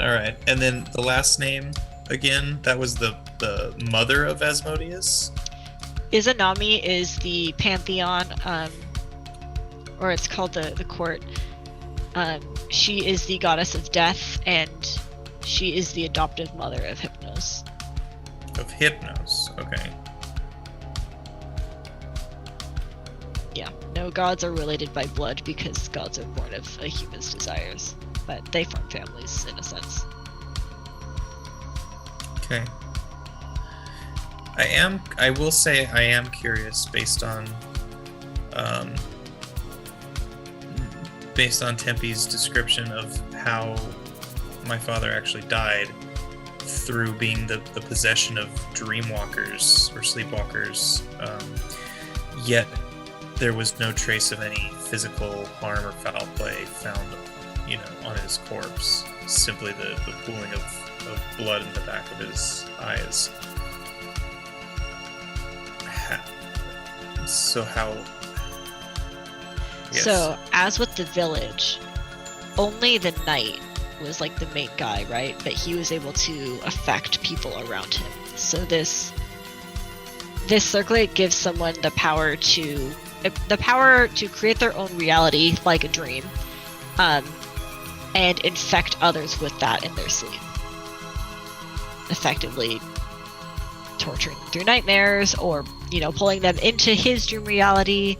All right, and then the last name again, that was the mother of Asmodeus. Izanami is the pantheon, or it's called the court. She is the goddess of death, and she is the adoptive mother of Hypnos. Of Hypnos, okay. Yeah, no gods are related by blood because gods are born of a human's desires, but they form families in a sense. Okay. I will say I am curious based on Tempe's description of how my father actually died through being the possession of dreamwalkers or sleepwalkers, yet there was no trace of any physical harm or foul play found, on his corpse. Simply the pooling of blood in the back of his eyes. So how Yes. So, as with the village, only the knight was like the main guy, right? But he was able to affect people around him. So this circlet gives someone the power to create their own reality, like a dream, and infect others with that in their sleep, effectively torturing them through nightmares, or pulling them into his dream reality.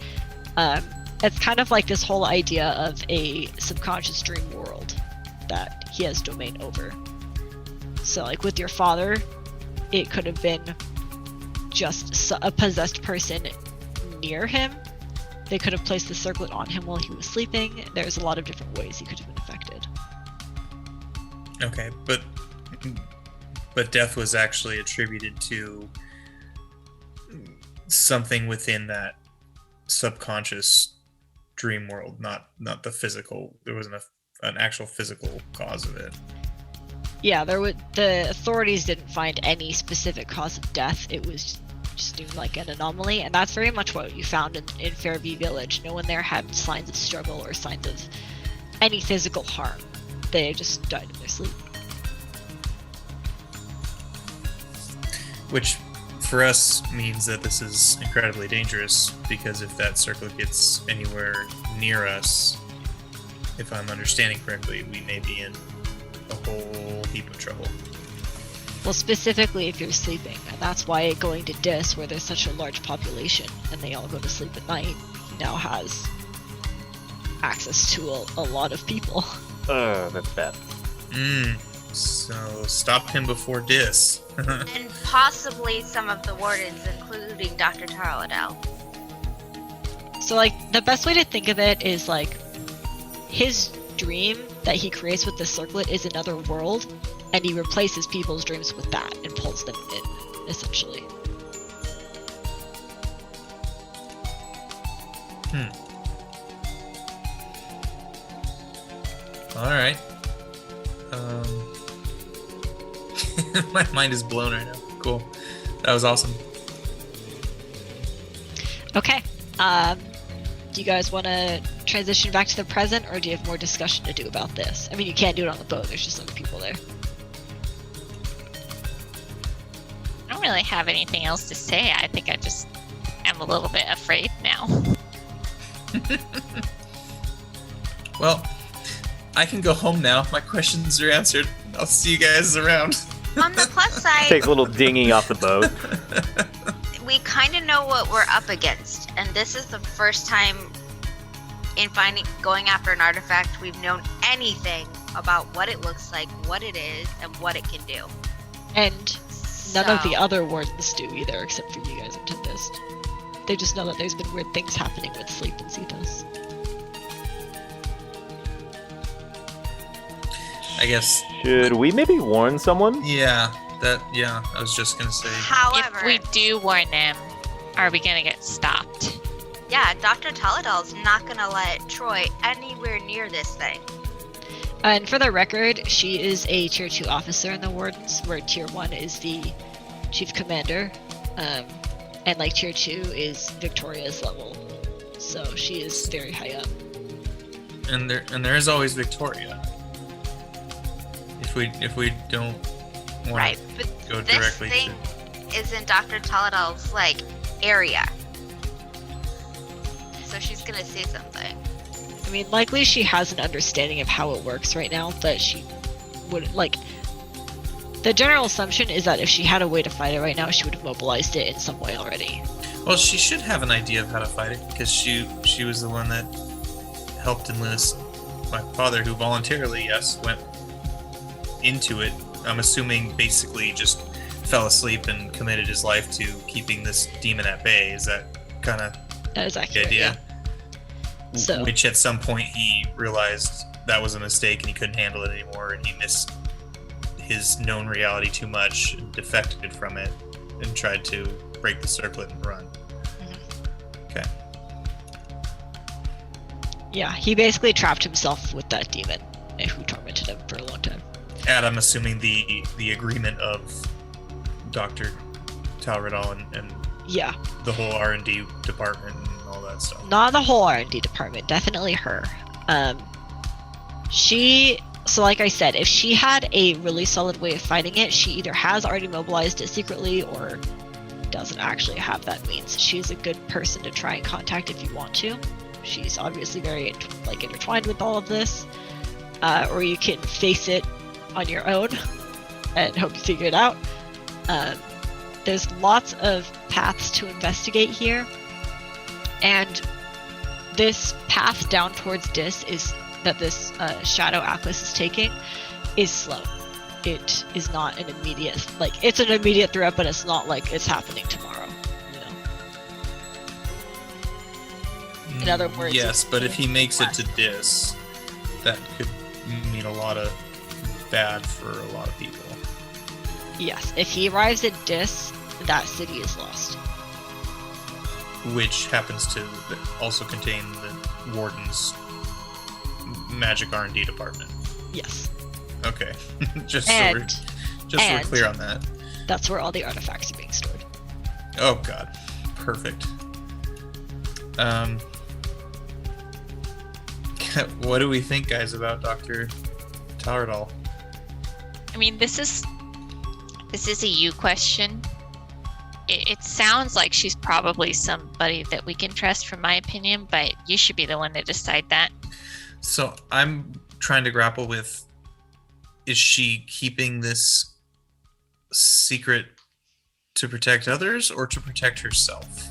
It's kind of like this whole idea of a subconscious dream world that he has domain over. So, like with your father, it could have been just a possessed person near him. They could have placed the circlet on him while he was sleeping. There's a lot of different ways he could have been affected. Okay, but death was actually attributed to something within that subconscious dream world, not the physical. There wasn't an actual physical cause of it. Yeah, the authorities didn't find any specific cause of death. It was just deemed like an anomaly, and that's very much what you found in Fairview Village. No one there had signs of struggle or signs of any physical harm. They just died in their sleep. Which, for us, means that this is incredibly dangerous, because if that circlet gets anywhere near us, if I'm understanding correctly, we may be in a whole heap of trouble. Well, specifically if you're sleeping, and that's why going to Dis, where there's such a large population and they all go to sleep at night, he now has access to a lot of people. That's bad. So stop him before Dis. And possibly some of the wardens, including Dr. Tarladell. So, like, the best way to think of it is, like, his dream that he creates with the circlet is another world, and he replaces people's dreams with that and pulls them in, essentially. Alright. My mind is blown right now. Cool. That was awesome. Okay. Do you guys want to transition back to the present, or do you have more discussion to do about this? I mean, you can't do it on the boat. There's just other people there. I don't really have anything else to say. I think I just am a little bit afraid now. Well, I can go home now. My questions are answered. I'll see you guys around. On the plus side, Take a little dinghy off the boat. we kind of know what we're up against, and this is the first time in going after an artifact we've known anything about what it looks like, what it is, and what it can do. And none of the other wardens do either, except for you guys and Tempest. They just know that there's been weird things happening with Sleep and Cephas. I guess. Should we maybe warn someone? Yeah, I was just gonna say. However, If we do warn them, are we gonna get stopped? yeah, Dr. Taladal's not gonna let Troy anywhere near this thing. And for the record, she is a Tier 2 officer in the Wardens, where Tier 1 is the Chief Commander, and like Tier 2 is Victoria's level. So she is very high up. And there is always Victoria. If we don't want Right, to but go this directly thing to. is in Dr. Taladal's, area. So she's gonna say something. I mean, likely she has an understanding of how it works right now, but she would, the general assumption is that if she had a way to fight it right now, she would have mobilized it in some way already. Well, she should have an idea of how to fight it, because she was the one that helped enlist my father, who voluntarily, yes, went into it. I'm assuming basically just fell asleep and committed his life to keeping this demon at bay. Is that kind of That is the accurate, idea? yeah. So, Which at some point he realized that was a mistake and he couldn't handle it anymore, and he missed his known reality too much and defected from it and tried to break the circlet and run. Okay. yeah, he basically trapped himself with that demon who tormented him for a long time. And I'm assuming the agreement of Dr. Talradal and Yeah, the whole R&D department and all that stuff. Not the whole R&D department, definitely her. So like I said, if she had a really solid way of fighting it, she either has already mobilized it secretly or doesn't actually have that means. She's a good person to try and contact if you want to. She's obviously very intertwined with all of this. Or you can face it on your own and hope to figure it out. There's lots of paths to investigate here, and this path down towards Dis that this Shadow Atlas is taking is slow. It is not an immediate, it's an immediate threat, but it's not like it's happening tomorrow, In other words... Yes, but if he makes it to Dis, that could mean a lot of bad for a lot of people. Yes, if he arrives at Dis, that city is lost. Which happens to also contain the Warden's magic R&D department. Yes. Okay. just so we're clear on that. That's where all the artifacts are being stored. Oh god. Perfect. What do we think, guys, about Dr. Tauerdal? I mean, this is a you question. It sounds like she's probably somebody that we can trust, from my opinion, but you should be the one to decide that. So I'm trying to grapple with, is she keeping this secret to protect others or to protect herself?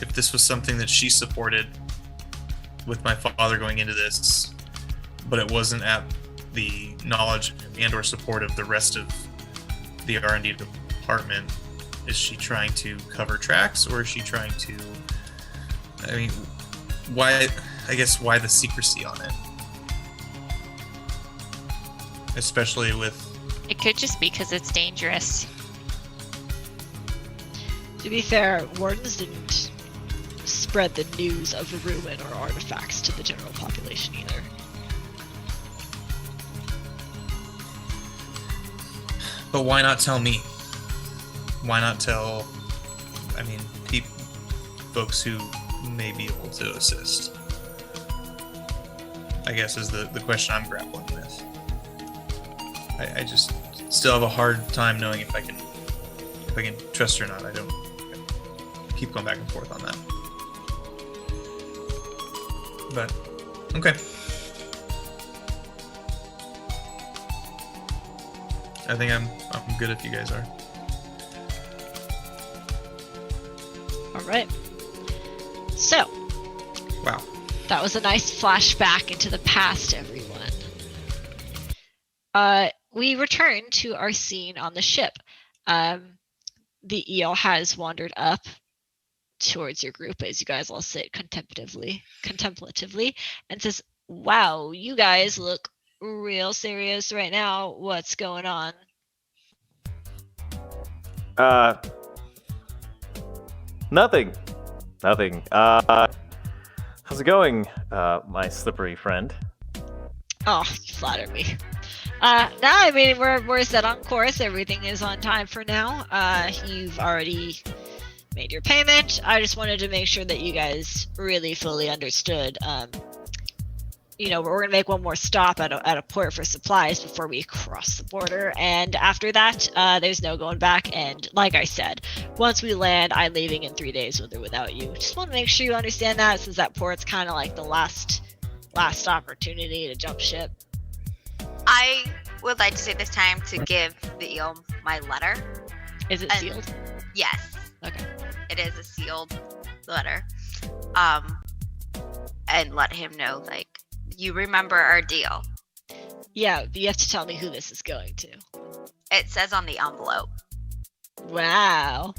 If this was something that she supported with my father going into this, but it wasn't at the knowledge and or support of the rest of the R&D department, is she trying to cover tracks, or is she trying to, I mean, why the secrecy on it? Especially with... It could just be because it's dangerous. To be fair, Wardens didn't spread the news of the ruin or artifacts to the general population either. But why not tell me? Why not tell, folks who may be able to assist? I guess is the question I'm grappling with. I just still have a hard time knowing if I can trust her or not. I don't keep going back and forth on that. But okay. I think I'm good if you guys are. All right. So. Wow. That was a nice flashback into the past, everyone. We return to our scene on the ship. The eel has wandered up towards your group as you guys all sit contemplatively, and says, "Wow, you guys look real serious right now. What's going on?" Nothing. How's it going, my slippery friend? Oh, you flatter me. No, we're set on course. Everything is on time for now. You've already made your payment. I just wanted to make sure that you guys really fully understood. We're gonna make one more stop at a port for supplies before we cross the border, and after that, there's no going back. And like I said, once we land, I'm leaving in 3 days with or without you. Just want to make sure you understand that, since that port's kind of like the last opportunity to jump ship. I would like to take this time to give the eel my letter. Is it sealed? Yes. Okay. It is a sealed letter. And let him know, you remember our deal. Yeah, but you have to tell me who this is going to. It says on the envelope. Wow.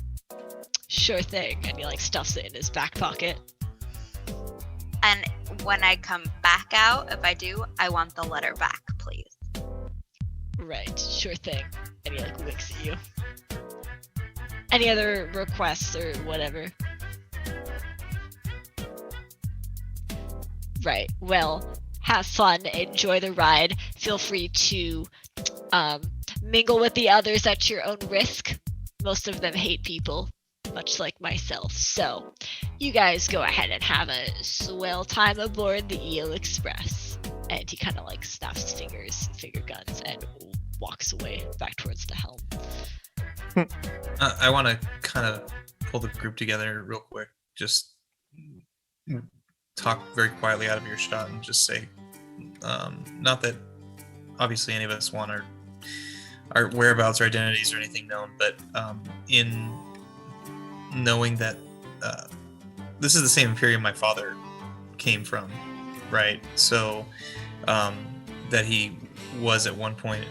Sure thing. And he stuffs it in his back pocket. And when I come back out, if I do, I want the letter back, please. Right, sure thing. And he winks at you. Any other requests or whatever? Right, well, have fun, enjoy the ride. Feel free to mingle with the others at your own risk. Most of them hate people. much like myself. So, you guys go ahead and have a swell time aboard the Eel Express. And he kind of like snaps his fingers, finger guns, and walks away back towards the helm. I want to kind of pull the group together real quick. Just talk very quietly out of earshot and just say, not that obviously any of us want our whereabouts or identities or anything known, but in knowing that this is the same Imperium my father came from, right? So that he was at one point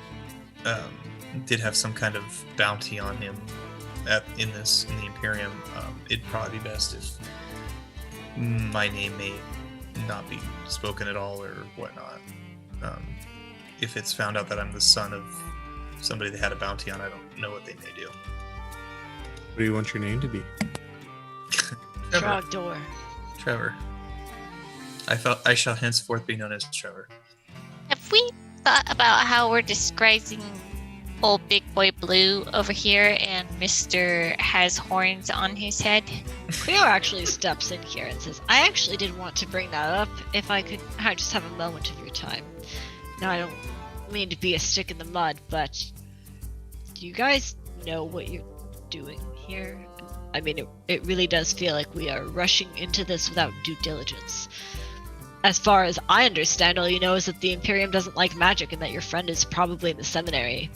did have some kind of bounty on him in the Imperium. It'd probably be best if my name may not be spoken at all or whatnot. If it's found out that I'm the son of somebody that had a bounty on, I don't know what they may do. What do you want your name to be? Trevor. Trogdor. Trevor. I shall henceforth be known as Trevor. Have we thought about how we're disguising old Big Boy Blue over here and Mr. has horns on his head? Cleo actually steps in here and says, I actually did want to bring that up if I could just have a moment of your time. Now, I don't mean to be a stick in the mud, but do you guys know what you're doing here? I mean, it really does feel like we are rushing into this without due diligence. As far as I understand, all you know is that the Imperium doesn't like magic and that your friend is probably in the seminary.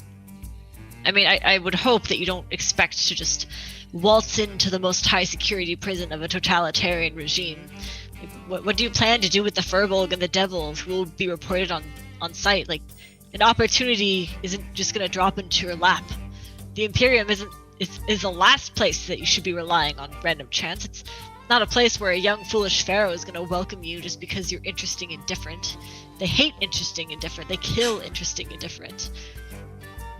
I mean, I would hope that you don't expect to just waltz into the most high security prison of a totalitarian regime. What do you plan to do with the Furbolg and the Devil who will be reported on site? Like, an opportunity isn't just going to drop into your lap. The Imperium is the last place that you should be relying on random chance. It's not a place where a young foolish pharaoh is going to welcome you just because you're interesting and different. They hate interesting and different. They kill interesting and different.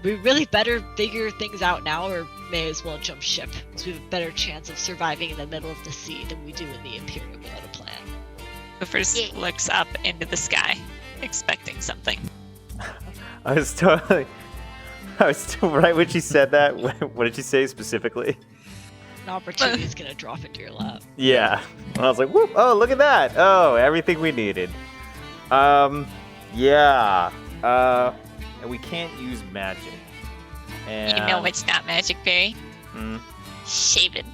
We really better figure things out now, or may as well jump ship, because we have a better chance of surviving in the middle of the sea than we do in the Imperium without a plan. Buffers looks up into the sky, expecting something. I was right when she said that. What did she say specifically? An opportunity is going to drop into your lap. Yeah. And I was like, whoop, oh, look at that. Oh, everything we needed. Yeah. And we can't use magic. And You know what's not magic, Barry? Hmm. Shaven.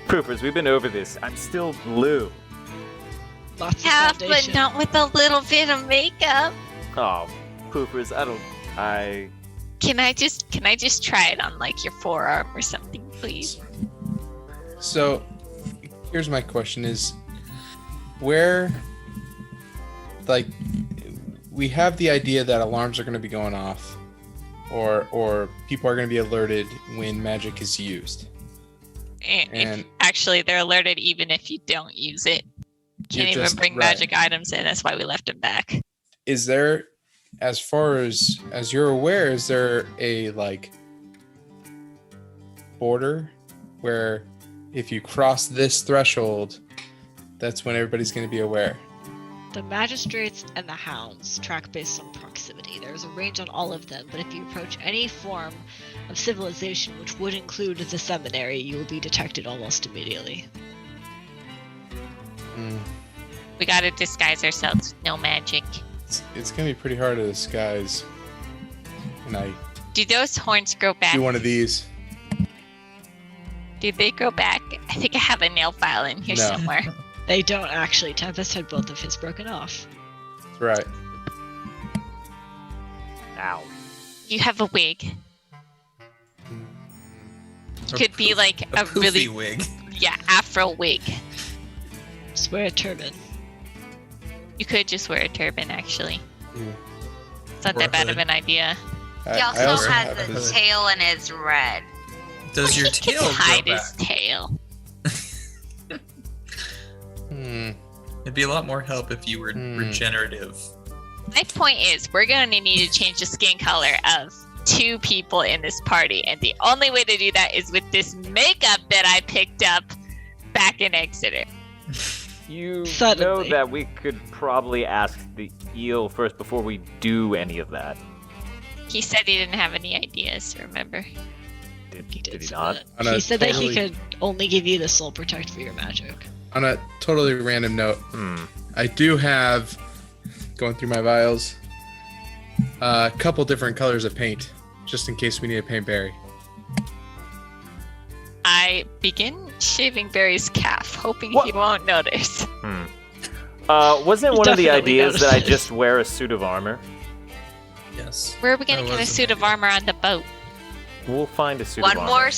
Poopers, we've been over this. I'm still blue. Lots of Half, but foundation. not with a little bit of makeup. Oh, poopers, Can I just try it on like your forearm or something, please? So, here's my question: is where, like, we have the idea that alarms are going to be going off, or people are going to be alerted when magic is used. And actually, they're alerted even if you don't use it. Can't even bring magic items in. That's why we left them back. Is there, as far as you're aware, is there a like border where if you cross this threshold, that's when everybody's going to be aware? The magistrates and the hounds track based on proximity. There's a range on all of them, but if you approach any form of civilization, which would include the seminary, you will be detected almost immediately. We gotta disguise ourselves with no magic. It's going to be pretty hard to disguise. And I Do those horns grow back? do one of these. Do they grow back? I think I have a nail file in here No. somewhere. They don't actually. Tempest had both of his broken off. That's right. Ow. You have a wig. Could be like a poofy really wig. afro wig. Just wear a turban. You could just wear a turban, actually. Yeah. It's not Or that a bad of hood. an idea. He I also have has a this- tail and is red. Does your He can tail grow hide his back? tail. It'd be a lot more help if you were regenerative. My point is, we're going to need to change the skin color of 2 people in this party, and the only way to do that is with this makeup that I picked up back in Exeter. You know Suddenly. that we could probably ask the eel first before we do any of that. He said he didn't have any ideas, remember? Did He did Did he say not? that. On a He said that he totally- could only give you the soul protect for your magic. On a totally random note, I do have, going through my vials, a couple different colors of paint, just in case we need to paint Barry. I begin shaving Barry's calf, hoping What? he won't notice. Wasn't He one of the definitely ideas that I notices. just wear a suit of armor? Yes. Where are we gonna That get a was suit of armor on the boat? We'll find a suit One of armor. more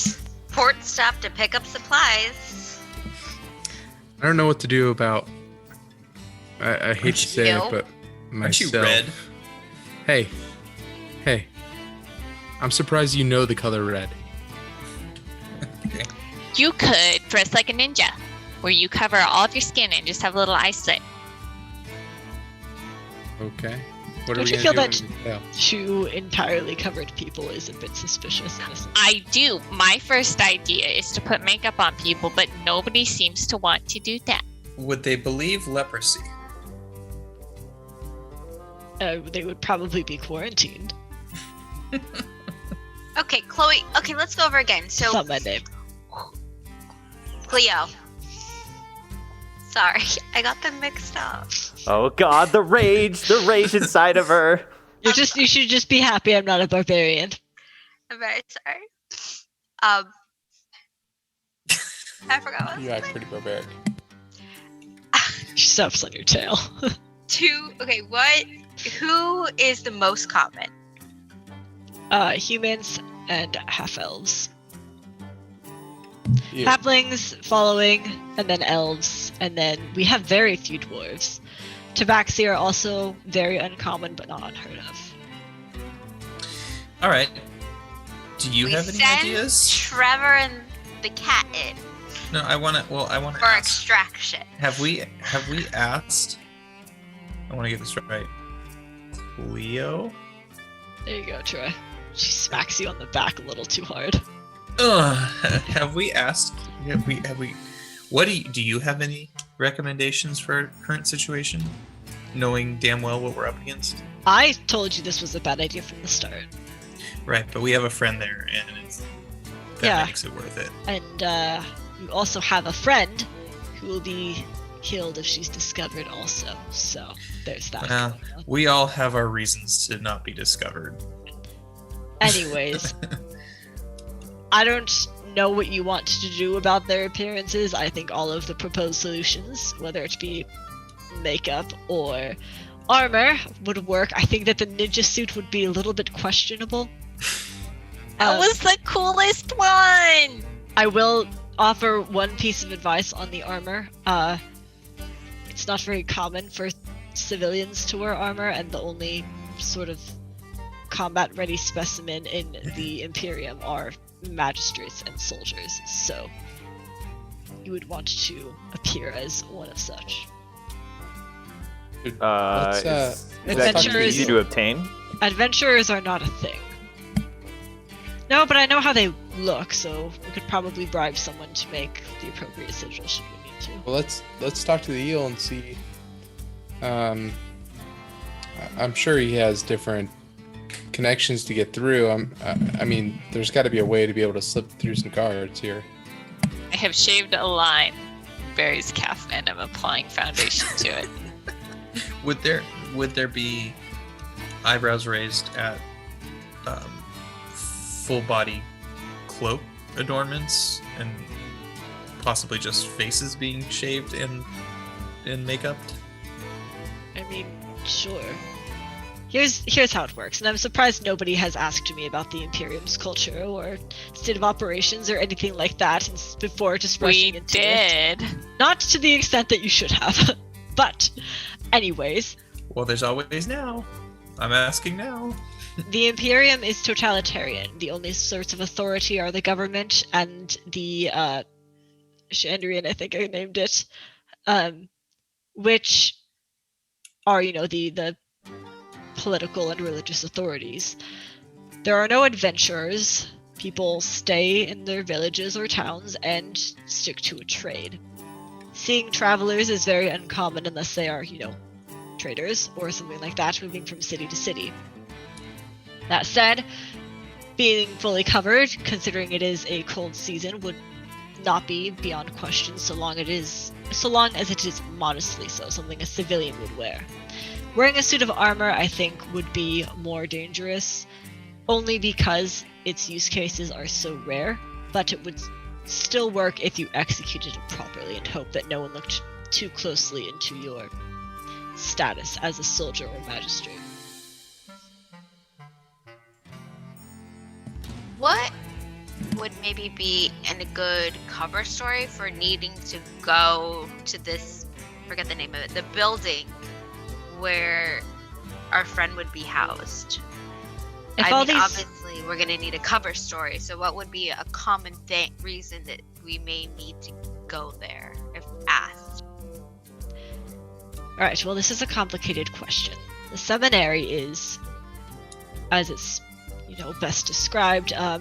port stop to pick up supplies. I don't know what to do about. I hate Aren't to say you? it, but Aren't you myself. red? Hey. I'm surprised you know the color red. You could dress like a ninja, where you cover all of your skin and just have a little eye slit. Okay. What Don't are we you gonna feel do that- when we fail? 2 entirely covered people is a bit suspicious. Honestly. I do. My first idea is to put makeup on people, but nobody seems to want to do that. Would they believe leprosy? They would probably be quarantined. Okay, Chloe. Okay, let's go over again. So, It's not my name. Cleo. Sorry, I got them mixed up. Oh god, the rage inside of her. You should just be happy I'm not a barbarian. I'm very sorry. I forgot what I was You act saying. pretty barbaric. She steps on your tail. Okay, who is the most common? Humans and half elves. You. Halflings following, and then elves, and then we have very few dwarves. Tabaxi are also very uncommon, but not unheard of. All right. Do you We have any send ideas? Trevor and the cat in No, I want to. Well, I want to for ask. extraction. Have we asked? I want to get this right. Leo. There you go, Troy. She smacks you on the back a little too hard. Ugh. Have we asked? Have we? What do you have any recommendations for our current situation? Knowing damn well what we're up against. I told you this was a bad idea from the start. Right, but we have a friend there, and that Yeah. makes it worth it. And you also have a friend who will be killed if she's discovered also. So there's that. Well, going on. we all have our reasons to not be discovered. Anyways, I don't know what you want to do about their appearances. I think all of the proposed solutions, whether it be makeup or armor, would work. I think that the ninja suit would be a little bit questionable. That was the coolest one! I will offer one piece of advice on the armor. It's not very common for civilians to wear armor, and the only sort of combat-ready specimen in the Imperium are magistrates and soldiers, so you would want to appear as one of such. Let's, Is that Adventurers- easy to obtain? Adventurers are not a thing. No, but I know how they look, so we could probably bribe someone to make the appropriate sigil should we need to. Well, let's talk to the eel and see. I'm sure he has different connections to get through. I mean, there's got to be a way to be able to slip through some guards here. I have shaved a line Barry's calf and I'm applying foundation to it. Would there be eyebrows raised at full body cloak adornments and possibly just faces being shaved and makeup? I mean, sure. Here's how it works, and I'm surprised nobody has asked me about the Imperium's culture or state of operations or anything like that before just rushing We into it. did. Not to the extent that you should have. But, anyways, Well, there's always now. I'm asking now. the Imperium is totalitarian. The only sorts of authority are the government and the Chandrian, I think I named it, which are, the political and religious authorities. There are no adventurers. People stay in their villages or towns and stick to a trade. Seeing travelers is very uncommon unless they are, traders or something like that, moving from city to city. That said, being fully covered, considering it is a cold season, would not be beyond question so long as it is modestly so, something a civilian would wear. Wearing a suit of armor, I think, would be more dangerous, only because its use cases are so rare, but it would still work if you executed it properly and hope that no one looked too closely into your status as a soldier or magistrate. What would maybe be a good cover story for needing to go to this, forget the name of it, the building where our friend would be housed? Obviously we're going to need a cover story, so what would be a common reason that we may need to go there if asked? Alright, well, this is a complicated question. The seminary is, as it's best described, a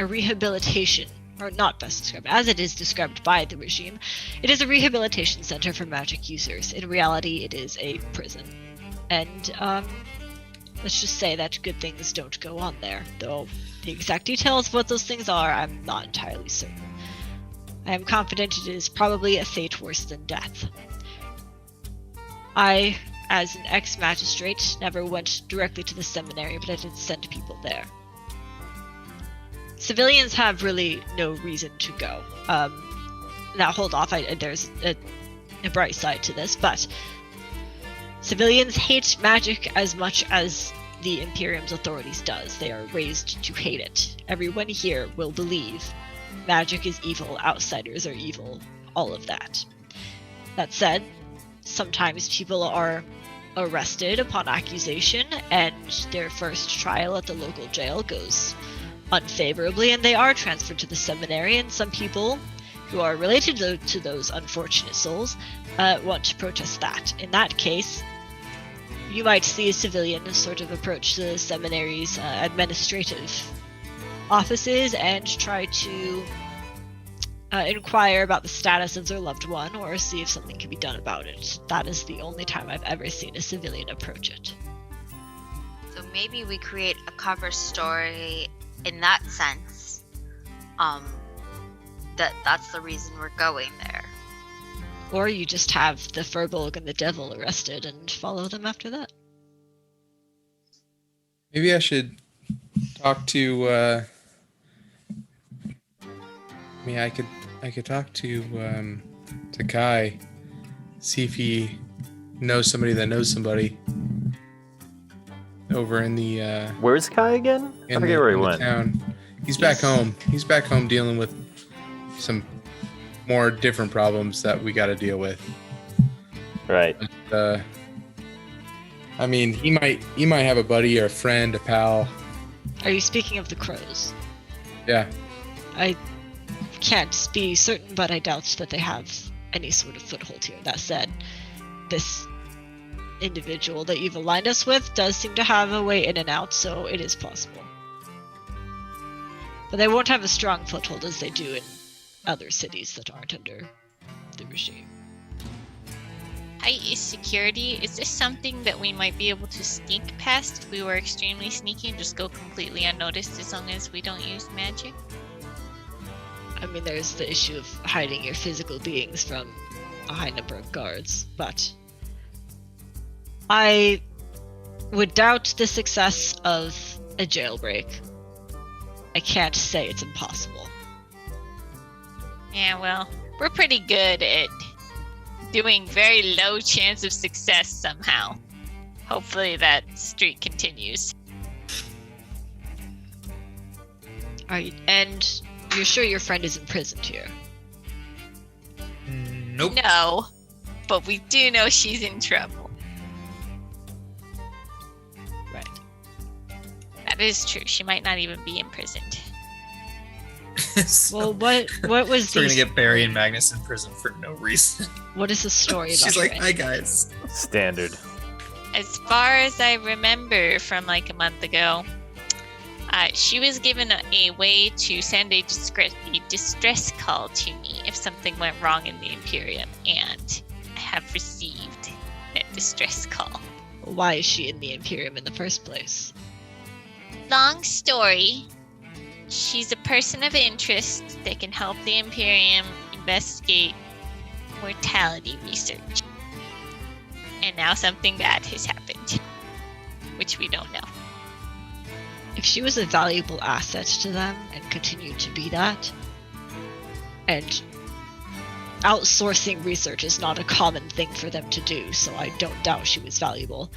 rehabilitation, or not best described, as it is described by the regime, it is a rehabilitation center for magic users. In reality, it is a prison. And let's just say that good things don't go on there, though the exact details of what those things are, I'm not entirely certain. I am confident it is probably a fate worse than death. I, as an ex-magistrate, never went directly to the seminary, but I did send people there. Civilians have really no reason to go. Now, hold off, there's a bright side to this, but civilians hate magic as much as the Imperium's authorities does. They are raised to hate it. Everyone here will believe magic is evil, outsiders are evil, all of that. That said, sometimes people are arrested upon accusation, and their first trial at the local jail goes unfavorably, and they are transferred to the seminary, and some people who are related to those unfortunate souls want to protest that. In that case, you might see a civilian sort of approach the seminary's administrative offices and try to inquire about the status of their loved one or see if something can be done about it. That is the only time I've ever seen a civilian approach it. So maybe we create a cover story in that sense, that's the reason we're going there. Or you just have the Furbolg and the Devil arrested and follow them after that. Maybe I should talk to. I could talk to Kai, see if he knows somebody that knows somebody over in the. Where's Kai again? I forget where he went. Town. He's back home. He's back home dealing with some more different problems that we got to deal with. Right. But, he might have a buddy or a friend, a pal. Are you speaking of the crows? Yeah. I can't be certain, but I doubt that they have any sort of foothold here. That said, this individual that you've aligned us with does seem to have a way in and out, so it is possible. But they won't have a strong foothold as they do in other cities that aren't under the regime. Height is security. Is this something that we might be able to sneak past if we were extremely sneaky and just go completely unnoticed as long as we don't use magic? There's the issue of hiding your physical beings from a high number of guards, but I would doubt the success of a jailbreak. I can't say it's impossible. Yeah, well, we're pretty good at doing very low chance of success somehow. Hopefully that streak continues. Alright, and you're sure your friend is imprisoned here? Nope. No, but we do know she's in trouble. Right. That is true. She might not even be imprisoned. Well, what was so we're gonna get Barry and Magnus in prison for no reason. What is the story about? She's like, her? hi guys. Standard. As far as I remember from like a month ago, she was given a way to send a distress call to me if something went wrong in the Imperium, and I have received that distress call. Why is she in the Imperium in the first place? Long story, she's a person of interest that can help the Imperium investigate mortality research. And now something bad has happened, which we don't know. If she was a valuable asset to them and continued to be that, and outsourcing research is not a common thing for them to do, so I don't doubt she was valuable.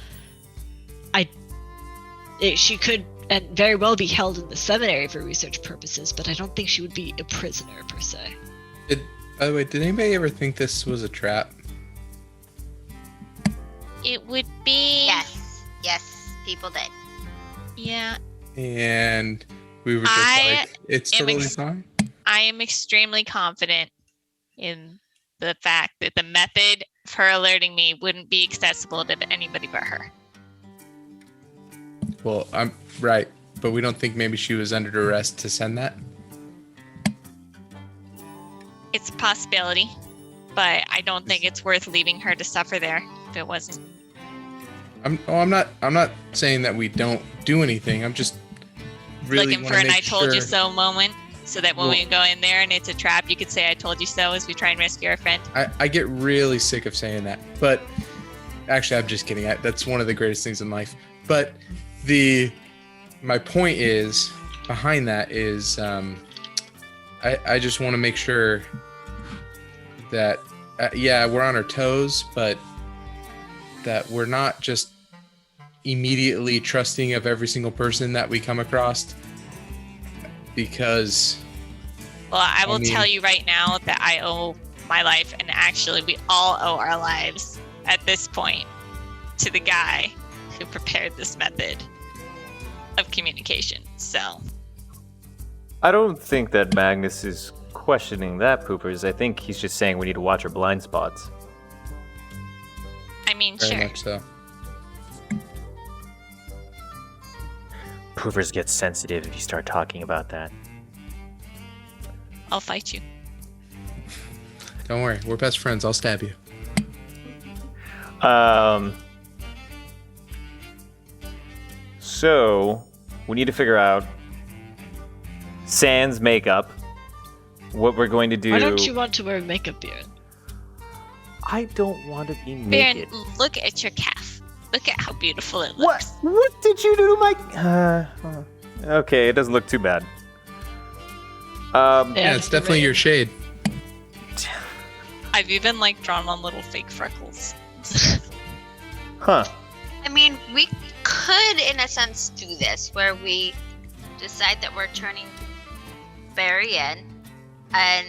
She could and very well be held in the seminary for research purposes, but I don't think she would be a prisoner per se. By the way, did anybody ever think this was a trap? It would be... Yes, people did. Yeah. And we were just like, it's totally fine? I am extremely confident in the fact that the method of her alerting me wouldn't be accessible to anybody but her. Well, I'm right, but we don't think maybe she was under duress to send that? It's a possibility, but I don't think it's worth leaving her to suffer there if it wasn't. I'm not saying that we don't do anything. I'm just really looking for an make I told you sure- so moment, so that when we go in there and it's a trap, you could say I told you so as we try and rescue our friend. I get really sick of saying that, but actually I'm just kidding. That's one of the greatest things in life. But my point is behind that is I just want to make sure that we're on our toes, but that we're not just immediately trusting of every single person that we come across, because Well, I will tell you right now that I owe my life, and actually we all owe our lives at this point, to the guy who prepared this method of communication. So I don't think that Magnus is questioning that, Poopers. I think he's just saying we need to watch our blind spots. I mean, very sure. much so. Poopers gets sensitive if you start talking about that. I'll fight you. Don't worry, we're best friends. I'll stab you. So we need to figure out sans makeup, what we're going to do. Why don't you want to wear makeup, Bjorn? I don't want to be Baron, naked. look at your calf. Look at how beautiful it looks. What did you do to my... okay, it doesn't look too bad. Yeah, it's definitely your shade. I've even drawn on little fake freckles. Huh. I mean, we could, in a sense, do this where we decide that we're turning Barry in, and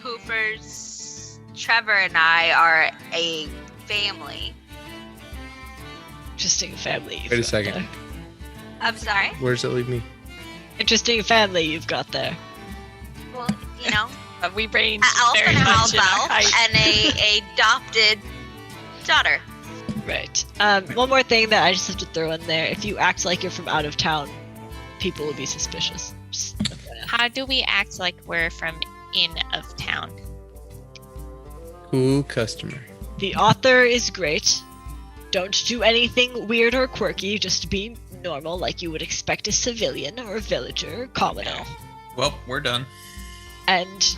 Poofers, Trevor, and I are a family. Interesting family. Wait a second. There. I'm sorry? Where does it leave me? Interesting family you've got there. Well, you know, We range an elf very and a much half in our elf height. and a adopted daughter. Right. One more thing that I just have to throw in there. If you act like you're from out of town, people will be suspicious. Just FYI. How do we act like we're from in of town? Cool customer. The author is great. Don't do anything weird or quirky. Just be normal like you would expect a civilian or a villager or commoner. Well, we're done. And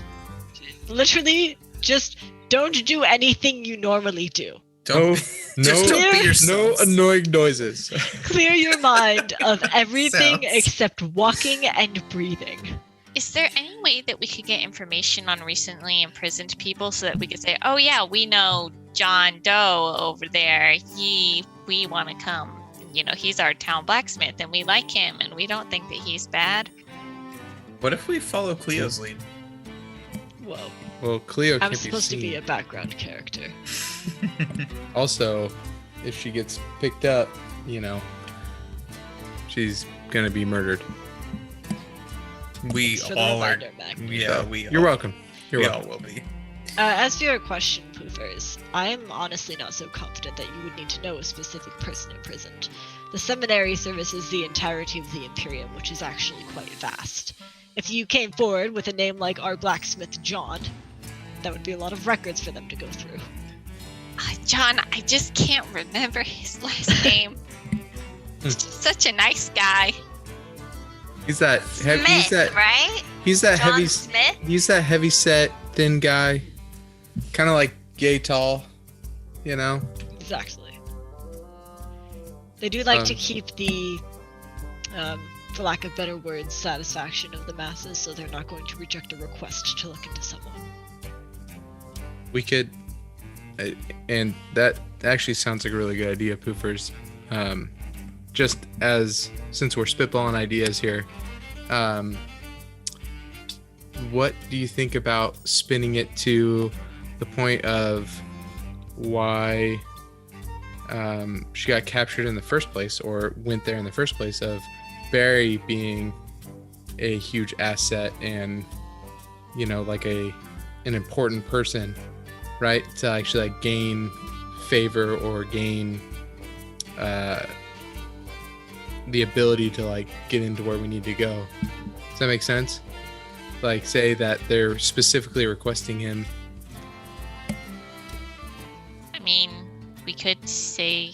literally just don't do anything you normally do. No, Just don't be no yourselves. annoying noises. Clear your mind of everything Sounds- except walking and breathing. Is there any way that we could get information on recently imprisoned people so that we could say, oh yeah, we know John Doe over there. We want to come. You know, he's our town blacksmith and we like him and we don't think that he's bad. What if we follow Cleo's lead? Whoa. Well, Cleo I'm can't be supposed to seen. be a background character. Also, if she gets picked up, she's gonna be murdered. We For the all are. reminder, Mac. Yeah, So, we. You're all, welcome. You're we welcome. all will be. As for your question, Poofers, I'm honestly not so confident that you would need to know a specific person imprisoned. The seminary services the entirety of the Imperium, which is actually quite vast. If you came forward with a name like our blacksmith John, that would be a lot of records for them to go through. John, I just can't remember his last name. He's just such a nice guy. He's that heavy. Smith, right? He's that John heavy. Smith? He's that heavy set, thin guy, kind of like gay tall, you know. Exactly. They do like to Um, keep the, for lack of better words, satisfaction of the masses, so they're not going to reject a request to look into someone. We could, and that actually sounds like a really good idea, Poofers. Just since we're spitballing ideas here, what do you think about spinning it to the point of why she got captured in the first place, or went there in the first place, of Barry being a huge asset and, you know, like an important person, right, to actually like gain favor or gain the ability to like get into where we need to go. Does that make sense? Like, say that they're specifically requesting him. I mean, we could say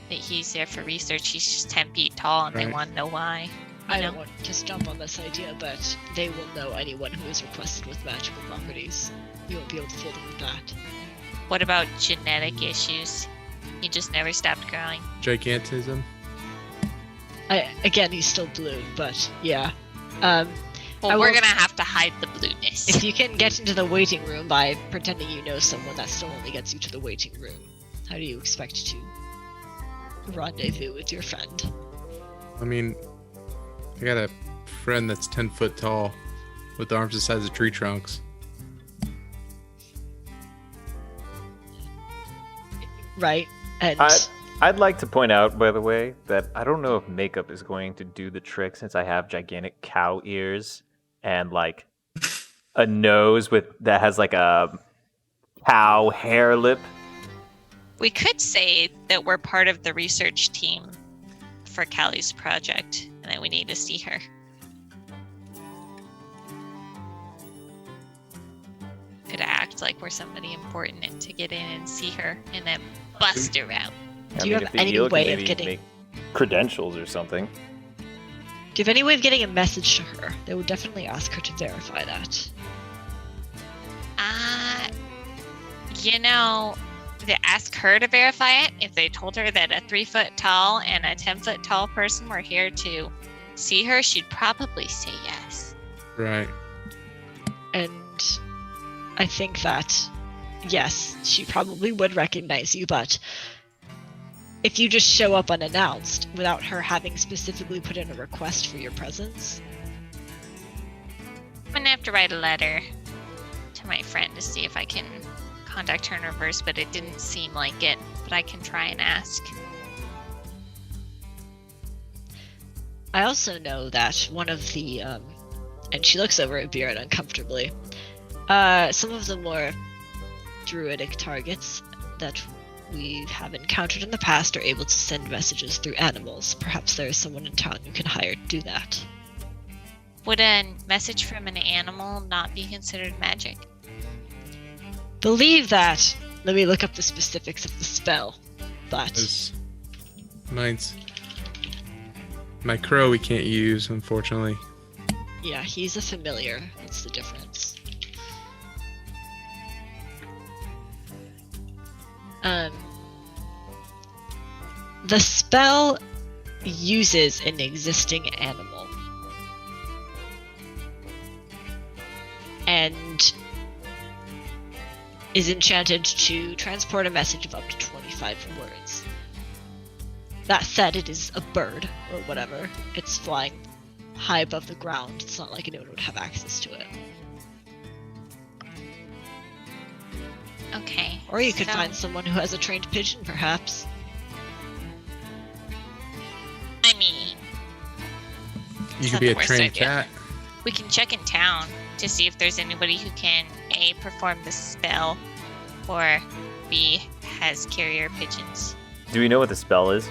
that he's there for research. He's just 10 feet tall and they Right. want to know why. I don't want to just jump on this idea, but they will know anyone who is requested with magical properties. You won't be able to fool them with that. What about genetic issues? He just never stopped growing. Gigantism. Again, he's still blue, but yeah. Well, I we're will- gonna have to hide the blueness. If you can get into the waiting room by pretending you know someone, that still only gets you to the waiting room. How do you expect to rendezvous with your friend? I mean, I got a friend that's 10 foot tall with arms the size of tree trunks. Right? And I'd like to point out, by the way, that I don't know if makeup is going to do the trick, since I have gigantic cow ears and like a nose that has like a cow hair lip. We could say that we're part of the research team for Callie's project and that we need to see her. Could act like we're somebody important to get in and see her and then bust her out. Do you have if the any eel could way of maybe getting- make credentials or something? do you have any way of getting a message to her? They would definitely ask her to verify that. To ask her to verify it, if they told her that a 3 foot tall and a 10 foot tall person were here to see her, she'd probably say yes. Right. And I think that, yes, she probably would recognize you, but if you just show up unannounced without her having specifically put in a request for your presence, I'm gonna have to write a letter to my friend to see if I can contact her in reverse, but it didn't seem like it. But I can try and ask. I also know that one of the, and she looks over at Biren uncomfortably, some of the more druidic targets that we have encountered in the past are able to send messages through animals. Perhaps there is someone in town you can hire to do that. Would a message from an animal not be considered magic? Believe that. Let me look up the specifics of the spell. But 'Cause mine's my crow we can't use, unfortunately. yeah, he's a familiar. That's the difference. The spell uses an existing animal. And is enchanted to transport a message of up to 25 words. That said, it is a bird, or whatever. It's flying high above the ground. It's not like anyone would have access to it. Okay. Or you could so- find someone who has a trained pigeon, perhaps. I mean, You not could be the a worst trained idea. cat. we can check in town to see if there's anybody who can A, perform the spell, or B, has carrier pigeons. Do we know what the spell is?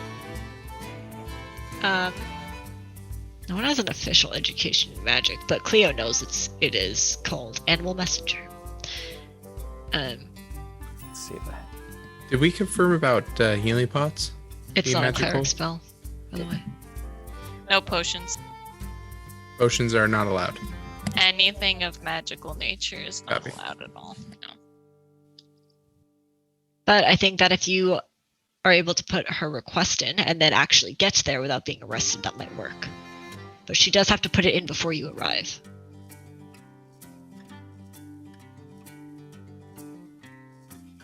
No one has an official education in magic, but Cleo knows it is called Animal Messenger. Let's see if I... Did we confirm about healing pots? It's Be not a magical? cleric spell, by the way. No potions. Potions are not allowed. Anything of magical nature is not Copy. allowed at all. No. But I think that if you are able to put her request in and then actually get there without being arrested, that might work. But she does have to put it in before you arrive.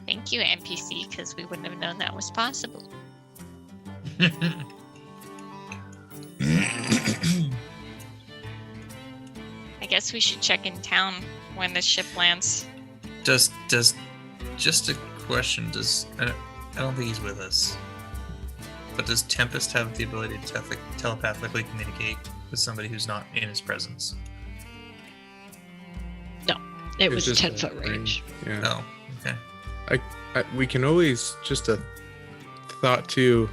Thank you, NPC, because we wouldn't have known that was possible. I guess we should check in town when the ship lands. Does just a question? I don't think he's with us. But does Tempest have the ability to telepathically communicate with somebody who's not in his presence? It was just 10-foot range. Yeah. No. Okay. We can always, just a thought too,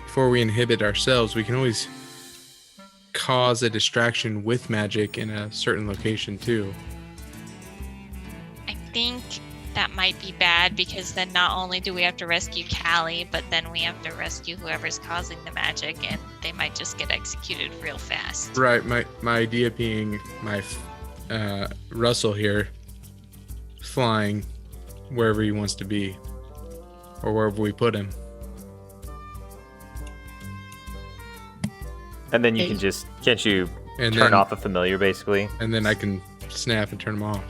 before we inhibit ourselves, we can always cause a distraction with magic in a certain location too. I think that might be bad because then not only do we have to rescue Callie, but then we have to rescue whoever's causing the magic, and they might just get executed real fast. Right. My idea being Russell here flying wherever he wants to be, or wherever we put him. And then you can just, can't you And turn then, off a familiar basically? and then I can snap and turn him off.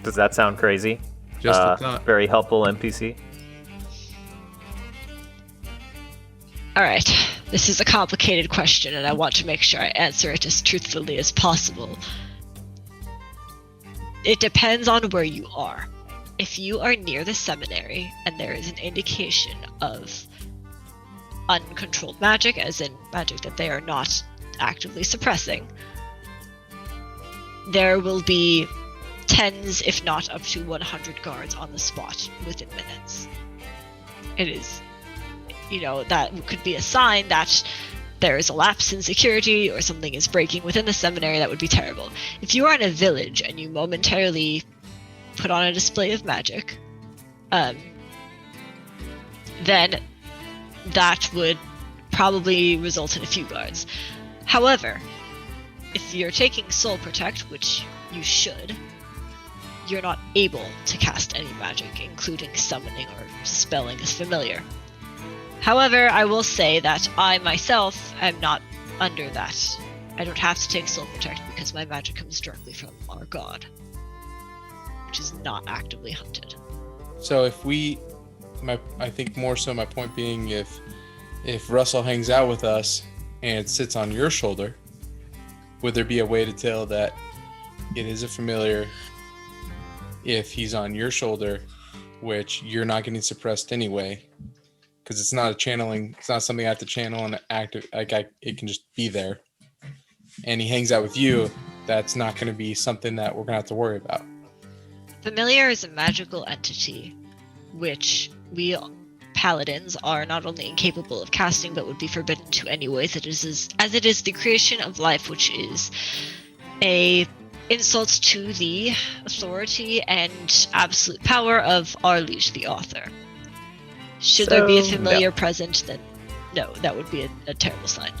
Does that sound crazy? Just a thought. Very helpful NPC. All right. This is a complicated question, and I want to make sure I answer it as truthfully as possible. It depends on where you are. If you are near the seminary and there is an indication of uncontrolled magic, as in magic that they are not actively suppressing, there will be tens, if not up to 100 guards on the spot within minutes. It is, that could be a sign that there is a lapse in security or something is breaking within the seminary. That would be terrible. If you are in a village and you momentarily put on a display of magic, then that would probably result in a few guards. However, if you're taking Soul Protect, which you should, you're not able to cast any magic, including summoning or spelling as familiar. However, I will say that I myself am not under that. I don't have to take Soul Protect because my magic comes directly from our god, which is not actively hunted. So I think more so my point being, if Russell hangs out with us and sits on your shoulder, would there be a way to tell that it is a familiar if he's on your shoulder, which you're not getting suppressed anyway? Because it's not it's not something I have to channel and active. It can just be there. And he hangs out with you, that's not going to be something that we're going to have to worry about. Familiar is a magical entity, which we paladins are not only incapable of casting, but would be forbidden to anyways. As it is the creation of life, which is a insult to the authority and absolute power of our liege, the author. Should there be a familiar present, then no, that would be a terrible sign.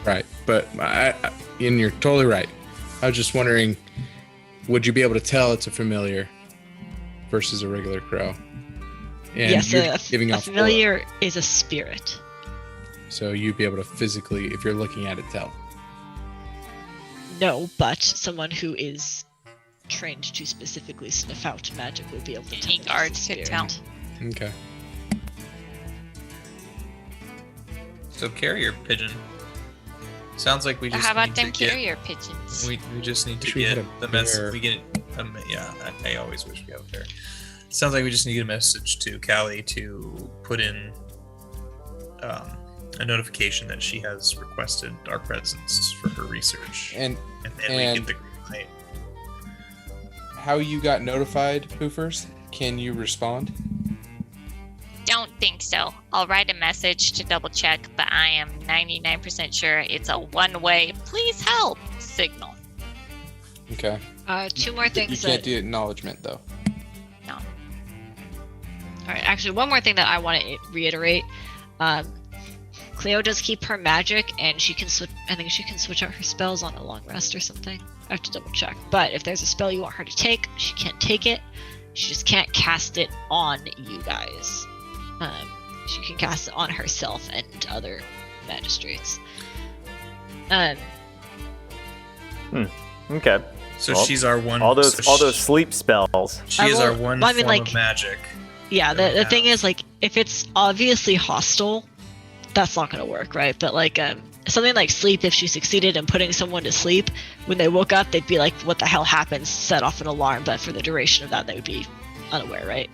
Right, but and you're totally right. I was just wondering, would you be able to tell it's a familiar versus a regular crow? And yes, you're a giving off familiar is a spirit. So you'd be able to physically, if you're looking at it, tell. No, but someone who is trained to specifically sniff out magic would be able to tell. Any guards could tell. Okay. So carrier pigeon. Sounds like we just. How about need them to carrier pigeons? We just need to Wish we had get a the message. bear. We get. Yeah, I always wish we had a bear. Sounds like we just need to get a message to Callie to put in a notification that she has requested our presence for her research, And then we get the green light. how you got notified, Poofers? Can you respond? Don't think so. I'll write a message to double check, but I am 99% sure it's a one-way "please help" signal. Okay. Two more You things. can't do acknowledgement though. No. All right, actually, one more thing that I want to reiterate. Cleo does keep her magic, and she can switch. I think she can switch out her spells on a long rest or something. I have to double check. But if there's a spell you want her to take, she can't take it. She just can't cast it on you guys. She can cast it on herself and other magistrates. Okay. So Well, she's our one. All those so sleep spells. She is our well, one I mean, form like- of magic. Yeah, that we the thing have. is, like, if it's obviously hostile, that's not gonna work, right? But like, something like sleep, if she succeeded in putting someone to sleep, when they woke up, they'd be like, "What the hell happened?" Set off an alarm, but for the duration of that, they would be unaware, right?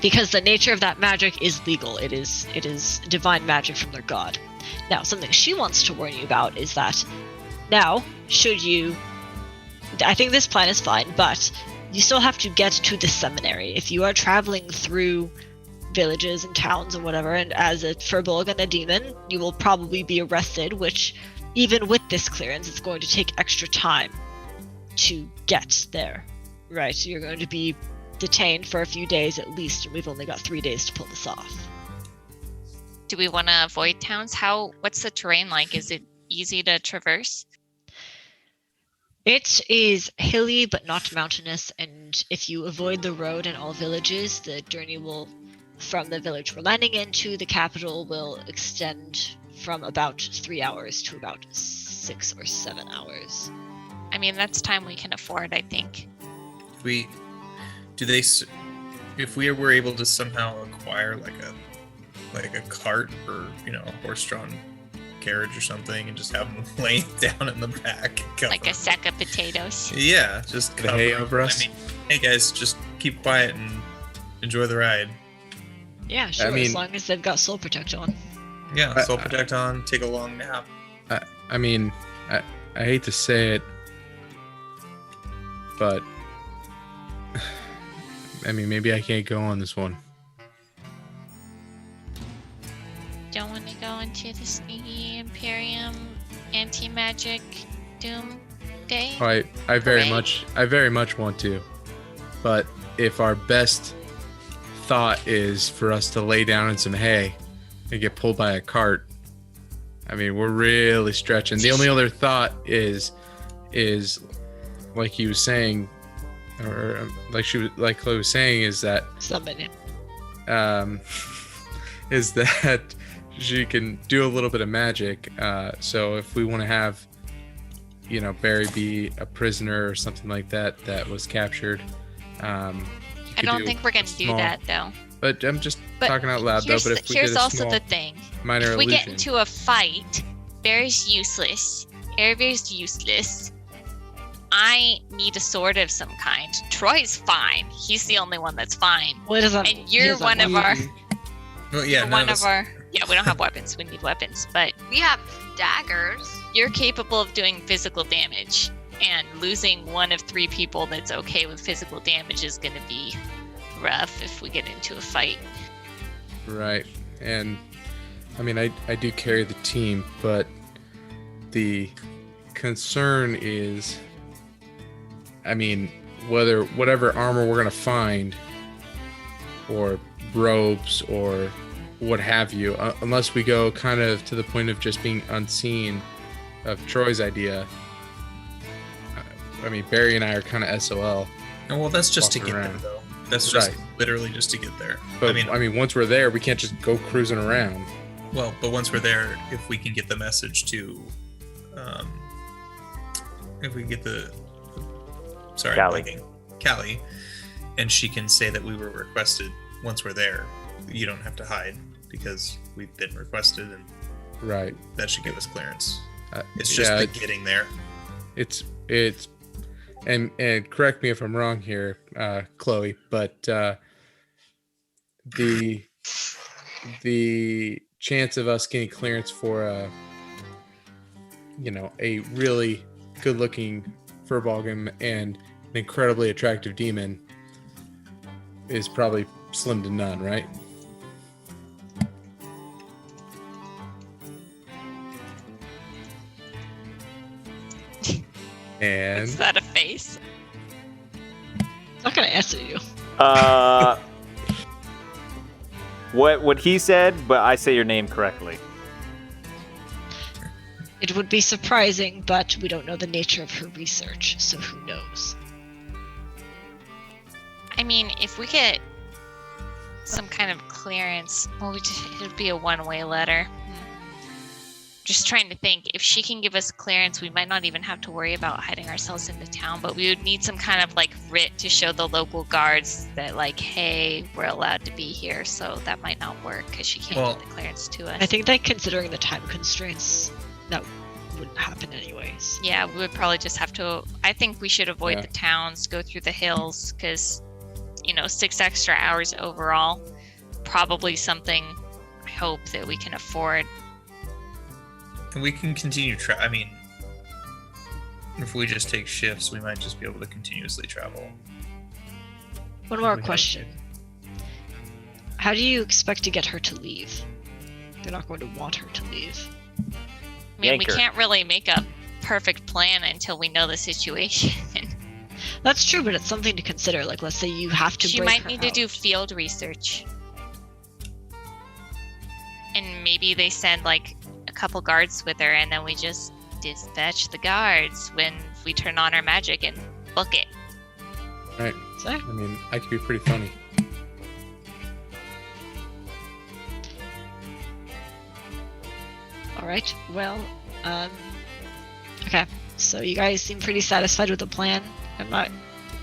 Because the nature of that magic is legal. It is divine magic from their god. Now, something she wants to warn you about is that now, should you, I think this plan is fine, but you still have to get to the seminary. If you are traveling through villages and towns and whatever, and as a Furbolg and a demon, you will probably be arrested, which, even with this clearance, it's going to take extra time to get there, right? So you're going to be detained for a few days at least, and we've only got 3 days to pull this off. Do we want to avoid towns? What's the terrain like? Is it easy to traverse? It is hilly but not mountainous, and if you avoid the road in all villages, the journey will, from the village we're landing into the capital, will extend from about 3 hours to about 6 or 7 hours. I mean, that's time we can afford, I think. If we were able to somehow acquire like a cart or a horse-drawn carriage or something and just have them laying down in the back, Like a sack of potatoes. yeah, just The hay over us? I mean, hey guys, just keep quiet and enjoy the ride. Yeah, sure, mean- as long as they've got soul protect on. Yeah, soul protect on, take a long nap. I mean, I hate to say it, but I mean, maybe I can't go on this one. Don't want to go into the sneaky Imperium anti-magic doom day. I very much want to, but if our best thought is for us to lay down in some hay and get pulled by a cart, I mean, we're really stretching. The only other thought is like he was saying, or like Chloe was saying, is that Somebody. is that she can do a little bit of magic. So if we want to have, Barry be a prisoner or something like that was captured. I don't think we're going to do that, though. But I'm just But talking out loud, though. But if we here's did a also small the thing. minor If we illusion, get into a fight, Barry's useless. Airbear's useless. I need a sword of some kind. Troy's fine. He's the only one that's fine. Well, it doesn't. And you're one of our. Well, yeah, One of our. Yeah, we don't have weapons. We need weapons, but We have daggers. you're capable of doing physical damage, and losing one of 3 people that's okay with physical damage is going to be rough if we get into a fight. right? And I mean, I do carry the team, but the concern is, I mean, whatever armor we're gonna find, or robes, or what have you, unless we go kind of to the point of just being unseen, of Troy's idea. I mean, Barry and I are kind of SOL. Oh, well, that's just to Walking get around. there, though. That's just Right. literally just to get there. But I mean, once we're there, we can't just go cruising around. Well, but once we're there, if we can get the message to, if we get the, sorry, Callie. Callie, and she can say that we were requested. Once we're there, you don't have to hide because we've been requested, and Right. that should give us clearance. Uh, It's just yeah, the getting there. It's and correct me if I'm wrong here, Chloe, but the chance of us getting clearance for a really good looking Furbolg and an incredibly attractive demon is probably slim to none, right? And Is that a face? I'm not gonna answer you. what he said, but I say your name correctly. It would be surprising, but we don't know the nature of her research, so who knows? I mean, if we get some kind of clearance, well, it would be a one-way letter. Just trying to think, if she can give us clearance, we might not even have to worry about hiding ourselves into town, but we would need some kind of like writ to show the local guards that like, hey, we're allowed to be here. So that might not work because she can't get the clearance to us. I think that considering the time constraints, that wouldn't happen anyways. Yeah, we would probably just have to, I think we should avoid the towns, go through the hills, because, 6 extra hours overall, probably something I hope that we can afford. And we can continue I mean, if we just take shifts, we might just be able to continuously travel. One more question. How do you expect to get her to leave? You're not going to want her to leave. I mean, we can't really make a perfect plan until we know the situation. That's true, but it's something to consider. Like, let's say you have to She break might her need to out. do field research. And maybe they send, like, a couple guards with her, and then we just dispatch the guards when we turn on our magic and book it. Right. So, I mean, I could be pretty funny. all right. Well, okay. So you guys seem pretty satisfied with the plan. I'm not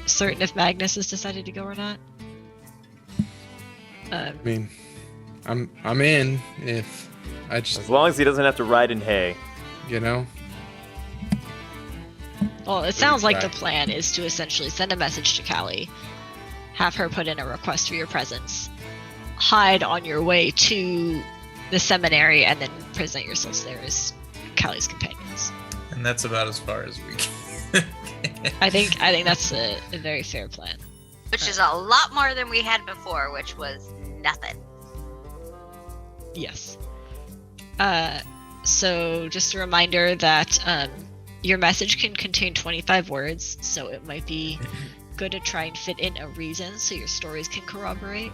certain if Magnus has decided to go or not. I mean, I'm in if I just, As long as he doesn't have to ride in hay. Well, it sounds like the plan is to essentially send a message to Callie, have her put in a request for your presence, hide on your way to the seminary, and then present yourselves there as Callie's companions. And that's about as far as we can. I think that's a very fair plan. Which is a lot more than we had before, which was nothing. Yes. So just a reminder that your message can contain 25 words, so it might be good to try and fit in a reason so your stories can corroborate.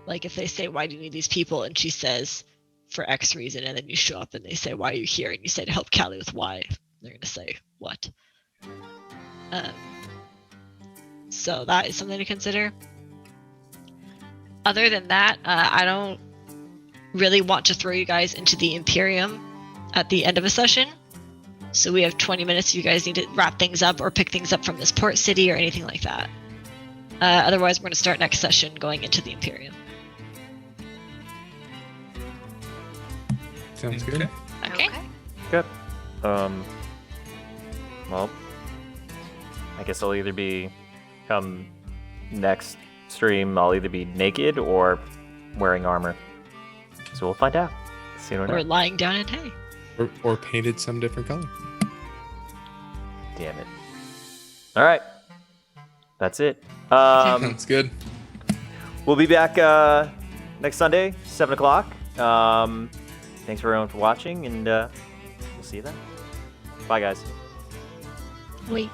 Like if they say, why do you need these people? And she says, for X reason, and then you show up and they say, why are you here? And you say, to help Callie with Y. They're going to say, what? So that is something to consider. Other than that, I don't really want to throw you guys into the Imperium at the end of a session. So we have 20 minutes if you guys need to wrap things up or pick things up from this port city or anything like that. Otherwise, we're going to start next session going into the Imperium. sounds good. Okay. Good. Well, I guess I'll either be come next stream. I'll either be naked or wearing armor. So we'll find out. Soon Or enough. lying down in hay. Or painted some different color. Damn it. All right. That's it. Sounds good. We'll be back next Sunday, 7 o'clock. Thanks for everyone for watching, and we'll see you then. Bye, guys. Wait.